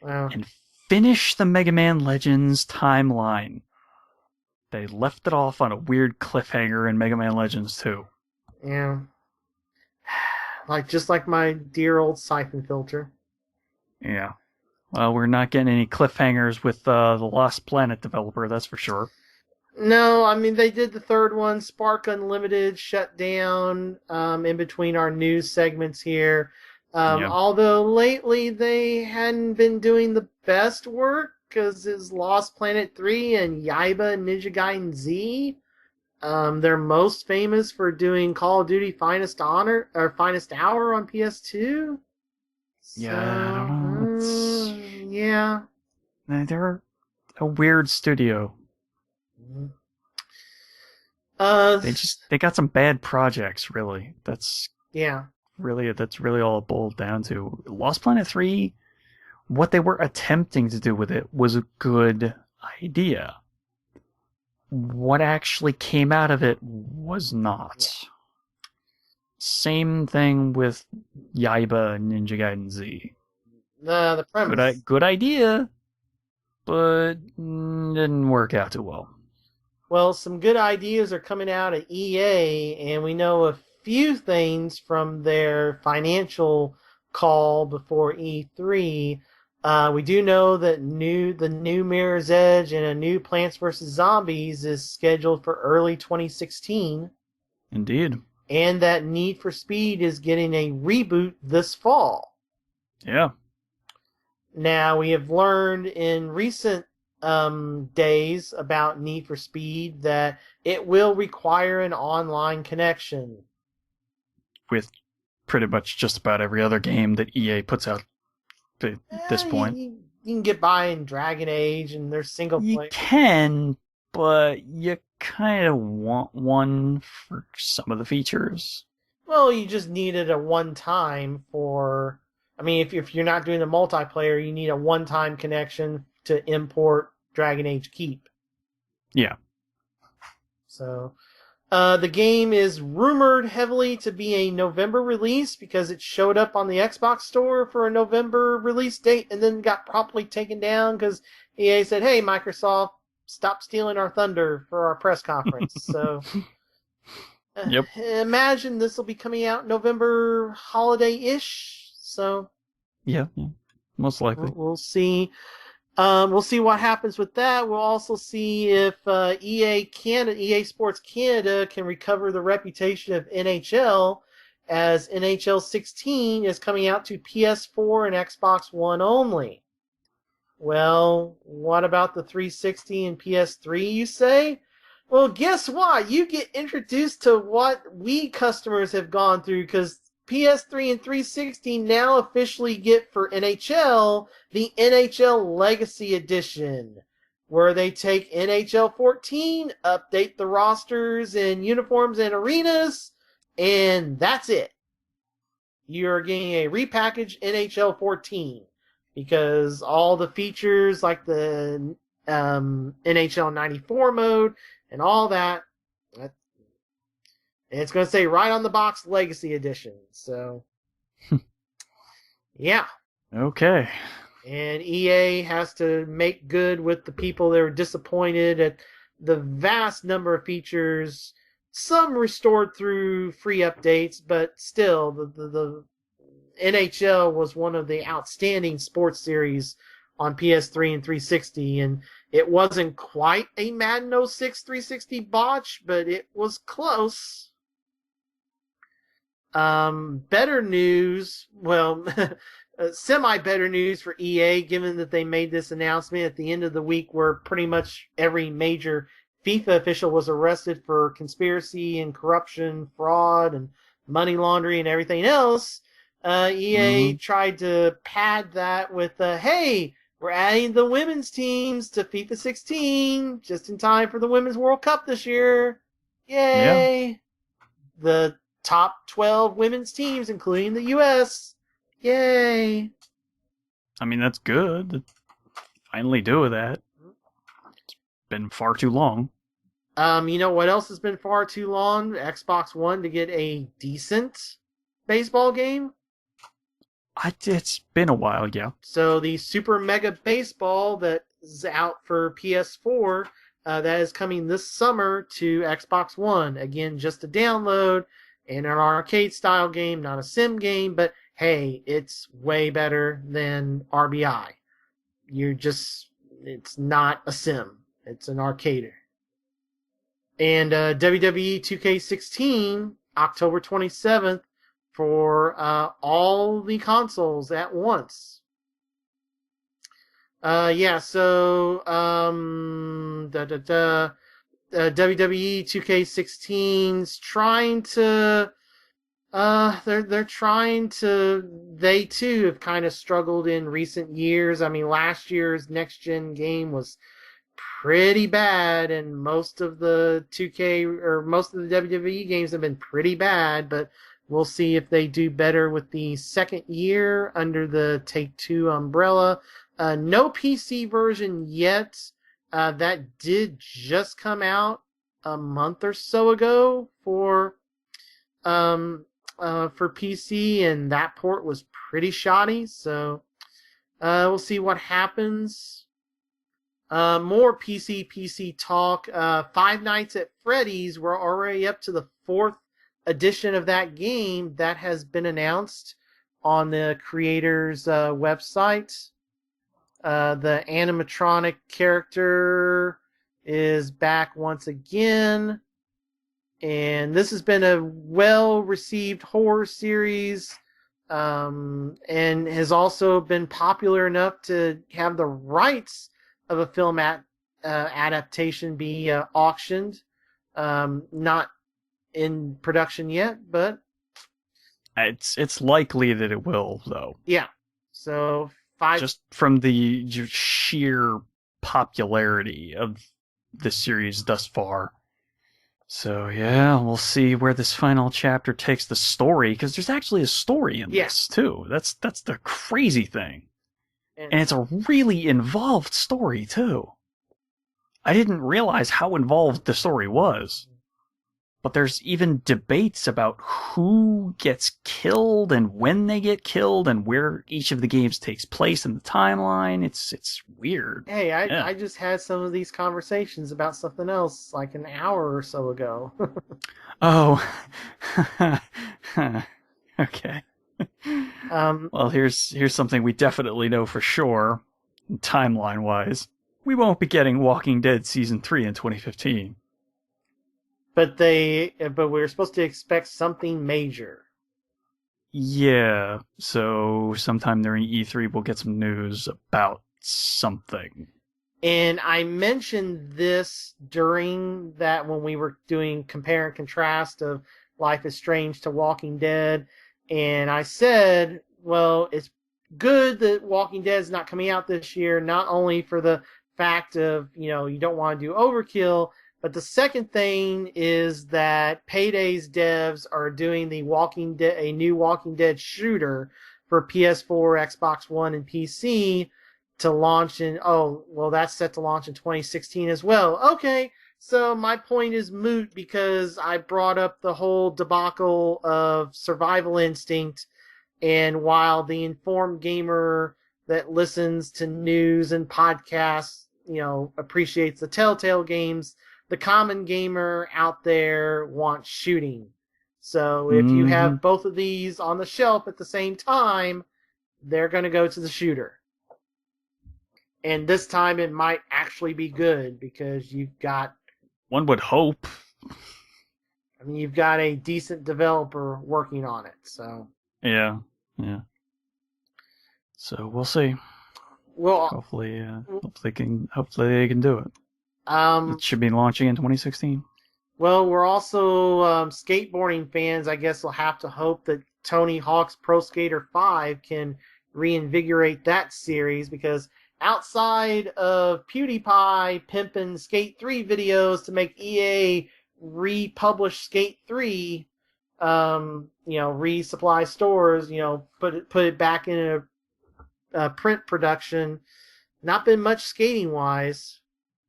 Well, and finish the Mega Man Legends timeline. They left it off on a weird cliffhanger in Mega Man Legends 2. yeah. Just like my dear old Siphon Filter. Yeah. Well, we're not getting any cliffhangers with the Lost Planet developer, that's for sure. No, I mean, they did the third one, Spark Unlimited, shut down in between our news segments here. Yeah. Although lately they hadn't been doing the best work because it's Lost Planet 3 and Yaiba Ninja Gaiden Z. They're most famous for doing Call of Duty Finest Hour on PS2. Yeah, I don't know. Yeah. They're a weird studio. They got some bad projects, really. That's really all it boiled down to. Lost Planet 3, what they were attempting to do with it was a good idea. What actually came out of it was not. Yeah. Same thing with Yaiba and Ninja Gaiden Z. The premise. Good idea, but didn't work out too well. Well, some good ideas are coming out of EA, and we know a few things from their financial call before E3. We do know that the new Mirror's Edge and a new Plants vs. Zombies is scheduled for early 2016. Indeed. And that Need for Speed is getting a reboot this fall. Yeah. Now, we have learned in recent days about Need for Speed that it will require an online connection. With pretty much just about every other game that EA puts out at this point. You can get by in Dragon Age and there's single player. You can, but you kind of want one for some of the features. Well, you just need it a one-time for... I mean, if you're not doing the multiplayer, you need a one-time connection to import Dragon Age Keep. Yeah. So, the game is rumored heavily to be a November release because it showed up on the Xbox store for a November release date and then got promptly taken down because EA said, hey, Microsoft, stop stealing our thunder for our press conference. So, yep. Imagine this will be coming out November holiday-ish. So, yeah, most likely. We'll see. We'll see what happens with that. We'll also see if EA Sports Canada can recover the reputation of NHL, as NHL 16 is coming out to PS4 and Xbox One only. Well, what about the 360 and PS3, you say? Well, guess what? You get introduced to what we customers have gone through, because PS3 and 360 now officially get for NHL the NHL Legacy Edition, where they take NHL 14, update the rosters and uniforms and arenas, and that's it. You're getting a repackaged NHL 14, because all the features like the NHL 94 mode and all that, and it's going to say right on the box, Legacy Edition. So, yeah. Okay. And EA has to make good with the people that were disappointed at the vast number of features, some restored through free updates, but still, the NHL was one of the outstanding sports series on PS3 and 360, and it wasn't quite a Madden 06 360 botch, but it was close. Better news, well, semi-better news for EA, given that they made this announcement at the end of the week where pretty much every major FIFA official was arrested for conspiracy and corruption, fraud, and money laundering and everything else. EA tried to pad that with, hey, we're adding the women's teams to FIFA 16 just in time for the Women's World Cup this year. Yay! Yeah. The top 12 women's teams, including the U.S. Yay! I mean, that's good. Finally do that. It's been far too long. You know what else has been far too long? Xbox One to get a decent baseball game. It's been a while, yeah. So the Super Mega Baseball that is out for PS4, that is coming this summer to Xbox One. Again, just a download and an arcade-style game, not a sim game, but hey, it's way better than RBI. It's not a sim. It's an arcader. And WWE 2K16, October 27th, for all the consoles at once. Yeah, so WWE 2K16's trying to they're trying to they too have kind of struggled in recent years. I mean, last year's next gen game was pretty bad, and most of the 2K or most of the WWE games have been pretty bad, but we'll see if they do better with the second year under the Take-Two umbrella. No PC version yet. That did just come out a month or so ago for PC, and that port was pretty shoddy, so we'll see what happens. More PC talk. Five Nights at Freddy's, we're already up to the 4th edition of that game that has been announced on the creator's website. The animatronic character is back once again. And this has been a well-received horror series, and has also been popular enough to have the rights of a film adaptation be auctioned. Not in production yet, but It's likely that it will, though. yeah. So just from the sheer popularity of the series thus far. So yeah, we'll see where this final chapter takes the story, because there's actually a story in this too. That's the crazy thing, and it's a really involved story too. I didn't realize how involved the story was. But there's even debates about who gets killed and when they get killed and where each of the games takes place in the timeline. It's weird. Hey, I just had some of these conversations about something else like an hour or so ago. Oh. Okay. Well, here's something we definitely know for sure, timeline-wise. We won't be getting Walking Dead Season 3 in 2015. But we were supposed to expect something major. Yeah, so sometime during E3 we'll get some news about something. And I mentioned this during that when we were doing compare and contrast of Life is Strange to Walking Dead, and I said, well, it's good that Walking Dead is not coming out this year, not only for the fact of, you don't want to do overkill, but the second thing is that Payday's devs are doing a new Walking Dead shooter for PS4, Xbox One, and PC to launch that's set to launch in 2016 as well. Okay, so my point is moot because I brought up the whole debacle of Survival Instinct, and while the informed gamer that listens to news and podcasts, appreciates the Telltale games, the common gamer out there wants shooting. So if you have both of these on the shelf at the same time, they're going to go to the shooter. And this time it might actually be good because you've got... One would hope. I mean, you've got a decent developer working on it, so... Yeah. So we'll see. Well, hopefully they can do it. It should be launching in 2016. Well, we're also skateboarding fans. I guess will have to hope that Tony Hawk's Pro Skater 5 can reinvigorate that series, because outside of PewDiePie pimping Skate 3 videos to make EA republish Skate 3, resupply stores, put it back in a print production, not been much skating wise.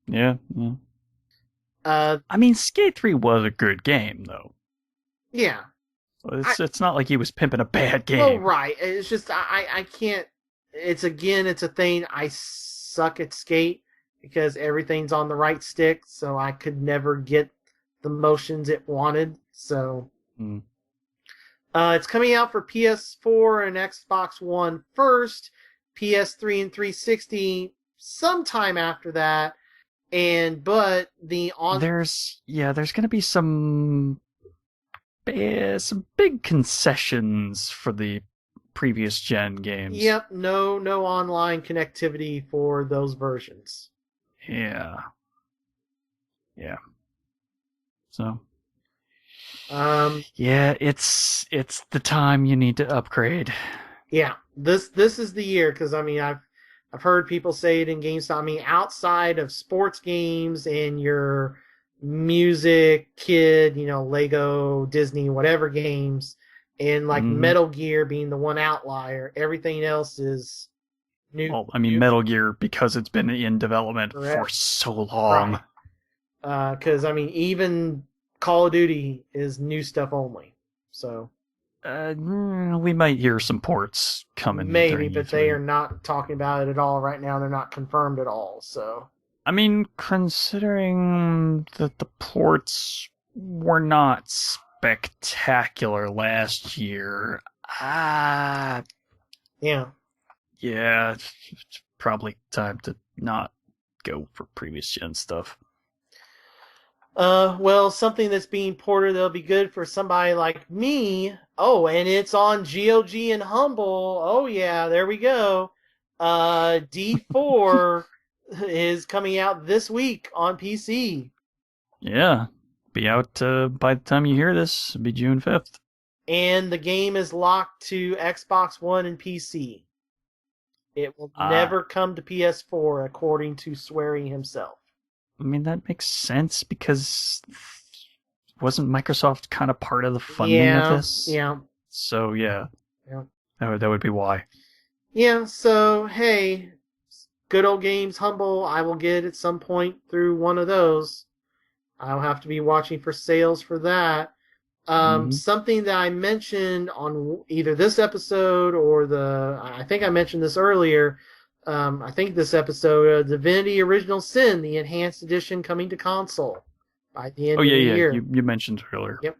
Yeah. I mean, Skate 3 was a good game, though. Yeah. It's not like he was pimping a bad game. Oh, right. It's just, I can't... It's a thing. I suck at Skate because everything's on the right stick, so I could never get the motions it wanted, so... It's coming out for PS4 and Xbox One first, PS3 and 360 sometime after that, but there's going to be some big concessions for the previous gen games. Yep, no online connectivity for those versions. Yeah. So. Yeah, it's the time you need to upgrade. Yeah, this is the year, because I mean I've heard people say it in GameStop. I mean, outside of sports games and your music, kid, Lego, Disney, whatever games, and like Metal Gear being the one outlier, everything else is new. Well, I mean, Metal Gear, because it's been in development for so long. Because I mean, even Call of Duty is new stuff only. So. We might hear some ports coming. Maybe, but they are not talking about it at all right now. They're not confirmed at all. So, I mean, considering that the ports were not spectacular last year, yeah, it's probably time to not go for previous gen stuff. Well, something that's being ported that'll be good for somebody like me. Oh, and it's on GOG and Humble. Oh yeah, there we go. D4 is coming out this week on PC. Yeah, be out by the time you hear this. It'll be June 5th. And the game is locked to Xbox One and PC. It will never come to PS4, according to Swery himself. I mean, that makes sense, because wasn't Microsoft kind of part of the funding of this? Yeah. So, yeah. That would be why. Yeah, so, hey, good old games, Humble, I will get at some point through one of those. I'll have to be watching for sales for that. Something that I mentioned on either this episode or I think I mentioned this earlier, I think this episode, Divinity Original Sin, the Enhanced Edition coming to console by the end of the year. You mentioned earlier. Yep.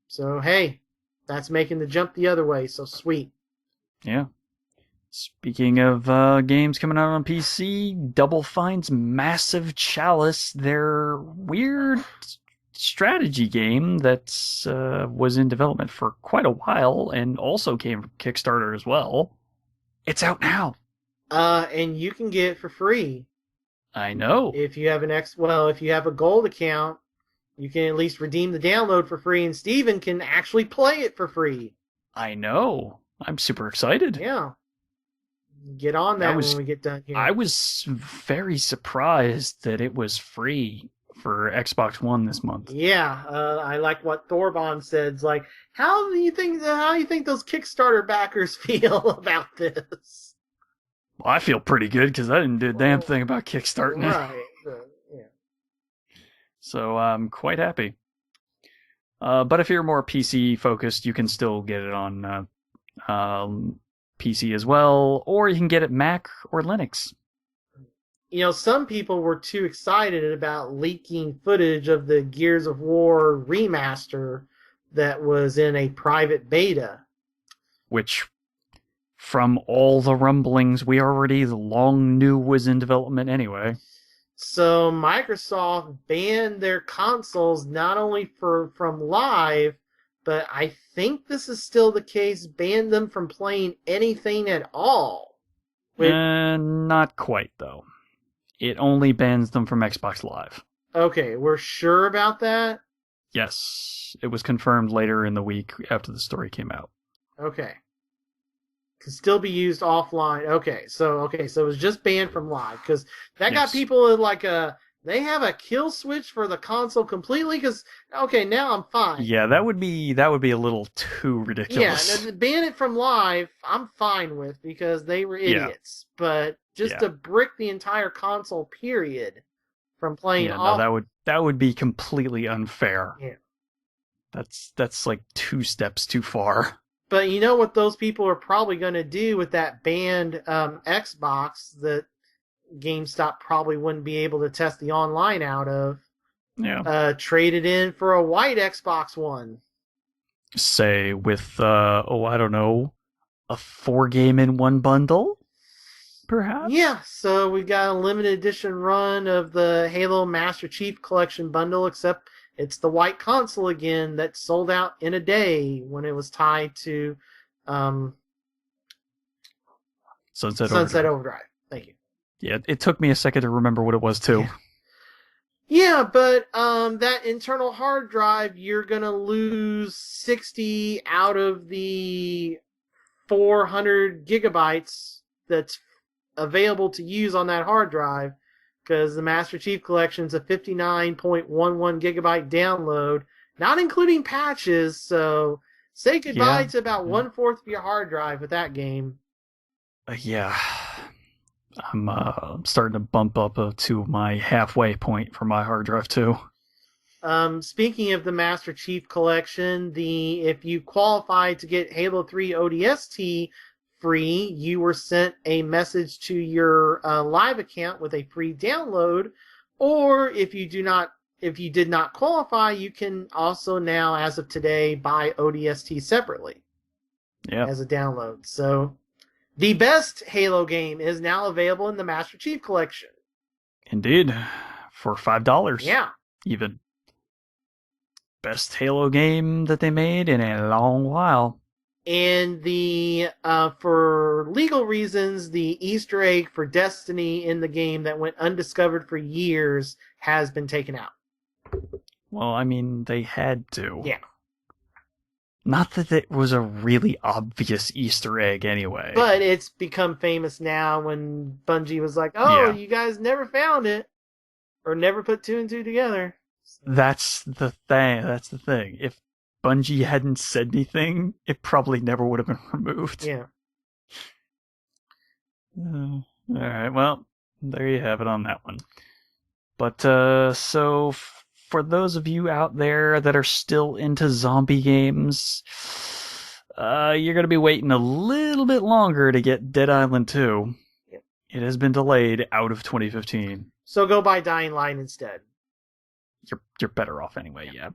So, hey, that's making the jump the other way, so sweet. Yeah. Speaking of games coming out on PC, Double Fine's Massive Chalice, their weird strategy game that was in development for quite a while and also came from Kickstarter as well. It's out now. And you can get it for free. I know. If you have if you have a gold account, you can at least redeem the download for free, and Steven can actually play it for free. I know. I'm super excited. Yeah. Get on that when we get done here. I was very surprised that it was free for Xbox One this month. Yeah, I like what Thorbon said. It's like, how do you think those Kickstarter backers feel about this? Well, I feel pretty good because I didn't do a damn thing about Kickstarting it. Right. Yeah. So I'm quite happy. But if you're more PC focused, you can still get it on PC as well, or you can get it Mac or Linux. Some people were too excited about leaking footage of the Gears of War remaster that was in a private beta. Which, from all the rumblings, we already long knew was in development anyway. So Microsoft banned their consoles not only from live, but I think this is still the case, banned them from playing anything at all. Not quite, though. It only bans them from Xbox Live. Okay, we're sure about that? Yes. It was confirmed later in the week after the story came out. Okay. Can still be used offline. Okay, so it was just banned from live, because that got people like they have a kill switch for the console completely. Because now I'm fine. Yeah, that would be a little too ridiculous. Yeah, ban it from live, I'm fine with, because they were idiots. Yeah. But just to brick the entire console period from playing. Yeah, no, that would be completely unfair. Yeah, that's like 2 steps too far. But you know what those people are probably going to do with that banned Xbox that GameStop probably wouldn't be able to test the online out of? Yeah. Trade it in for a white Xbox One. Say with, I don't know, a 4-game-in-1 bundle? Perhaps? Yeah, so we've got a limited edition run of the Halo Master Chief Collection bundle, except it's the white console again that sold out in a day when it was tied to Sunset Sunset Overdrive. Overdrive. Thank you. Yeah, it took me a second to remember what it was too. Yeah, but that internal hard drive, you're gonna lose 60 out of the 400 gigabytes that's available to use on that hard drive, because the Master Chief Collection's a 59.11 gigabyte download, not including patches. So say goodbye to about 1/4 of your hard drive with that game. Yeah. I'm starting to bump up to my halfway point for my hard drive too. Speaking of the Master Chief Collection, if you qualify to get Halo 3 ODST free, you were sent a message to your live account with a free download. Or if you did not qualify, you can also now, as of today, buy ODST separately as a download. So the best Halo game is now available in the Master Chief Collection. Indeed. For $5. Yeah. Even. Best Halo game that they made in a long while. And for legal reasons, the Easter egg for Destiny in the game that went undiscovered for years has been taken out. Well, I mean, they had to. Yeah. Not that it was a really obvious Easter egg anyway. But it's become famous now when Bungie was like, you guys never found it. Or never put 2 and 2 together. That's the thing. If Bungie hadn't said anything, it probably never would have been removed. Yeah. Alright, well, there you have it on that one. But, so for those of you out there that are still into zombie games, you're going to be waiting a little bit longer to get Dead Island 2. Yep. It has been delayed out of 2015. So go buy Dying Light instead. You're better off anyway, yeah.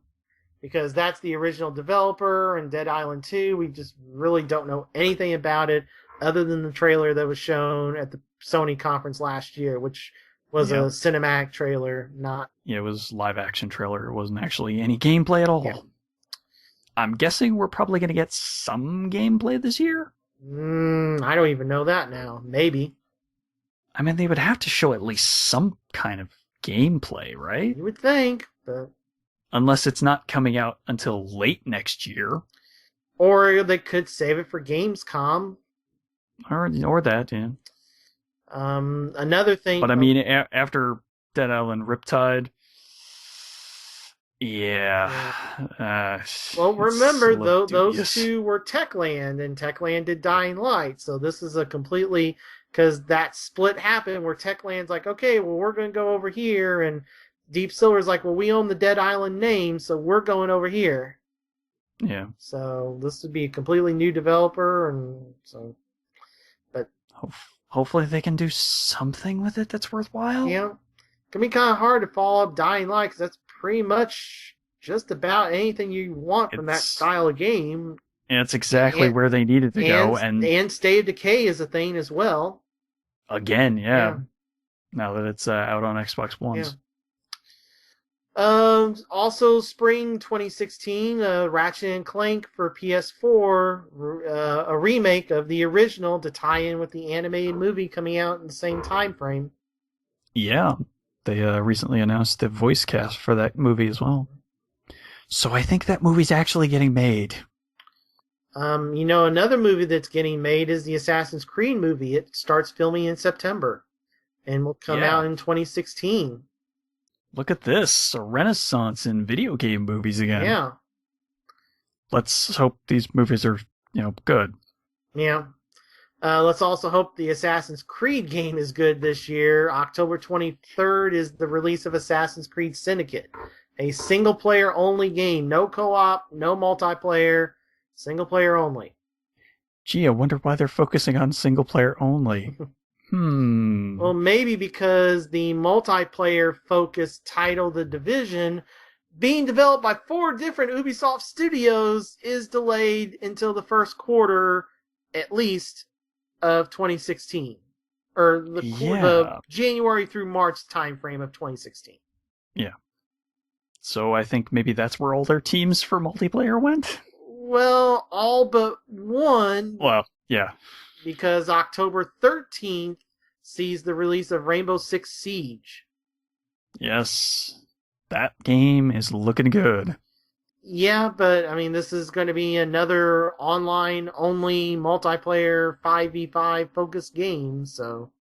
Because that's the original developer, and Dead Island 2, we just really don't know anything about it other than the trailer that was shown at the Sony conference last year, which was a cinematic trailer, not... Yeah, it was live-action trailer. It wasn't actually any gameplay at all. Yeah. I'm guessing we're probably going to get some gameplay this year? I don't even know that now. Maybe. I mean, they would have to show at least some kind of gameplay, right? You would think, but... Unless it's not coming out until late next year. Or they could save it for Gamescom. Or that, yeah. Another thing... But I mean, after Dead Island Riptide... Yeah. Well, remember, those two were Techland, and Techland did Dying Light. So this is a completely... Because that split happened where Techland's like, okay, well, we're going to go over here, and Deep Silver's like, well, we own the Dead Island name, so we're going over here. Yeah. So this would be a completely new developer, and so... But... Hopefully they can do something with it that's worthwhile. Yeah. It can be kind of hard to follow up Dying Light, because that's pretty much just about anything you want from that style of game. And it's exactly where they needed to go. And State of Decay is a thing as well. Again, yeah. Now that it's out on Xbox Ones. Yeah. Also, spring 2016, Ratchet and Clank for PS4, a remake of the original to tie in with the animated movie coming out in the same time frame. Yeah. They recently announced the voice cast for that movie as well. So I think that movie's actually getting made. Another movie that's getting made is the Assassin's Creed movie. It starts filming in September and will come out in 2016. Look at this, a renaissance in video game movies again. Yeah. Let's hope these movies are, good. Yeah. Let's also hope the Assassin's Creed game is good this year. October 23rd is the release of Assassin's Creed Syndicate, a single-player only game. No co-op, no multiplayer. Single player only. Gee, I wonder why they're focusing on single player only. Well, maybe because the multiplayer focused title, The Division, being developed by 4 different Ubisoft studios, is delayed until the first quarter, at least, of 2016. Or the January through March timeframe of 2016. Yeah. So I think maybe that's where all their teams for multiplayer went? Well, all but one. Well, yeah. because October 13th sees the release of Rainbow Six Siege. Yes, that game is looking good. Yeah, but I mean, this is going to be another online-only multiplayer 5v5 focused game, so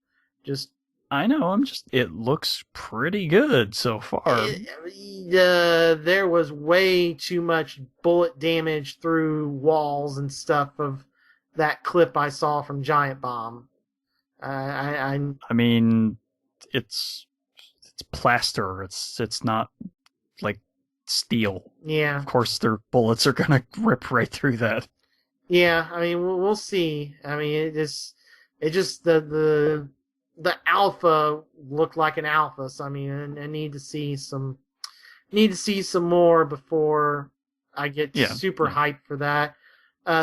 just... I know, it looks pretty good so far. There was way too much bullet damage through walls and stuff of that clip I saw from Giant Bomb. I mean, it's plaster. It's not like steel. Yeah. Of course, their bullets are gonna rip right through that. Yeah, I mean, we'll see. I mean, it just the alpha looked like an alpha, so I mean, I need to see some more before I get super hyped for that.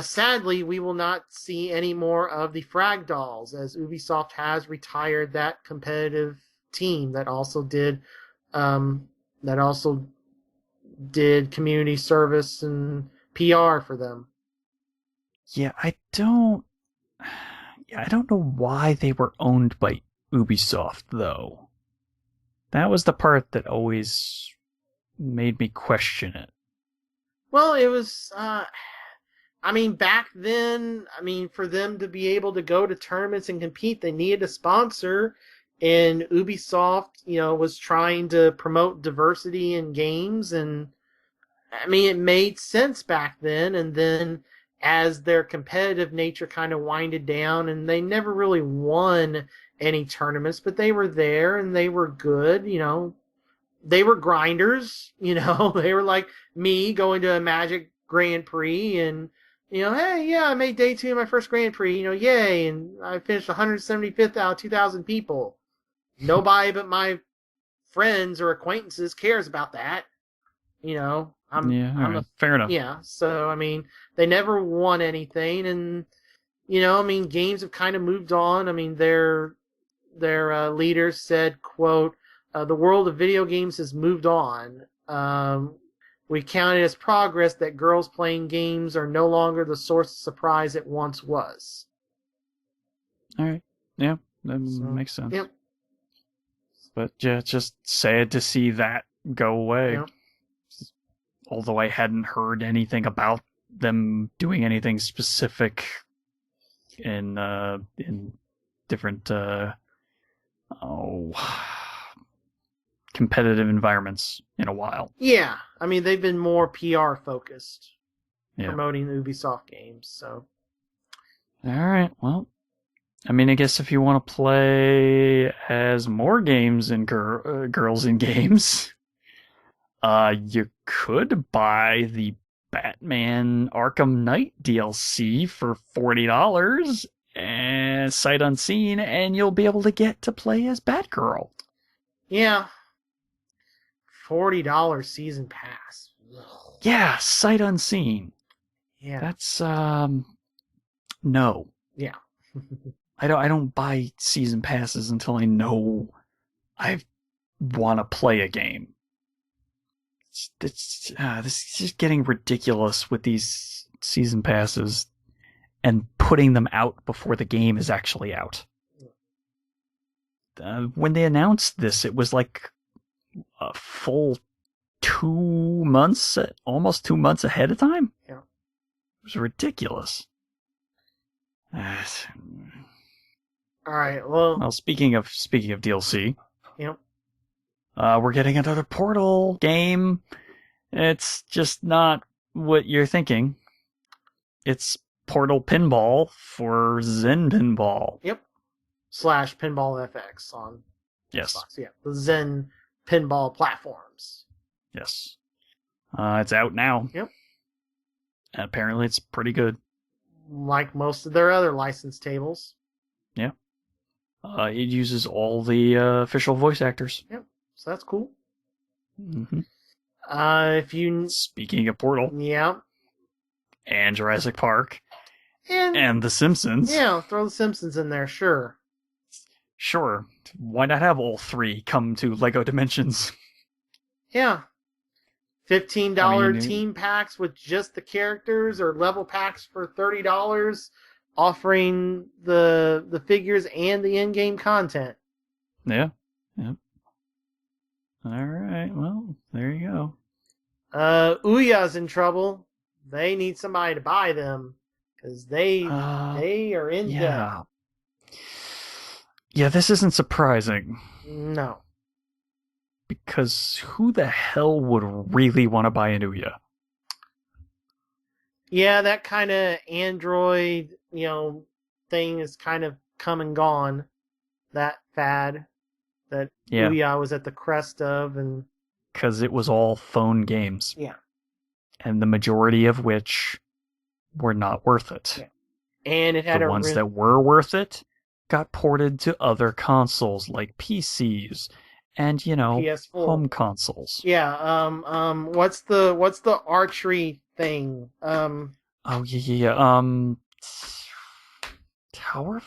Sadly, we will not see any more of the Frag Dolls, as Ubisoft has retired that competitive team that also did community service and PR for them. Yeah, I don't know why they were owned by Ubisoft, though. That was the part that always made me question it. Well, it was, I mean, back then, I mean, for them to be able to go to tournaments and compete, they needed a sponsor, and Ubisoft, was trying to promote diversity in games, and, I mean, it made sense back then, and then as their competitive nature kind of winded down, and they never really won any tournaments, but they were there and they were good, they were grinders, they were like me going to a Magic Grand Prix and, hey, yeah, I made day 2 of my first Grand Prix, yay, and I finished 175th out of 2,000 people. Nobody but my friends or acquaintances cares about that, fair enough. Yeah, so, I mean, they never won anything, and, I mean, games have kind of moved on. I mean, their leaders said, quote, the world of video games has moved on. We count it as progress that girls playing games are no longer the source of surprise it once was. All right. Yeah, that makes sense. Yep. But yeah, just sad to see that go away. Yep. Although I hadn't heard anything about them doing anything specific in different competitive environments in a while. Yeah, I mean, they've been more PR focused, promoting Ubisoft games. So, all right, well, I mean, I guess if you want to play as more games and girls in games, you could buy the Batman Arkham Knight DLC for $40 and sight unseen, and you'll be able to get to play as Batgirl. Yeah. $40 season pass. Ugh. Yeah, sight unseen. Yeah. That's no. Yeah. I don't buy season passes until I know I want to play a game. This is just getting ridiculous with these season passes and putting them out before the game is actually out. When they announced this, it was like a full 2 months, almost 2 months ahead of time. Yeah. It was ridiculous. All right. Well, speaking of DLC, yep. We're getting another Portal game. It's just not what you're thinking. It's Portal Pinball for Zen Pinball. Yep. / Pinball FX on Yes. Xbox. Yeah. The Zen Pinball platforms. Yes. It's out now. Yep. And apparently it's pretty good. Like most of their other licensed tables. Yeah. It uses all the official voice actors. Yep. So that's cool. Mm-hmm. If you... Speaking of Portal. Yeah. And Jurassic Park. And The Simpsons. Yeah, throw The Simpsons in there, sure. Sure. Why not have all 3 come to LEGO Dimensions? Yeah. $15 team packs with just the characters, or level packs for $30. offering the figures and the in-game content. Yeah. Yep. All right. Well, there you go. Ouya's in trouble. They need somebody to buy them because they are in debt. Yeah, this isn't surprising. No. Because who the hell would really want to buy an Ouya? Yeah, that kind of Android, thing is kind of come and gone. That fad that Ouya was at the crest of, and because it was all phone games. Yeah. And the majority of which were not worth it. Yeah. And it had the ones that were worth it got ported to other consoles like PCs and, PS4. home consoles. Yeah, what's the archery thing? Towerfall?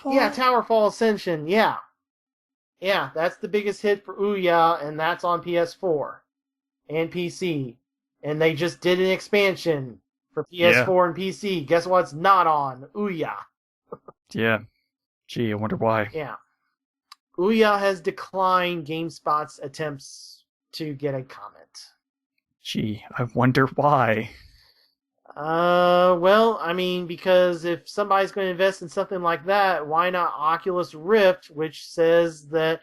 Yeah, Towerfall Ascension, yeah. Yeah, that's the biggest hit for Ouya, and that's on PS4 and PC. And they just did an expansion for PS4 and PC. Guess what's not on? Ouya. Yeah. Gee, I wonder why. Yeah. Ouya has declined GameSpot's attempts to get a comment. Gee, I wonder why. Well, I mean, because if somebody's going to invest in something like that, why not Oculus Rift, which says that,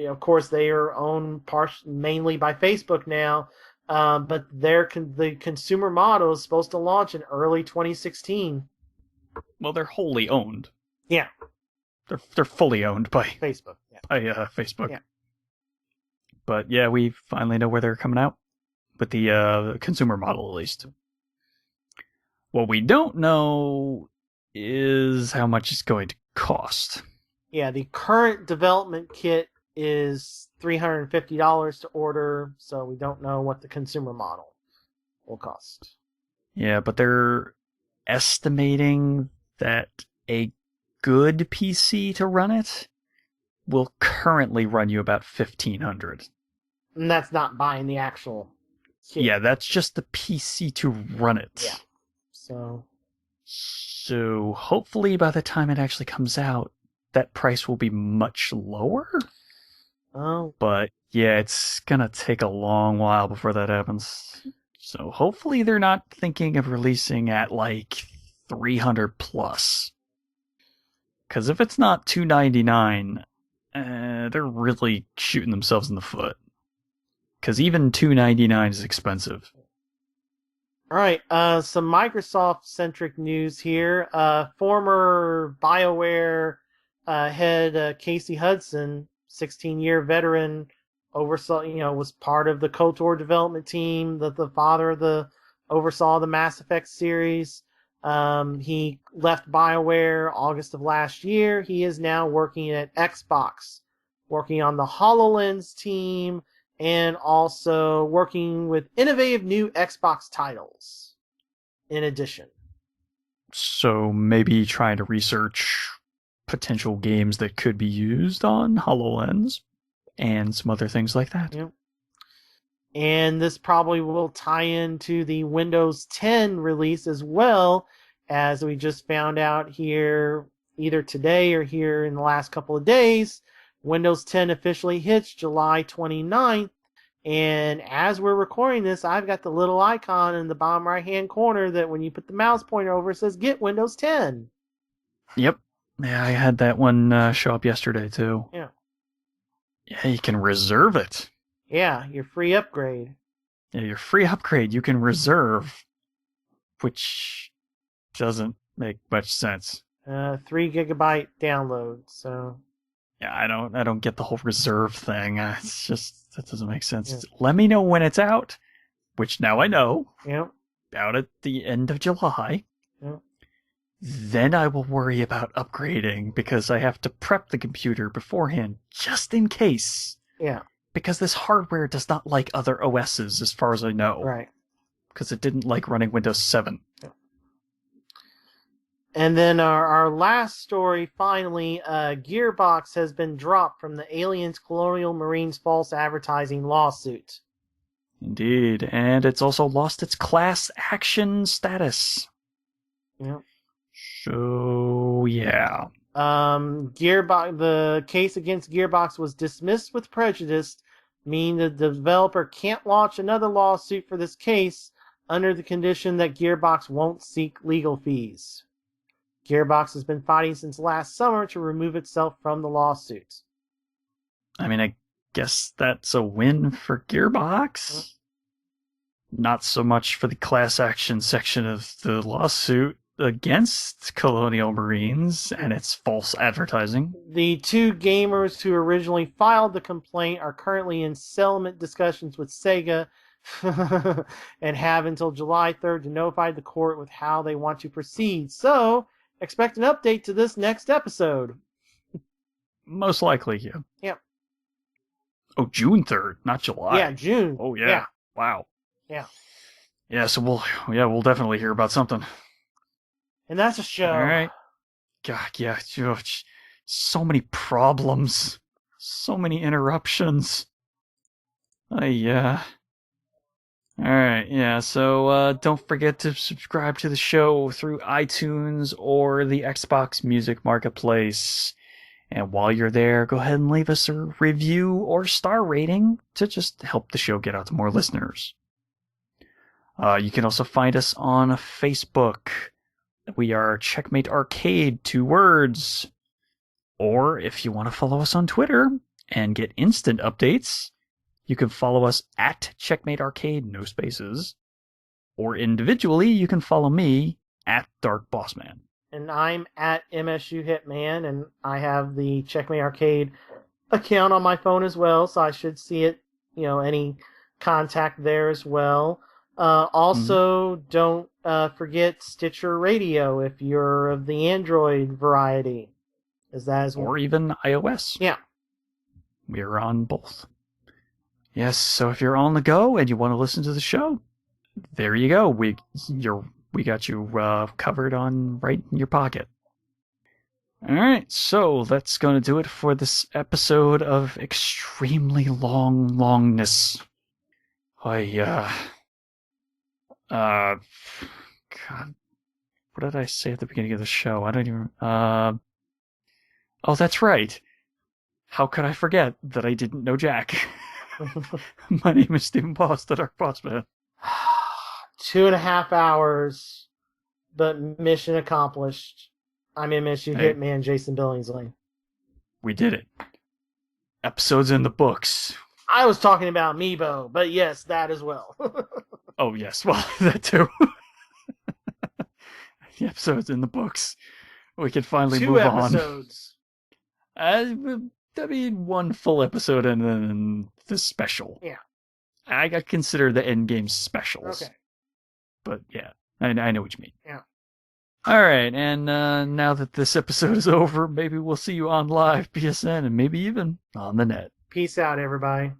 of course, they are owned mainly by Facebook now, but the consumer model is supposed to launch in early 2016. Well, they're wholly owned. Yeah. They're fully owned by Facebook. Yeah. By Facebook. Yeah. But yeah, we finally know where they're coming out with the consumer model, at least. What we don't know is how much it's going to cost. Yeah, the current development kit is $350 to order, so we don't know what the consumer model will cost. Yeah, but they're estimating that a good PC to run it will currently run you about $1,500. And that's not buying the actual kit. Yeah, that's just the PC to run it. Yeah. So hopefully by the time it actually comes out, that price will be much lower. Oh. But yeah, it's gonna take a long while before that happens. So hopefully they're not thinking of releasing at like $300 plus. Because if it's not $299, they're really shooting themselves in the foot. Because even $299 is expensive. All right, some Microsoft-centric news here. Former BioWare head Casey Hudson, 16-year veteran, oversaw, was part of the KOTOR development team. The father oversaw the Mass Effect series. He left BioWare August of last year. He is now working at Xbox, working on the HoloLens team, and also working with innovative new Xbox titles in addition. So maybe trying to research potential games that could be used on HoloLens and some other things like that. Yep. And this probably will tie into the Windows 10 release as well, as we just found out here either today or here in the last couple of days. Windows 10 officially hits July 29th, and as we're recording this, I've got the little icon in the bottom right-hand corner that when you put the mouse pointer over, it says Get Windows 10. Yep. Yeah, I had that one show up yesterday, too. Yeah. Yeah, you can reserve it. Yeah, your free upgrade. Yeah, your free upgrade you can reserve, which doesn't make much sense. 3 gigabyte download, so... Yeah, I don't get the whole reserve thing. It's just, that doesn't make sense. Yeah. Let me know when it's out, which now I know. Yep. Out at the end of July. Yep. Then I will worry about upgrading because I have to prep the computer beforehand just in case. Yeah. Because this hardware does not like other OSs as far as I know. Right. Because it didn't like running Windows 7. Yeah. And then our last story, finally, Gearbox has been dropped from the Aliens Colonial Marines false advertising lawsuit. Indeed, and it's also lost its class action status. Yep. So, yeah. Gearbox. The case against Gearbox was dismissed with prejudice, meaning the developer can't launch another lawsuit for this case under the condition that Gearbox won't seek legal fees. Gearbox has been fighting since last summer to remove itself from the lawsuit. I mean, I guess that's a win for Gearbox. Not so much for the class action section of the lawsuit against Colonial Marines and its false advertising. The two gamers who originally filed the complaint are currently in settlement discussions with Sega and have until July 3rd to notify the court with how they want to proceed. So, expect an update to this next episode. Most likely, yeah. Yep. Oh, June 3rd, not July. Yeah, June. Oh, yeah. Wow. Yeah. Yeah, so we'll definitely hear about something. And that's a show. All right. God, yeah. So many problems. So many interruptions. Yeah. All right, yeah, so don't forget to subscribe to the show through iTunes or the Xbox Music Marketplace. And while you're there, go ahead and leave us a review or star rating to just help the show get out to more listeners. You can also find us on Facebook. We are Checkmate Arcade, 2 words. Or if you want to follow us on Twitter and get instant updates, you can follow us at Checkmate Arcade, no spaces. Or individually, you can follow me at Dark Bossman. And I'm at MSU Hitman, and I have the Checkmate Arcade account on my phone as well, so I should see it, any contact there as well. Also, don't forget Stitcher Radio if you're of the Android variety. Or even iOS. Yeah. We're on both. Yes, so if you're on the go and you want to listen to the show, there you go. We got you covered on right in your pocket. All right, so that's going to do it for this episode of extremely longness. God, what did I say at the beginning of the show? I don't even. Oh, that's right. How could I forget that I didn't know Jack? My name is Stephen Boss, the Dark Boss Man. 2.5 hours, but mission accomplished. I'm MSU Hitman Jason Billingsley. We did it. Episodes in the books. I was talking about Amiibo, but yes, that as well. Oh, yes, well, that too. The episodes in the books. We can finally move on. 2 episodes. I mean, 1 full episode and then the special. Yeah. I consider the endgame specials. Okay. But yeah, I know what you mean. Yeah. All right, and now that this episode is over, maybe we'll see you on live PSN and maybe even on the net. Peace out, everybody.